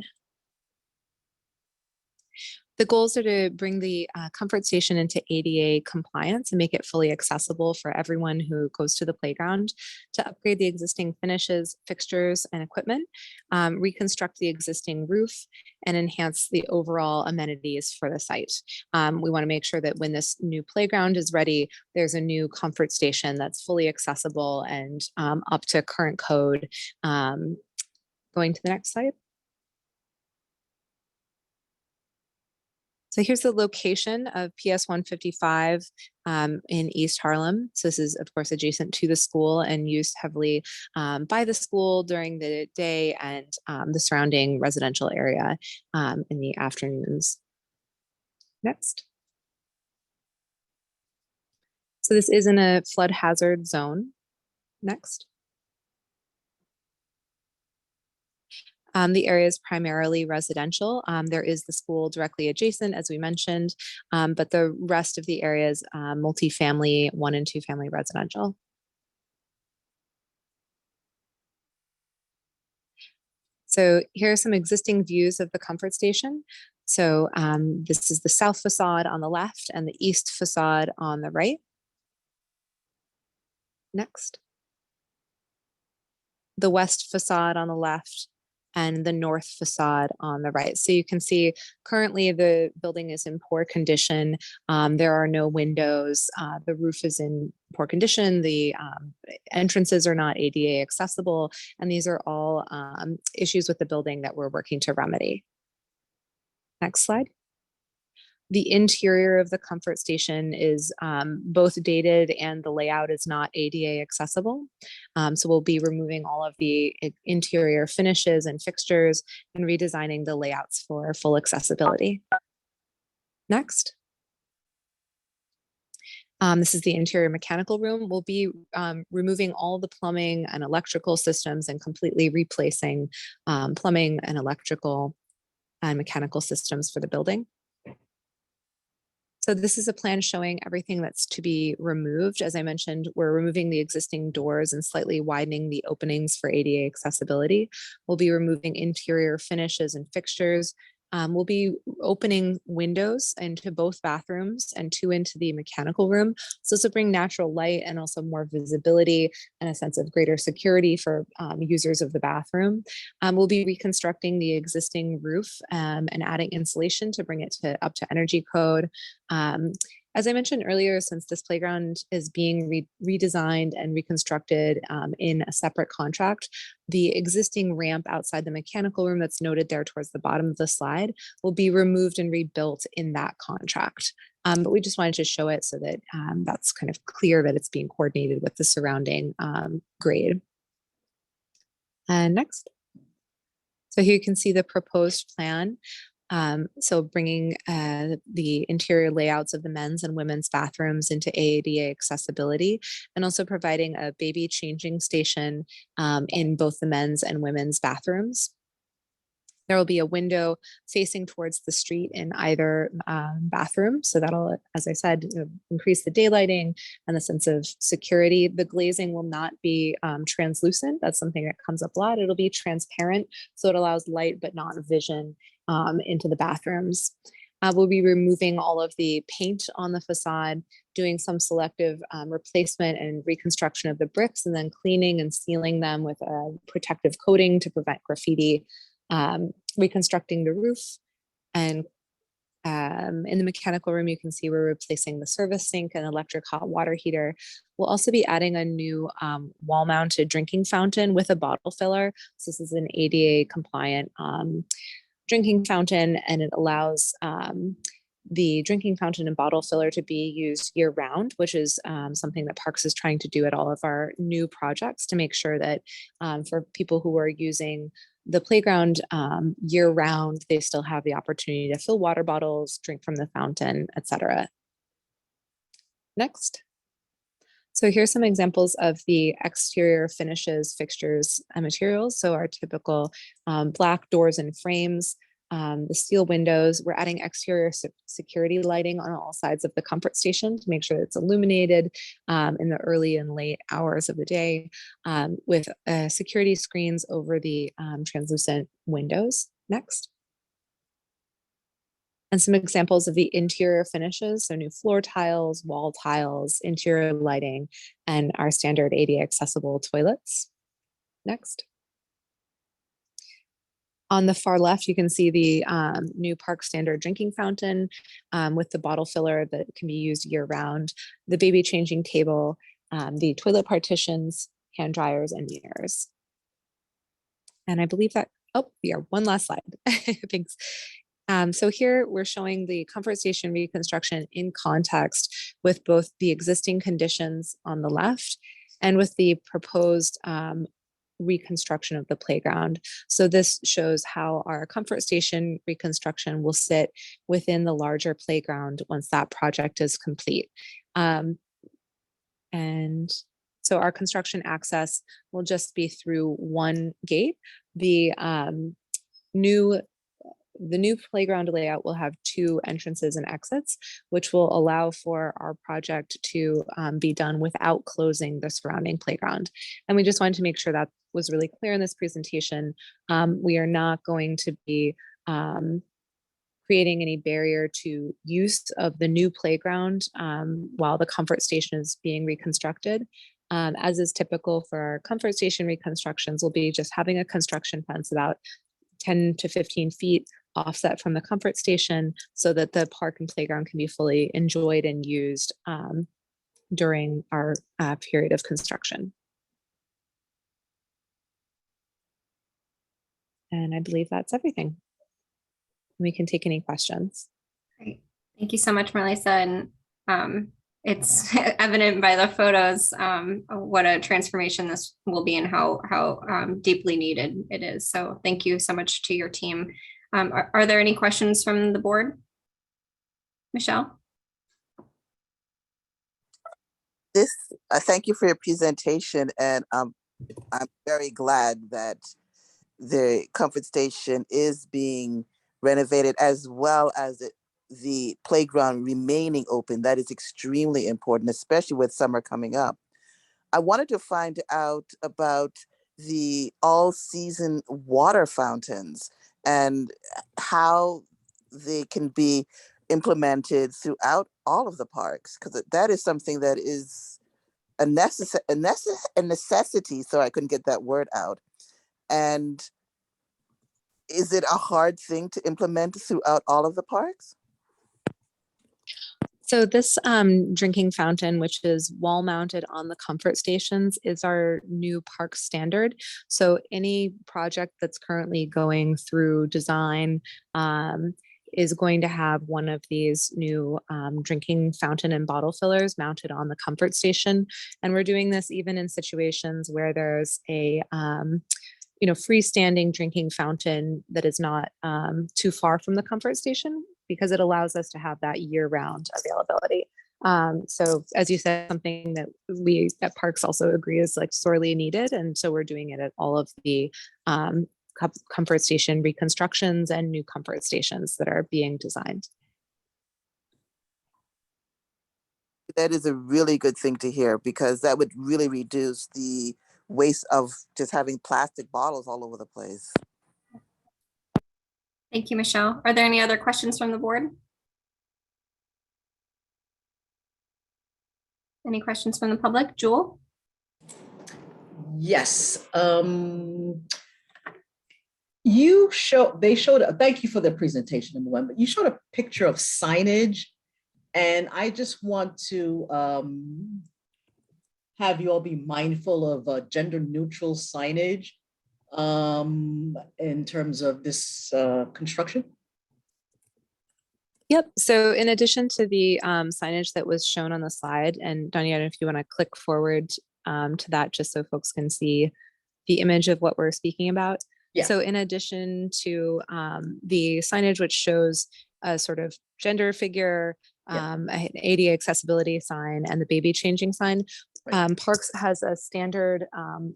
The goals are to bring the comfort station into ADA compliance and make it fully accessible for everyone who goes to the playground, to upgrade the existing finishes, fixtures, and equipment, reconstruct the existing roof, and enhance the overall amenities for the site. We want to make sure that when this new playground is ready, there's a new comfort station that's fully accessible and up to current code. Going to the next slide. So here's the location of PS 155 in East Harlem. So this is, of course, adjacent to the school and used heavily by the school during the day and the surrounding residential area in the afternoons. Next. So this is in a flood hazard zone. Next. The area is primarily residential. There is the school directly adjacent, as we mentioned, but the rest of the area is multifamily, 1 and 2 family residential. So here are some existing views of the comfort station. So this is the south facade on the left and the east facade on the right. Next. The west facade on the left and the north facade on the right. So you can see currently the building is in poor condition. There are no windows. The roof is in poor condition. The entrances are not ADA accessible. And these are all issues with the building that we're working to remedy. Next slide. The interior of the comfort station is both dated and the layout is not ADA accessible. So we'll be removing all of the interior finishes and fixtures and redesigning the layouts for full accessibility. Next. This is the interior mechanical room. We'll be removing all the plumbing and electrical systems and completely replacing plumbing and electrical and mechanical systems for the building. So this is a plan showing everything that's to be removed. As I mentioned, we're removing the existing doors and slightly widening the openings for ADA accessibility. We'll be removing interior finishes and fixtures. We'll be opening windows into both bathrooms and 2 into the mechanical room. So this will bring natural light and also more visibility and a sense of greater security for users of the bathroom. We'll be reconstructing the existing roof and adding insulation to bring it up to energy code. As I mentioned earlier, since this playground is being redesigned and reconstructed in a separate contract, the existing ramp outside the mechanical room that's noted there towards the bottom of the slide will be removed and rebuilt in that contract. But we just wanted to show it so that that's kind of clear that it's being coordinated with the surrounding grade. And next. So here you can see the proposed plan. So bringing the interior layouts of the men's and women's bathrooms into AADA accessibility, and also providing a baby changing station in both the men's and women's bathrooms. There will be a window facing towards the street in either bathroom. So that'll, as I said, increase the daylighting and the sense of security. The glazing will not be translucent. That's something that comes up a lot. It'll be transparent, so it allows light but not vision into the bathrooms. We'll be removing all of the paint on the facade, doing some selective replacement and reconstruction of the bricks, and then cleaning and sealing them with a protective coating to prevent graffiti. Reconstructing the roof, and in the mechanical room you can see we're replacing the service sink and electric hot water heater. We'll also be adding a new wall-mounted drinking fountain with a bottle filler. So this is an ADA compliant drinking fountain, and it allows the drinking fountain and bottle filler to be used year-round, which is something that Parks is trying to do at all of our new projects to make sure that for people who are using the playground year-round, they still have the opportunity to fill water bottles, drink from the fountain, etc. Next. So here's some examples of the exterior finishes, fixtures, and materials. So our typical black doors and frames, the steel windows. We're adding exterior security lighting on all sides of the comfort station to make sure that it's illuminated in the early and late hours of the day, with security screens over the translucent windows. Next. And some examples of the interior finishes, so new floor tiles, wall tiles, interior lighting, and our standard ADA accessible toilets. Next. On the far left, you can see the new park standard drinking fountain with the bottle filler that can be used year round, the baby changing table, the toilet partitions, hand dryers, and mirrors. And I believe that, oh, yeah, one last slide. Thanks. So here we're showing the comfort station reconstruction in context with both the existing conditions on the left and with the proposed reconstruction of the playground. So this shows how our comfort station reconstruction will sit within the larger playground once that project is complete. And so our construction access will just be through one gate. The new playground layout will have two entrances and exits, which will allow for our project to be done without closing the surrounding playground. And we just wanted to make sure that was really clear in this presentation. We are not going to be creating any barrier to use of the new playground while the comfort station is being reconstructed. As is typical for our comfort station reconstructions, we'll be just having a construction fence about 10 to 15 feet offset from the comfort station so that the park and playground can be fully enjoyed and used during our period of construction. And I believe that's everything. We can take any questions. Great. Thank you so much, Marlisa. And it's evident by the photos what a transformation this will be and how deeply needed it is. So thank you so much to your team. Are there any questions from the board? Michelle? Thank you for your presentation, and I'm very glad that the comfort station is being renovated as well as the playground remaining open. That is extremely important, especially with summer coming up. I wanted to find out about the all-season water fountains and how they can be implemented throughout all of the parks, because that is something that is a necessity. So I couldn't get that word out. And is it a hard thing to implement throughout all of the parks? So this drinking fountain, which is wall mounted on the comfort stations, is our new park standard. So any project that's currently going through design is going to have one of these new drinking fountain and bottle fillers mounted on the comfort station. And we're doing this even in situations where there's a freestanding drinking fountain that is not too far from the comfort station, because it allows us to have that year-round availability. So as you said, something that we at Parks also agree is like sorely needed. And so we're doing it at all of the comfort station reconstructions and new comfort stations that are being designed. That is a really good thing to hear, because that would really reduce the waste of just having plastic bottles all over the place. Thank you, Michelle. Are there any other questions from the board? Any questions from the public? Jewel? Yes. They showed, thank you for the presentation, number one, but you showed a picture of signage, and I just want to have you all be mindful of gender neutral signage in terms of this construction. Yep. So in addition to the signage that was shown on the slide, and Donnie, I don't know if you want to click forward to that just so folks can see the image of what we're speaking about. Yeah. So in addition to the signage, which shows a sort of gender figure, an ADA accessibility sign, and the baby changing sign, Parks has a standard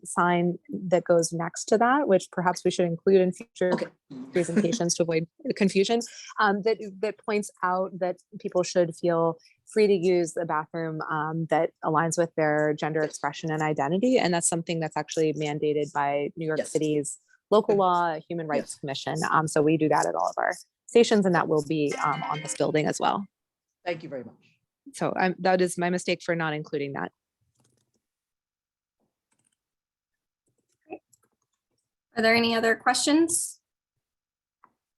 sign that goes next to that, which perhaps we should include in future presentations to avoid confusion, that points out that people should feel free to use the bathroom that aligns with their gender expression and identity. And that's something that's actually mandated by New York City's local law, Human Rights Commission. So we do that at all of our stations, and that will be on this building as well. Thank you very much. So that is my mistake for not including that. Are there any other questions?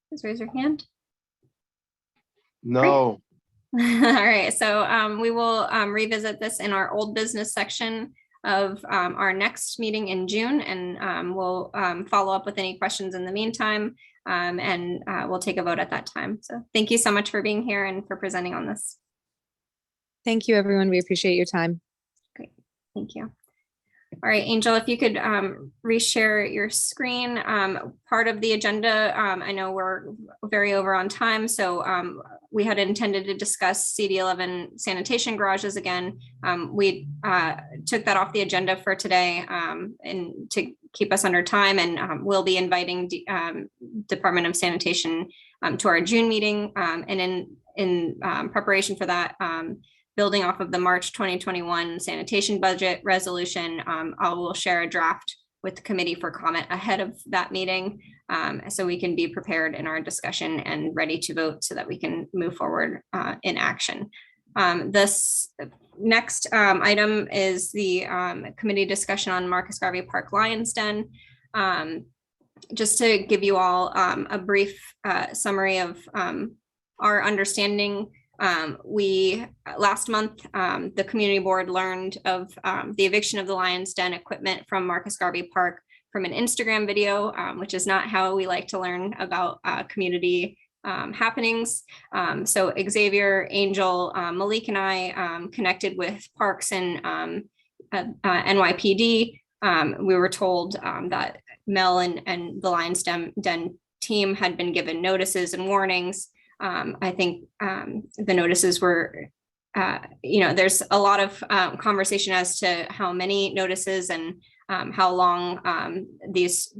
Please raise your hand. No. All right, so we will revisit this in our old business section of our next meeting in June, and we'll follow up with any questions in the meantime, and we'll take a vote at that time. So thank you so much for being here and for presenting on this. Thank you, everyone. We appreciate your time. Great, thank you. All right, Angel, if you could reshare your screen. Part of the agenda, I know we're very over on time, so we had intended to discuss CB11 sanitation garages again. We took that off the agenda for today and to keep us under time, and we'll be inviting Department of Sanitation to our June meeting. And in preparation for that, building off of the March 2021 sanitation budget resolution, I will share a draft with the committee for comment ahead of that meeting, so we can be prepared in our discussion and ready to vote so that we can move forward in action. This next item is the committee discussion on Marcus Garvey Park Lions Den. Just to give you all a brief summary of our understanding. Last month, the community board learned of the eviction of the Lions Den equipment from Marcus Garvey Park from an Instagram video, which is not how we like to learn about community happenings. So Xavier, Angel, Malik, and I connected with Parks and NYPD. We were told that Mel and the Lions Den team had been given notices and warnings. I think the notices were, there's a lot of conversation as to how many notices and how long these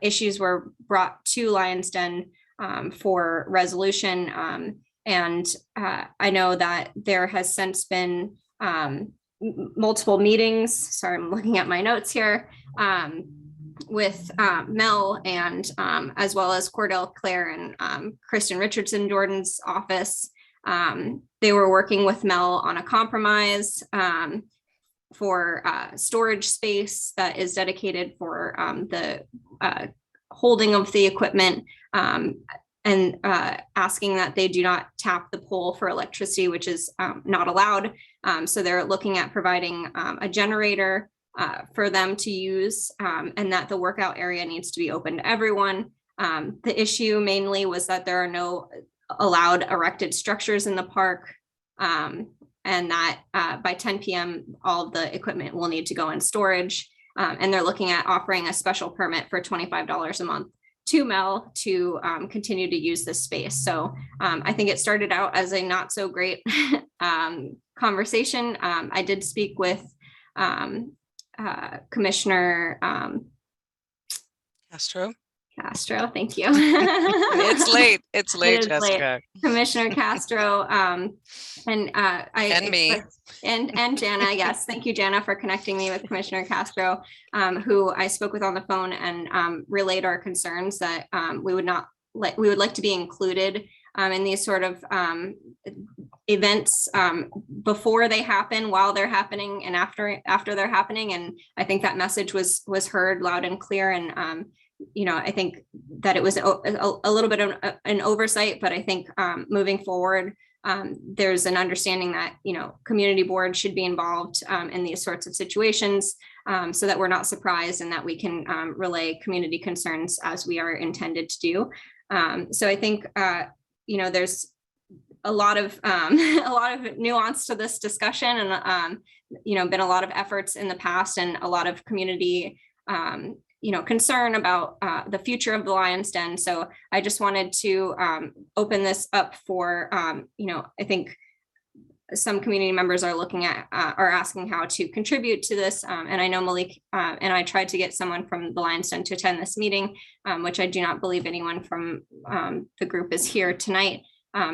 issues were brought to Lions Den for resolution. And I know that there has since been multiple meetings. Sorry, I'm looking at my notes here. With Mel and as well as Cordell Claire and Kristen Richardson Jordan's office. They were working with Mel on a compromise for storage space that is dedicated for the holding of the equipment. asking that they do not tap the pole for electricity, which is not allowed. So they're looking at providing a generator for them to use, and that the workout area needs to be open to everyone. The issue mainly was that there are no allowed erected structures in the park, and that by 10 p.m. all of the equipment will need to go in storage. And they're looking at offering a special permit for $25 a month to Mel to continue to use this space. So I think it started out as a not so great conversation. I did speak with Commissioner Castro, thank you. It's late. It's It late, is Jessica. Commissioner Castro, and me. And Jana, yes, thank you, Jana, for connecting me with Commissioner Castro, who I spoke with on the phone and relayed our concerns that we would like to be included in these sort of events before they happen, while they're happening, and after they're happening. And I think that message was heard loud and clear. And I think that it was a little bit of an oversight, but I think moving forward, there's an understanding that, community boards should be involved in these sorts of situations, so that we're not surprised and that we can relay community concerns as we are intended to do. So I think, there's a lot of nuance to this discussion, and been a lot of efforts in the past and a lot of community concern about the future of the Lion's Den. So I just wanted to open this up for, I think some community members are looking at, are asking how to contribute to this. And I know Malik and I tried to get someone from the Lion's Den to attend this meeting, which I do not believe anyone from the group is here tonight.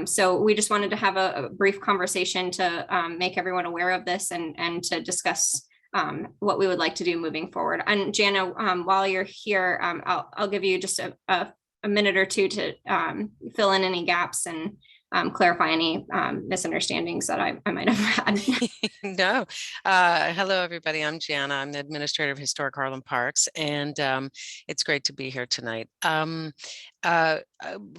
So we just wanted to have a brief conversation to make everyone aware of this and to discuss what we would like to do moving forward. And Jana, while you're here, I'll give you just a minute or two to fill in any gaps and clarify any misunderstandings that I might have had. No. Hello, everybody. I'm Jana. I'm the administrator of Historic Harlem Parks, and it's great to be here tonight.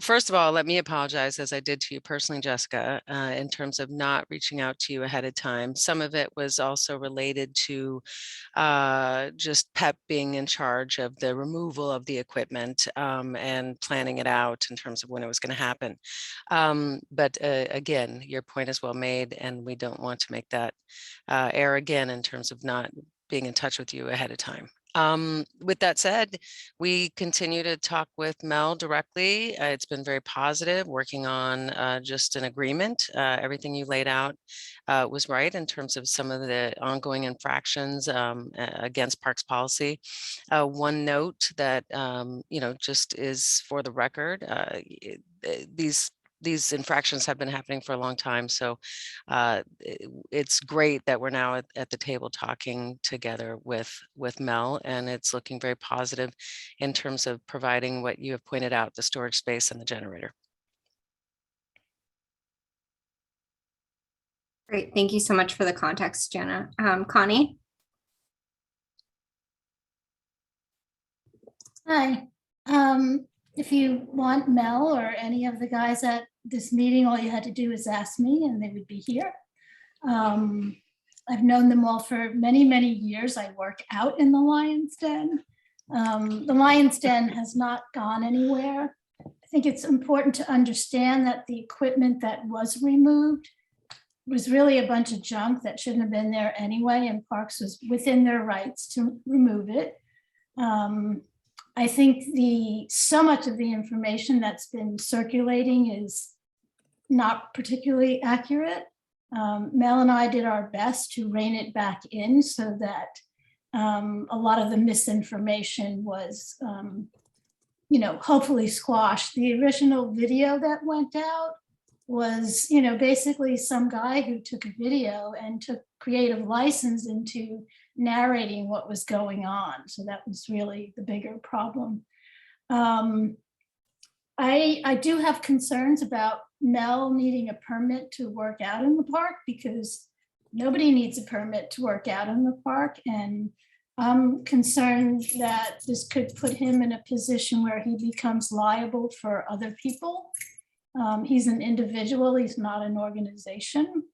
First of all, let me apologize, as I did to you personally, Jessica, in terms of not reaching out to you ahead of time. Some of it was also related to just PEP being in charge of the removal of the equipment and planning it out in terms of when it was going to happen. But again, your point is well made, and we don't want to make that error again in terms of not being in touch with you ahead of time. With that said, we continue to talk with Mel directly. It's been very positive, working on just an agreement. Everything you laid out was right in terms of some of the ongoing infractions against parks policy. One note that, just is for the record, these infractions have been happening for a long time. So it's great that we're now at the table talking together with Mel, and it's looking very positive in terms of providing what you have pointed out, the storage space and the generator. Great, thank you so much for the context, Jana. Connie? Hi. If you want Mel or any of the guys at this meeting, all you had to do is ask me and they would be here. I've known them all for many, many years. I work out in the Lion's Den. The Lion's Den has not gone anywhere. I think it's important to understand that the equipment that was removed was really a bunch of junk that shouldn't have been there anyway, and Parks was within their rights to remove it. I think so much of the information that's been circulating is not particularly accurate. Mel and I did our best to rein it back in so that a lot of the misinformation was, hopefully squashed. The original video that went out was, basically some guy who took a video and took creative license into narrating what was going on. So that was really the bigger problem. I do have concerns about Mel needing a permit to work out in the park, because nobody needs a permit to work out in the park. And I'm concerned that this could put him in a position where he becomes liable for other people. He's an individual, he's not an organization.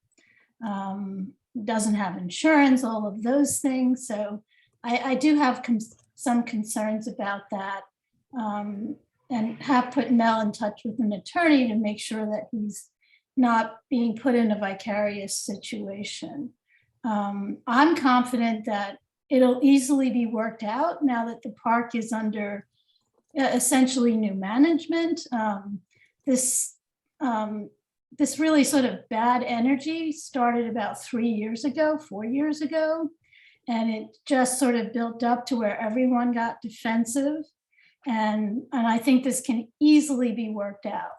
Doesn't have insurance, all of those things. So I do have some concerns about that. And have put Mel in touch with an attorney to make sure that he's not being put in a vicarious situation. I'm confident that it'll easily be worked out now that the park is under essentially new management. This really sort of bad energy started about 4 years ago, and it just sort of built up to where everyone got defensive. And I think this can easily be worked out.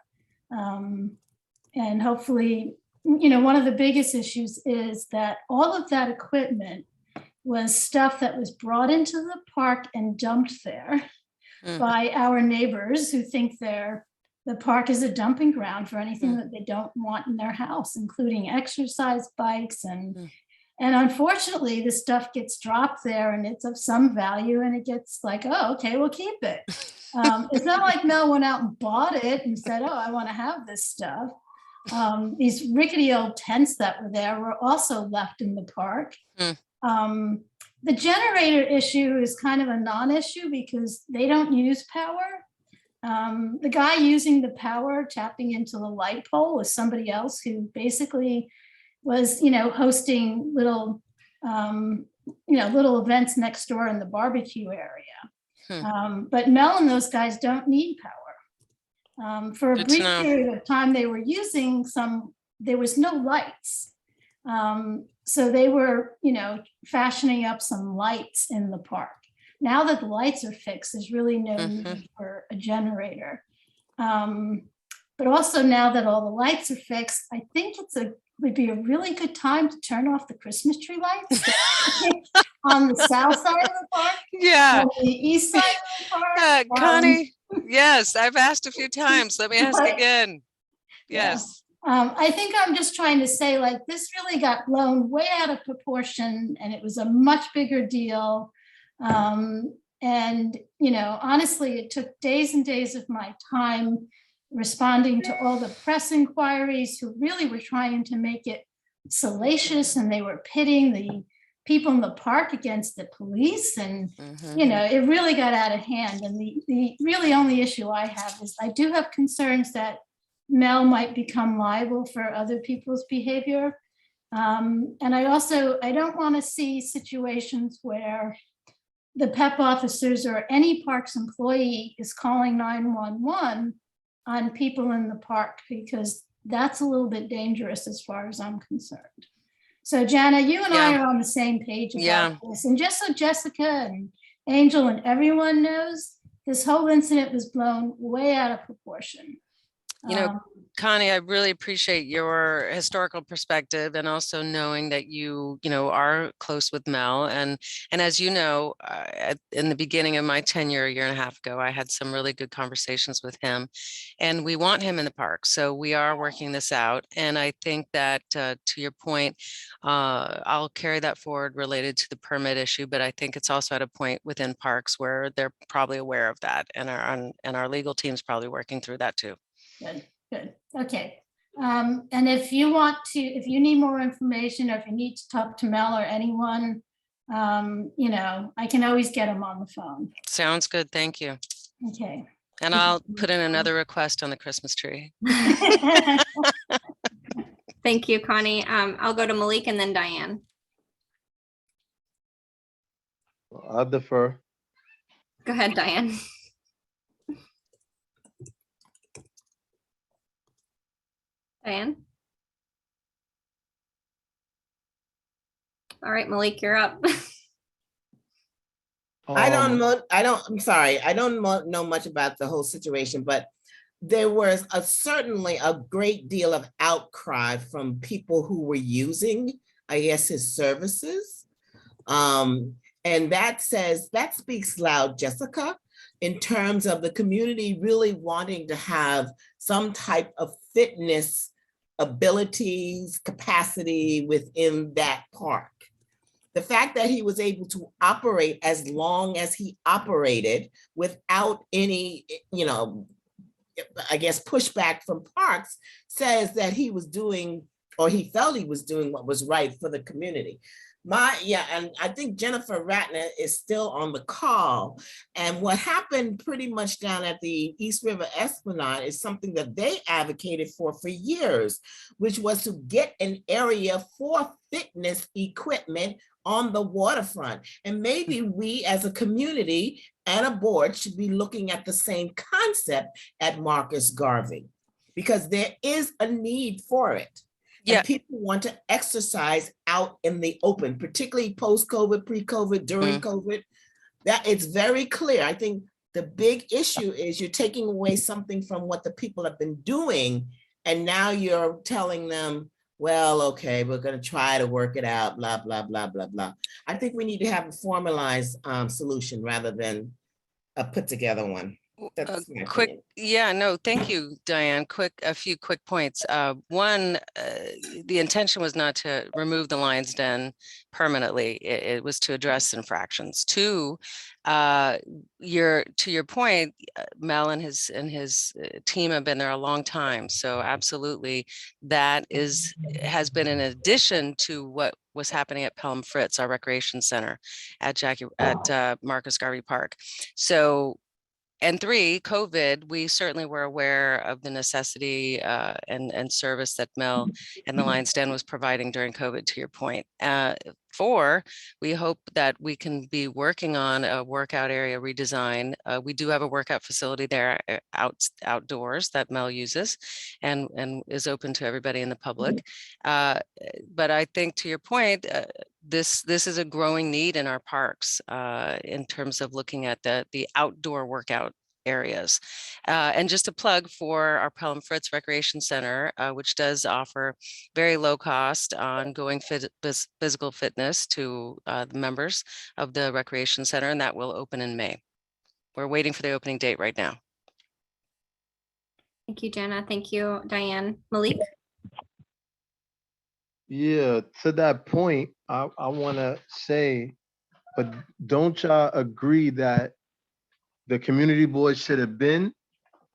And hopefully, one of the biggest issues is that all of that equipment was stuff that was brought into the park and dumped there by our neighbors who think the park is a dumping ground for anything that they don't want in their house, including exercise bikes. And unfortunately, this stuff gets dropped there and it's of some value and it gets like, oh, okay, we'll keep it. It's not like Mel went out and bought it and said, oh, I want to have this stuff. These rickety old tents that were there were also left in the park. The generator issue is kind of a non-issue because they don't use power. The guy using the power tapping into the light pole was somebody else who basically was, hosting little events next door in the barbecue area. But Mel and those guys don't need power. For a Good to brief know. period of time, they were using there was no lights. So they were, fashioning up some lights in the park. Now that the lights are fixed, there's really no need for a generator. But also now that all the lights are fixed, I think would be a really good time to turn off the Christmas tree lights on the south side of the park. Yeah. On the east side of the park. Connie, yes, I've asked a few times. Let me ask again. Yes. I think I'm just trying to say, like, this really got blown way out of proportion and it was a much bigger deal. And, honestly, it took days and days of my time responding to all the press inquiries who really were trying to make it salacious, and they were pitting the people in the park against the police. And, it really got out of hand. And the really only issue I have is I do have concerns that Mel might become liable for other people's behavior. And I don't want to see situations where the PEP officers or any parks employee is calling 911 on people in the park, because that's a little bit dangerous as far as I'm concerned. So Jana, you and I are on the same page about this. And just so Jessica and Angel and everyone knows, this whole incident was blown way out of proportion. Connie, I really appreciate your historical perspective and also knowing that you are close with Mel. And as you know, in the beginning of my tenure a year and a half ago, I had some really good conversations with him, and we want him in the park. So we are working this out. And I think that to your point, I'll carry that forward related to the permit issue, but I think it's also at a point within parks where they're probably aware of that, and our legal team's probably working through that too. Good. Okay. And if you need more information, or if you need to talk to Mel or anyone, I can always get them on the phone. Sounds good. Thank you. Okay. And I'll put in another request on the Christmas tree. Thank you, Connie. I'll go to Malik and then Diane. I defer. Go ahead, Diane. Diane? All right, Malik, you're up. I'm sorry. I don't know much about the whole situation, but there was certainly a great deal of outcry from people who were using, I guess, his services. And that speaks loud, Jessica, in terms of the community really wanting to have some type of fitness abilities, capacity within that park. The fact that he was able to operate as long as he operated without any, I guess, pushback from Parks says that he was doing, or he felt he was doing what was right for the community. And I think Jennifer Ratner is still on the call. And what happened pretty much down at the East River Esplanade is something that they advocated for years, which was to get an area for fitness equipment on the waterfront. And maybe we as a community and a board should be looking at the same concept at Marcus Garvey, because there is a need for it. Yeah. And people want to exercise out in the open, particularly post-COVID, pre-COVID, during COVID. That it's very clear. I think the big issue is you're taking away something from what the people have been doing. And now you're telling them, well, okay, we're going to try to work it out, blah, blah, blah, blah, blah. I think we need to have a formalized solution rather than a put together one. That's quick. Yeah, no, thank you, Diane. A few quick points. One, the intention was not to remove the Lion's Den permanently. It was to address infractions. Two, to your point, Mel and his team have been there a long time. So absolutely, that has been in addition to what was happening at Pelham Fritz, our recreation center at Marcus Garvey Park. So. And three, COVID, we certainly were aware of the necessity and service that Mel and the Lion's Den was providing during COVID, to your point. Four, we hope that we can be working on a workout area redesign. We do have a workout facility there outdoors that Mel uses and is open to everybody in the public. But I think, to your point, this is a growing need in our parks in terms of looking at the outdoor workout areas. And just a plug for our Pelham Fritz Recreation Center, which does offer very low cost ongoing physical fitness to the members of the Recreation Center, and that will open in May. We're waiting for the opening date right now. Thank you, Jenna. Thank you, Diane. Malik? Yeah, to that point, I want to say, but don't y'all agree that the community board should have been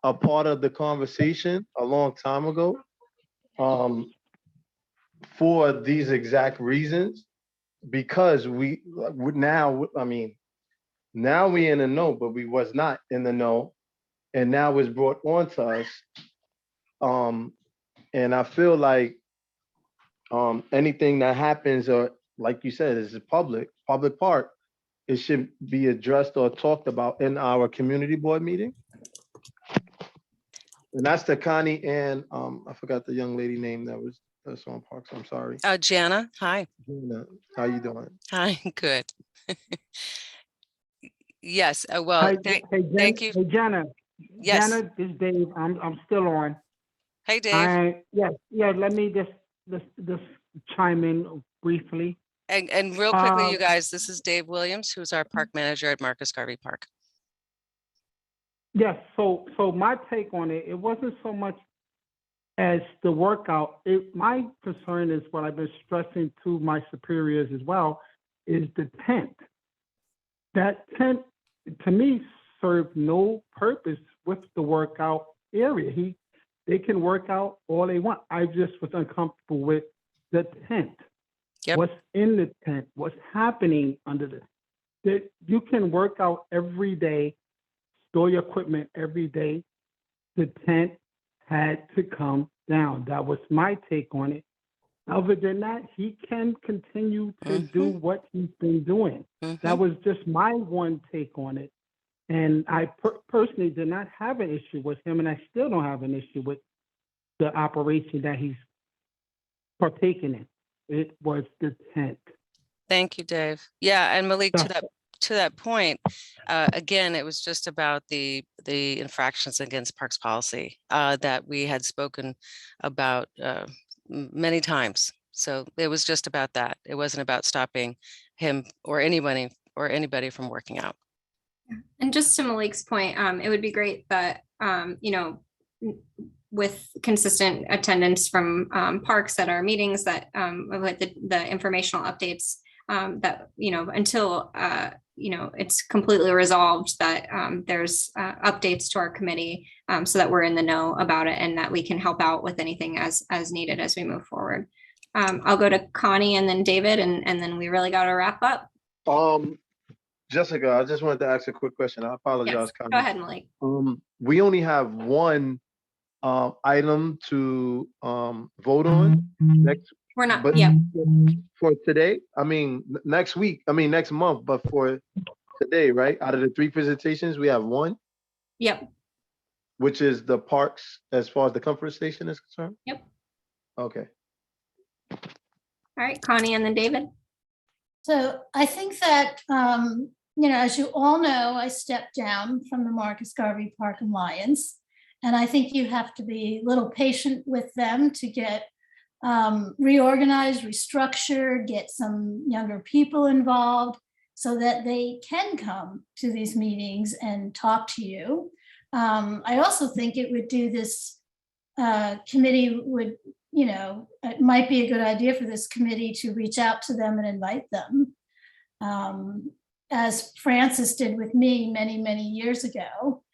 a part of the conversation a long time ago for these exact reasons? Because now we in the know, but we was not in the know, and now it's brought on to us. And I feel like anything that happens, or like you said, is a public park, it should be addressed or talked about in our community board meeting. And that's the Connie and I forgot the young lady name that's on Parks. I'm sorry. Jana, hi. Jana, how you doing? Hi, good. Yes, well, thank you. Hey, Jana. Yes. Jana, this is Dave. I'm still on. Hey, Dave. Yes. Let me just chime in briefly. And real quickly, you guys, this is Dave Williams, who's our park manager at Marcus Garvey Park. Yes, so my take on it, it wasn't so much as the workout. My concern is what I've been stressing to my superiors as well, is the tent. That tent, to me, served no purpose with the workout area. They can work out all they want. I just was uncomfortable with the tent. Yep. What's in the tent, what's happening under that you can work out every day, store your equipment every day. The tent had to come down. That was my take on it. Other than that, he can continue to do what he's been doing. That was just my one take on it. And I personally did not have an issue with him, and I still don't have an issue with the operation that he's partaking in. It was the tent. Thank you, Dave. Yeah, and Malik, to that point, again, it was just about the infractions against parks policy that we had spoken about many times. So it was just about that. It wasn't about stopping him or anybody from working out. And just to Malik's point, it would be great that with consistent attendance from parks at our meetings, that with the informational updates, that, until, it's completely resolved, that there's updates to our committee, so that we're in the know about it and that we can help out with anything as needed as we move forward. I'll go to Connie and then David, and then we really got to wrap up. Jessica, I just wanted to ask a quick question. I apologize, Yes, Connie. go ahead, Malik. We only have one item to vote on next. We're not, But yeah. for today, I mean, next week, I mean, next month, but for today, right? Out of the 3 presentations, we have one, Yep. which is the parks as far as the comfort station is concerned? Yep. Okay. All right, Connie and then David. So I think that, as you all know, I stepped down from the Marcus Garvey Park Alliance. And I think you have to be a little patient with them to get reorganized, restructured, get some younger people involved so that they can come to these meetings and talk to you. I also think it would do this committee would, it might be a good idea for this committee to reach out to them and invite them. As Francis did with me many, many years ago.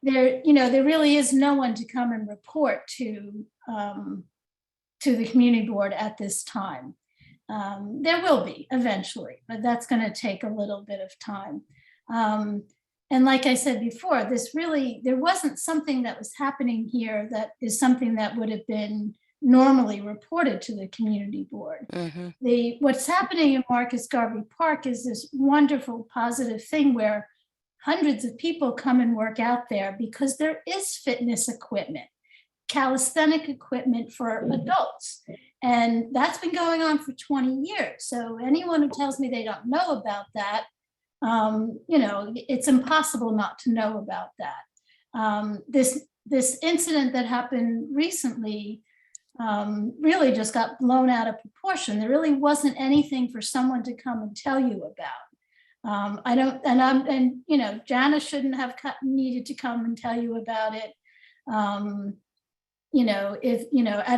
There really is no one to come and report to the community board at this time. There will be eventually, but that's going to take a little bit of time. And like I said before, there wasn't something that was happening here that is something that would have been normally reported to the community board. What's happening in Marcus Garvey Park is this wonderful positive thing where hundreds of people come and work out there because there is fitness equipment, calisthenic equipment for adults. And that's been going on for 20 years. So anyone who tells me they don't know about that, it's impossible not to know about that. This incident that happened recently really just got blown out of proportion. There really wasn't anything for someone to come and tell you about. Jana shouldn't have needed to come and tell you about it. At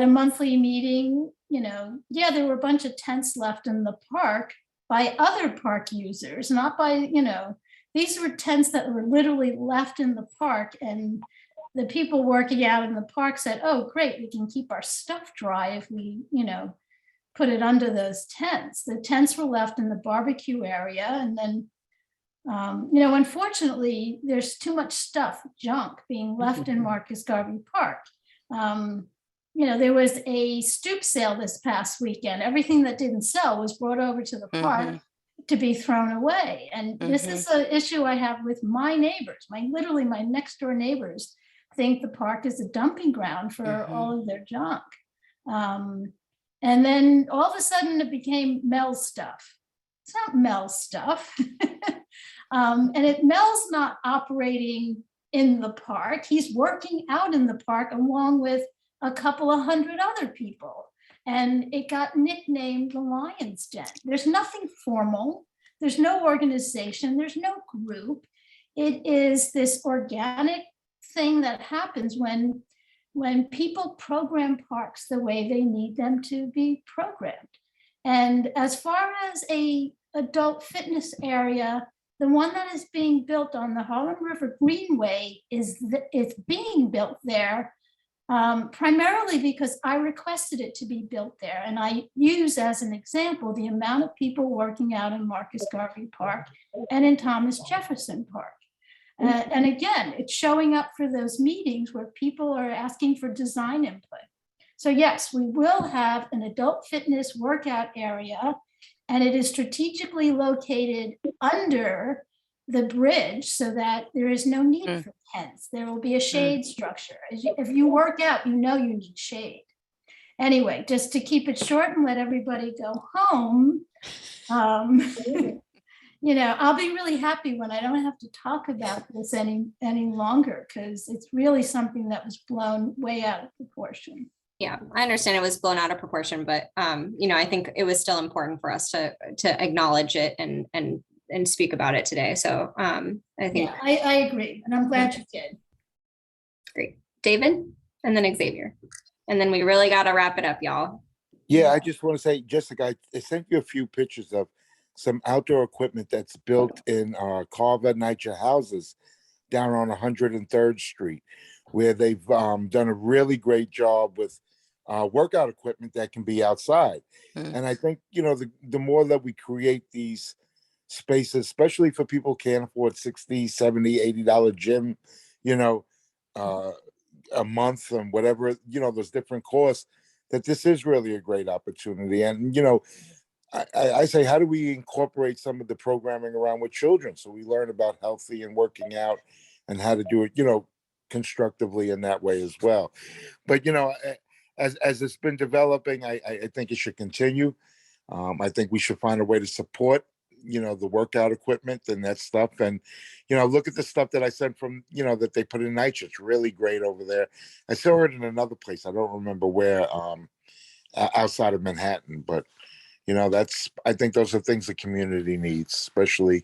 a monthly meeting, there were a bunch of tents left in the park by other park users, not by, these were tents that were literally left in the park, and the people working out in the park said, oh, great, we can keep our stuff dry if we, put it under those tents. The tents were left in the barbecue area. And then, unfortunately, there's too much stuff, junk being left in Marcus Garvey Park. There was a stoop sale this past weekend. Everything that didn't sell was brought over to the park to be thrown away. And this is an issue I have with my neighbors. Literally my next door neighbors think the park is a dumping ground for all of their junk. And then all of a sudden it became Mel's stuff. It's not Mel's stuff. Mel's not operating in the park. He's working out in the park along with a couple of hundred other people. And it got nicknamed the Lion's Den. There's nothing formal. There's no organization. There's no group. It is this organic thing that happens when people program parks the way they need them to be programmed. And as far as a adult fitness area, the one that is being built on the Harlem River Greenway it's being built there primarily because I requested it to be built there. And I use as an example the amount of people working out in Marcus Garvey Park and in Thomas Jefferson Park. And again, it's showing up for those meetings where people are asking for design input. So yes, we will have an adult fitness workout area, and it is strategically located under the bridge so that there is no need for tents. There will be a shade structure. If you work out, you need shade. Anyway, just to keep it short and let everybody go home, I'll be really happy when I don't have to talk about this any longer, because it's really something that was blown way out of proportion. Yeah, I understand it was blown out of proportion, but I think it was still important for us to acknowledge it and speak about it today. So I think I agree, and I'm glad you did. Great. David, and then Xavier. And then we really got to wrap it up, y'all. Yeah, I just want to say, Jessica, I sent you a few pictures of some outdoor equipment that's built in Carver NYCHA houses down on 103rd Street, where they've done a really great job with workout equipment that can be outside. And I think, you know, the more that we create these spaces, especially for people who can't afford $60, $70, $80 gym, you know, a month and whatever, you know, those different costs, that this is really a great opportunity. And, you know, I say, how do we incorporate some of the programming around with children so we learn about healthy and working out and how to do it, you know, constructively in that way as well. But, you know, as it's been developing, I think it should continue. I think we should find a way to support, you know, the workout equipment and that stuff. And, you know, look at the stuff that I sent from, you know, that they put in NYCHA. It's really great over there. I saw it in another place. I don't remember where, outside of Manhattan, but, you know, I think those are things the community needs, especially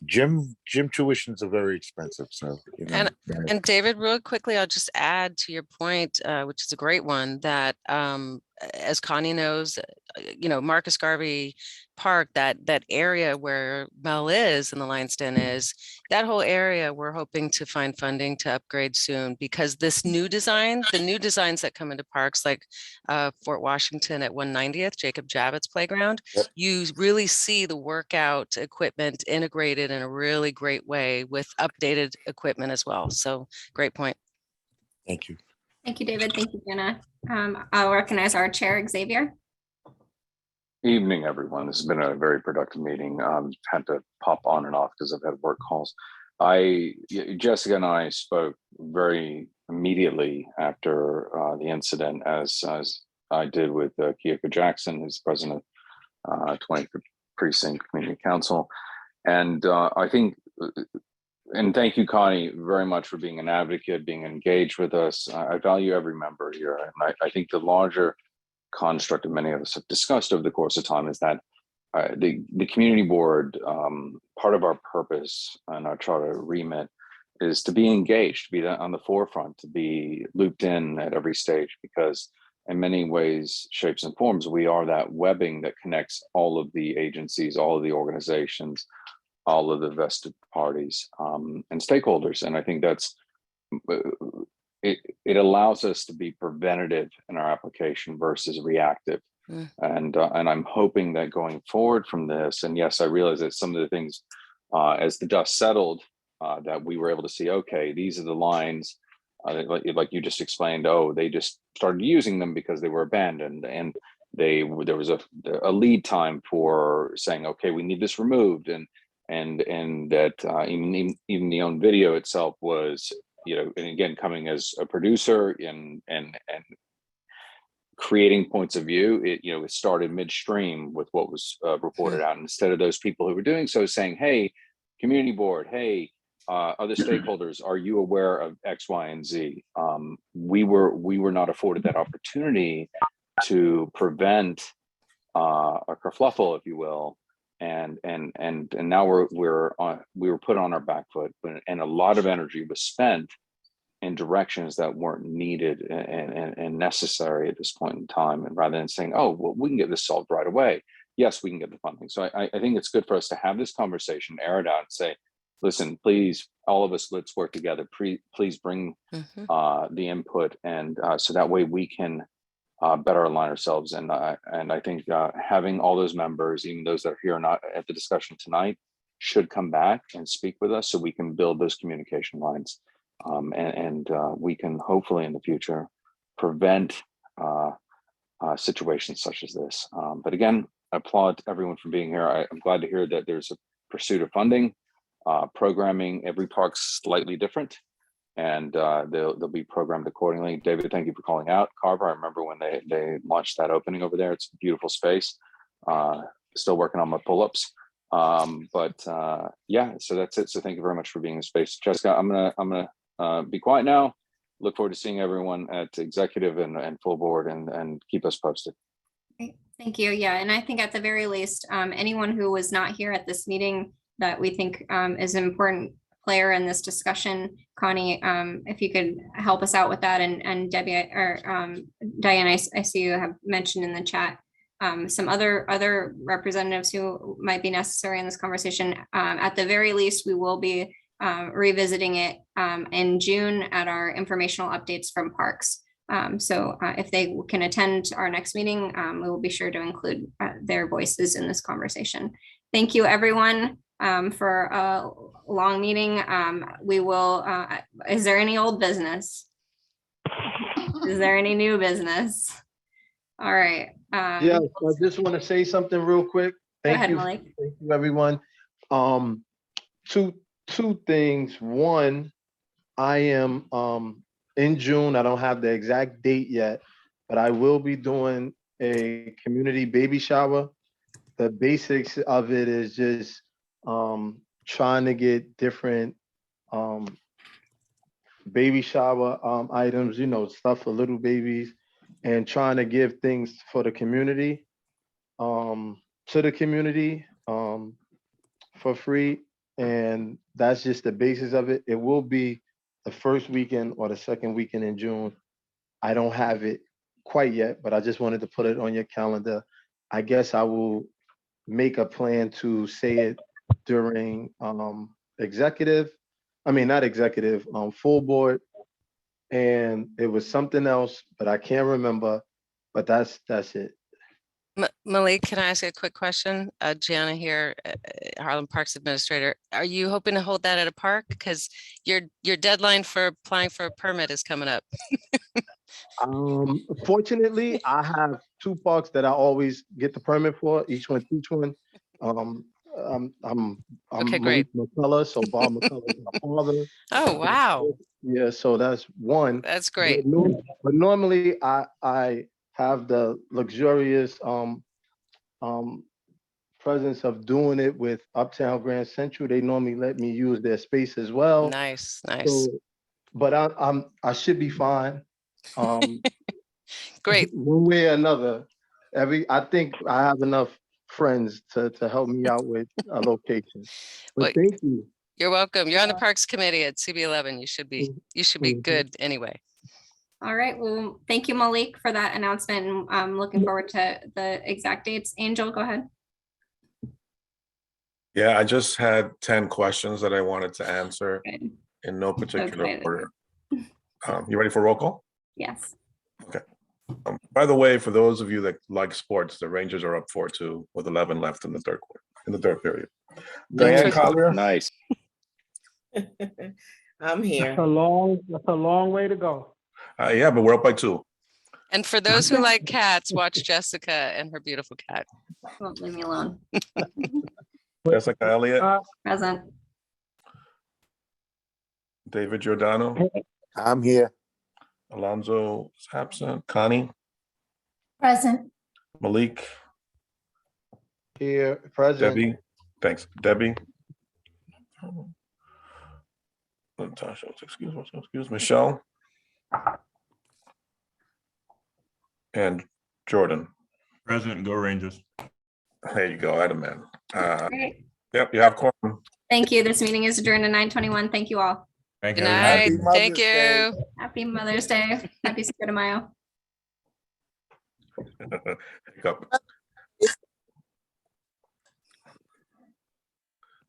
gym tuitions are very expensive. So, you know. And David, real quickly, I'll just add to your point, which is a great one, that as Connie knows, you know, Marcus Garvey Park, that area where Mel is and the Lion's Den is, that whole area, we're hoping to find funding to upgrade soon, because this new design, the new designs that come into parks like Fort Washington at 190th, Jacob Javits Playground, you really see the workout equipment integrated in a really great way with updated equipment as well. So great point. Thank you. Thank you, David. Thank you, Jenna. I'll recognize our chair, Xavier. Evening, everyone. This has been a very productive meeting. Had to pop on and off because I've had work calls. Jessica and I spoke very immediately after the incident, as I did with Keiko Jackson, who's president of 20th Precinct Community Council. And I think, and thank you, Connie, very much for being an advocate, being engaged with us. I value every member here. And I think the larger construct that many of us have discussed over the course of time is that the community board, part of our purpose and our charter remit is to be engaged, to be on the forefront, to be looped in at every stage, because in many ways, shapes and forms, we are that webbing that connects all of the agencies, all of the organizations, all of the vested parties and stakeholders. And I think that's, it allows us to be preventative in our application versus reactive. And I'm hoping that going forward from this, and yes, I realize that some of the things, as the dust settled, that we were able to see, okay, these are the lines, like you just explained, oh, they just started using them because they were abandoned, and there was a lead time for saying, okay, we need this removed, and that even the own video itself was, you know, and again, coming as a producer and creating points of view, it started midstream with what was reported out. And instead of those people who were doing so saying, hey, community board, hey, other stakeholders, are you aware of X, Y, and Z? We were not afforded that opportunity to prevent a kerfluffle, if you will. And now we were put on our back foot, and a lot of energy was spent in directions that weren't needed and necessary at this point in time. And rather than saying, oh, well, we can get this solved right away. Yes, we can get the funding. So I think it's good for us to have this conversation, air it out, and say, listen, please, all of us, let's work together. Please bring the input, and so that way we can better align ourselves. And I think having all those members, even those that are here or not at the discussion tonight, should come back and speak with us so we can build those communication lines. And we can hopefully in the future prevent situations such as this. But again, I applaud everyone for being here. I'm glad to hear that there's a pursuit of funding, programming. Every park's slightly different, and they'll be programmed accordingly. David, thank you for calling out Carver. I remember when they launched that opening over there. It's a beautiful space. Still working on my pull-ups. Yeah, so that's it. So thank you very much for being in the space. Jessica, I'm gonna be quiet now. Look forward to seeing everyone at executive and full board, and keep us posted. Great. Thank you. Yeah, and I think at the very least, anyone who was not here at this meeting that we think is an important player in this discussion. Connie, if you could help us out with that, and Debbie or Diane, I see you have mentioned in the chat some other representatives who might be necessary in this conversation. At the very least, we will be revisiting it in June at our informational updates from parks. So if they can attend our next meeting, we will be sure to include their voices in this conversation. Thank you, everyone, for a long meeting. We will, is there any old business? Is there any new business? All right. Yeah, I just want to say something real quick. Thank you, Malik. thank you, everyone. Two things. One, I am in June. I don't have the exact date yet, but I will be doing a community baby shower. The basics of it is just trying to get different baby shower items, you know, stuff for little babies, and trying to give things for the community, to the community for free. And that's just the basis of it. It will be the first weekend or the second weekend in June. I don't have it quite yet, but I just wanted to put it on your calendar. I guess I will make a plan to say it during not executive, full board. And it was something else, but I can't remember, but that's it. Malik, can I ask you a quick question? Gianna here, Harlem Parks Administrator. Are you hoping to hold that at a park? Because your deadline for applying for a permit is coming up. Fortunately, I have two parks that I always get the permit for, each one teach one. I'm Okay, great. McCullough, so Bob McCullough is my father. Oh, wow. Yeah, so that's one. That's great. But normally I have the luxurious presence of doing it with Uptown Grand Central. They normally let me use their space as well. Nice. So, but I should be fine. Great. One way or another. I think I have enough friends to help me out with a location. But Well, thank you. You're welcome. You're on the Parks Committee at CB11. You should be good anyway. All right. Well, thank you, Malik, for that announcement. And I'm looking forward to the exact dates. Angel, go ahead. Yeah, I just had 10 questions that I wanted to answer Good. in no particular Okay. order. You ready for roll call? Yes. Okay. By the way, for those of you that like sports, the Rangers are up 4-2 with 11 left in the third quarter, in the third period. Diane Collier? Nice. I'm here. That's a long way to go. Yeah, but we're up by 2. And for those who like cats, watch Jessica and her beautiful cat. Won't leave me alone. Jessica Elliott? Present. David Giordano? I'm here. Alonzo is absent. Connie? Present. Malik? Here, present. Debbie? Thanks. Debbie? Natasha, excuse Michelle? And Jordan? Present. Go Rangers. There you go, Adam. Great. Yep, you have quorum. Thank you. This meeting is adjourned at 9:21. Thank you all. Thank Good you. night. Happy Thank Mother's Day. you. Happy Mother's Day. Happy Cinco de Mayo. Hiccup.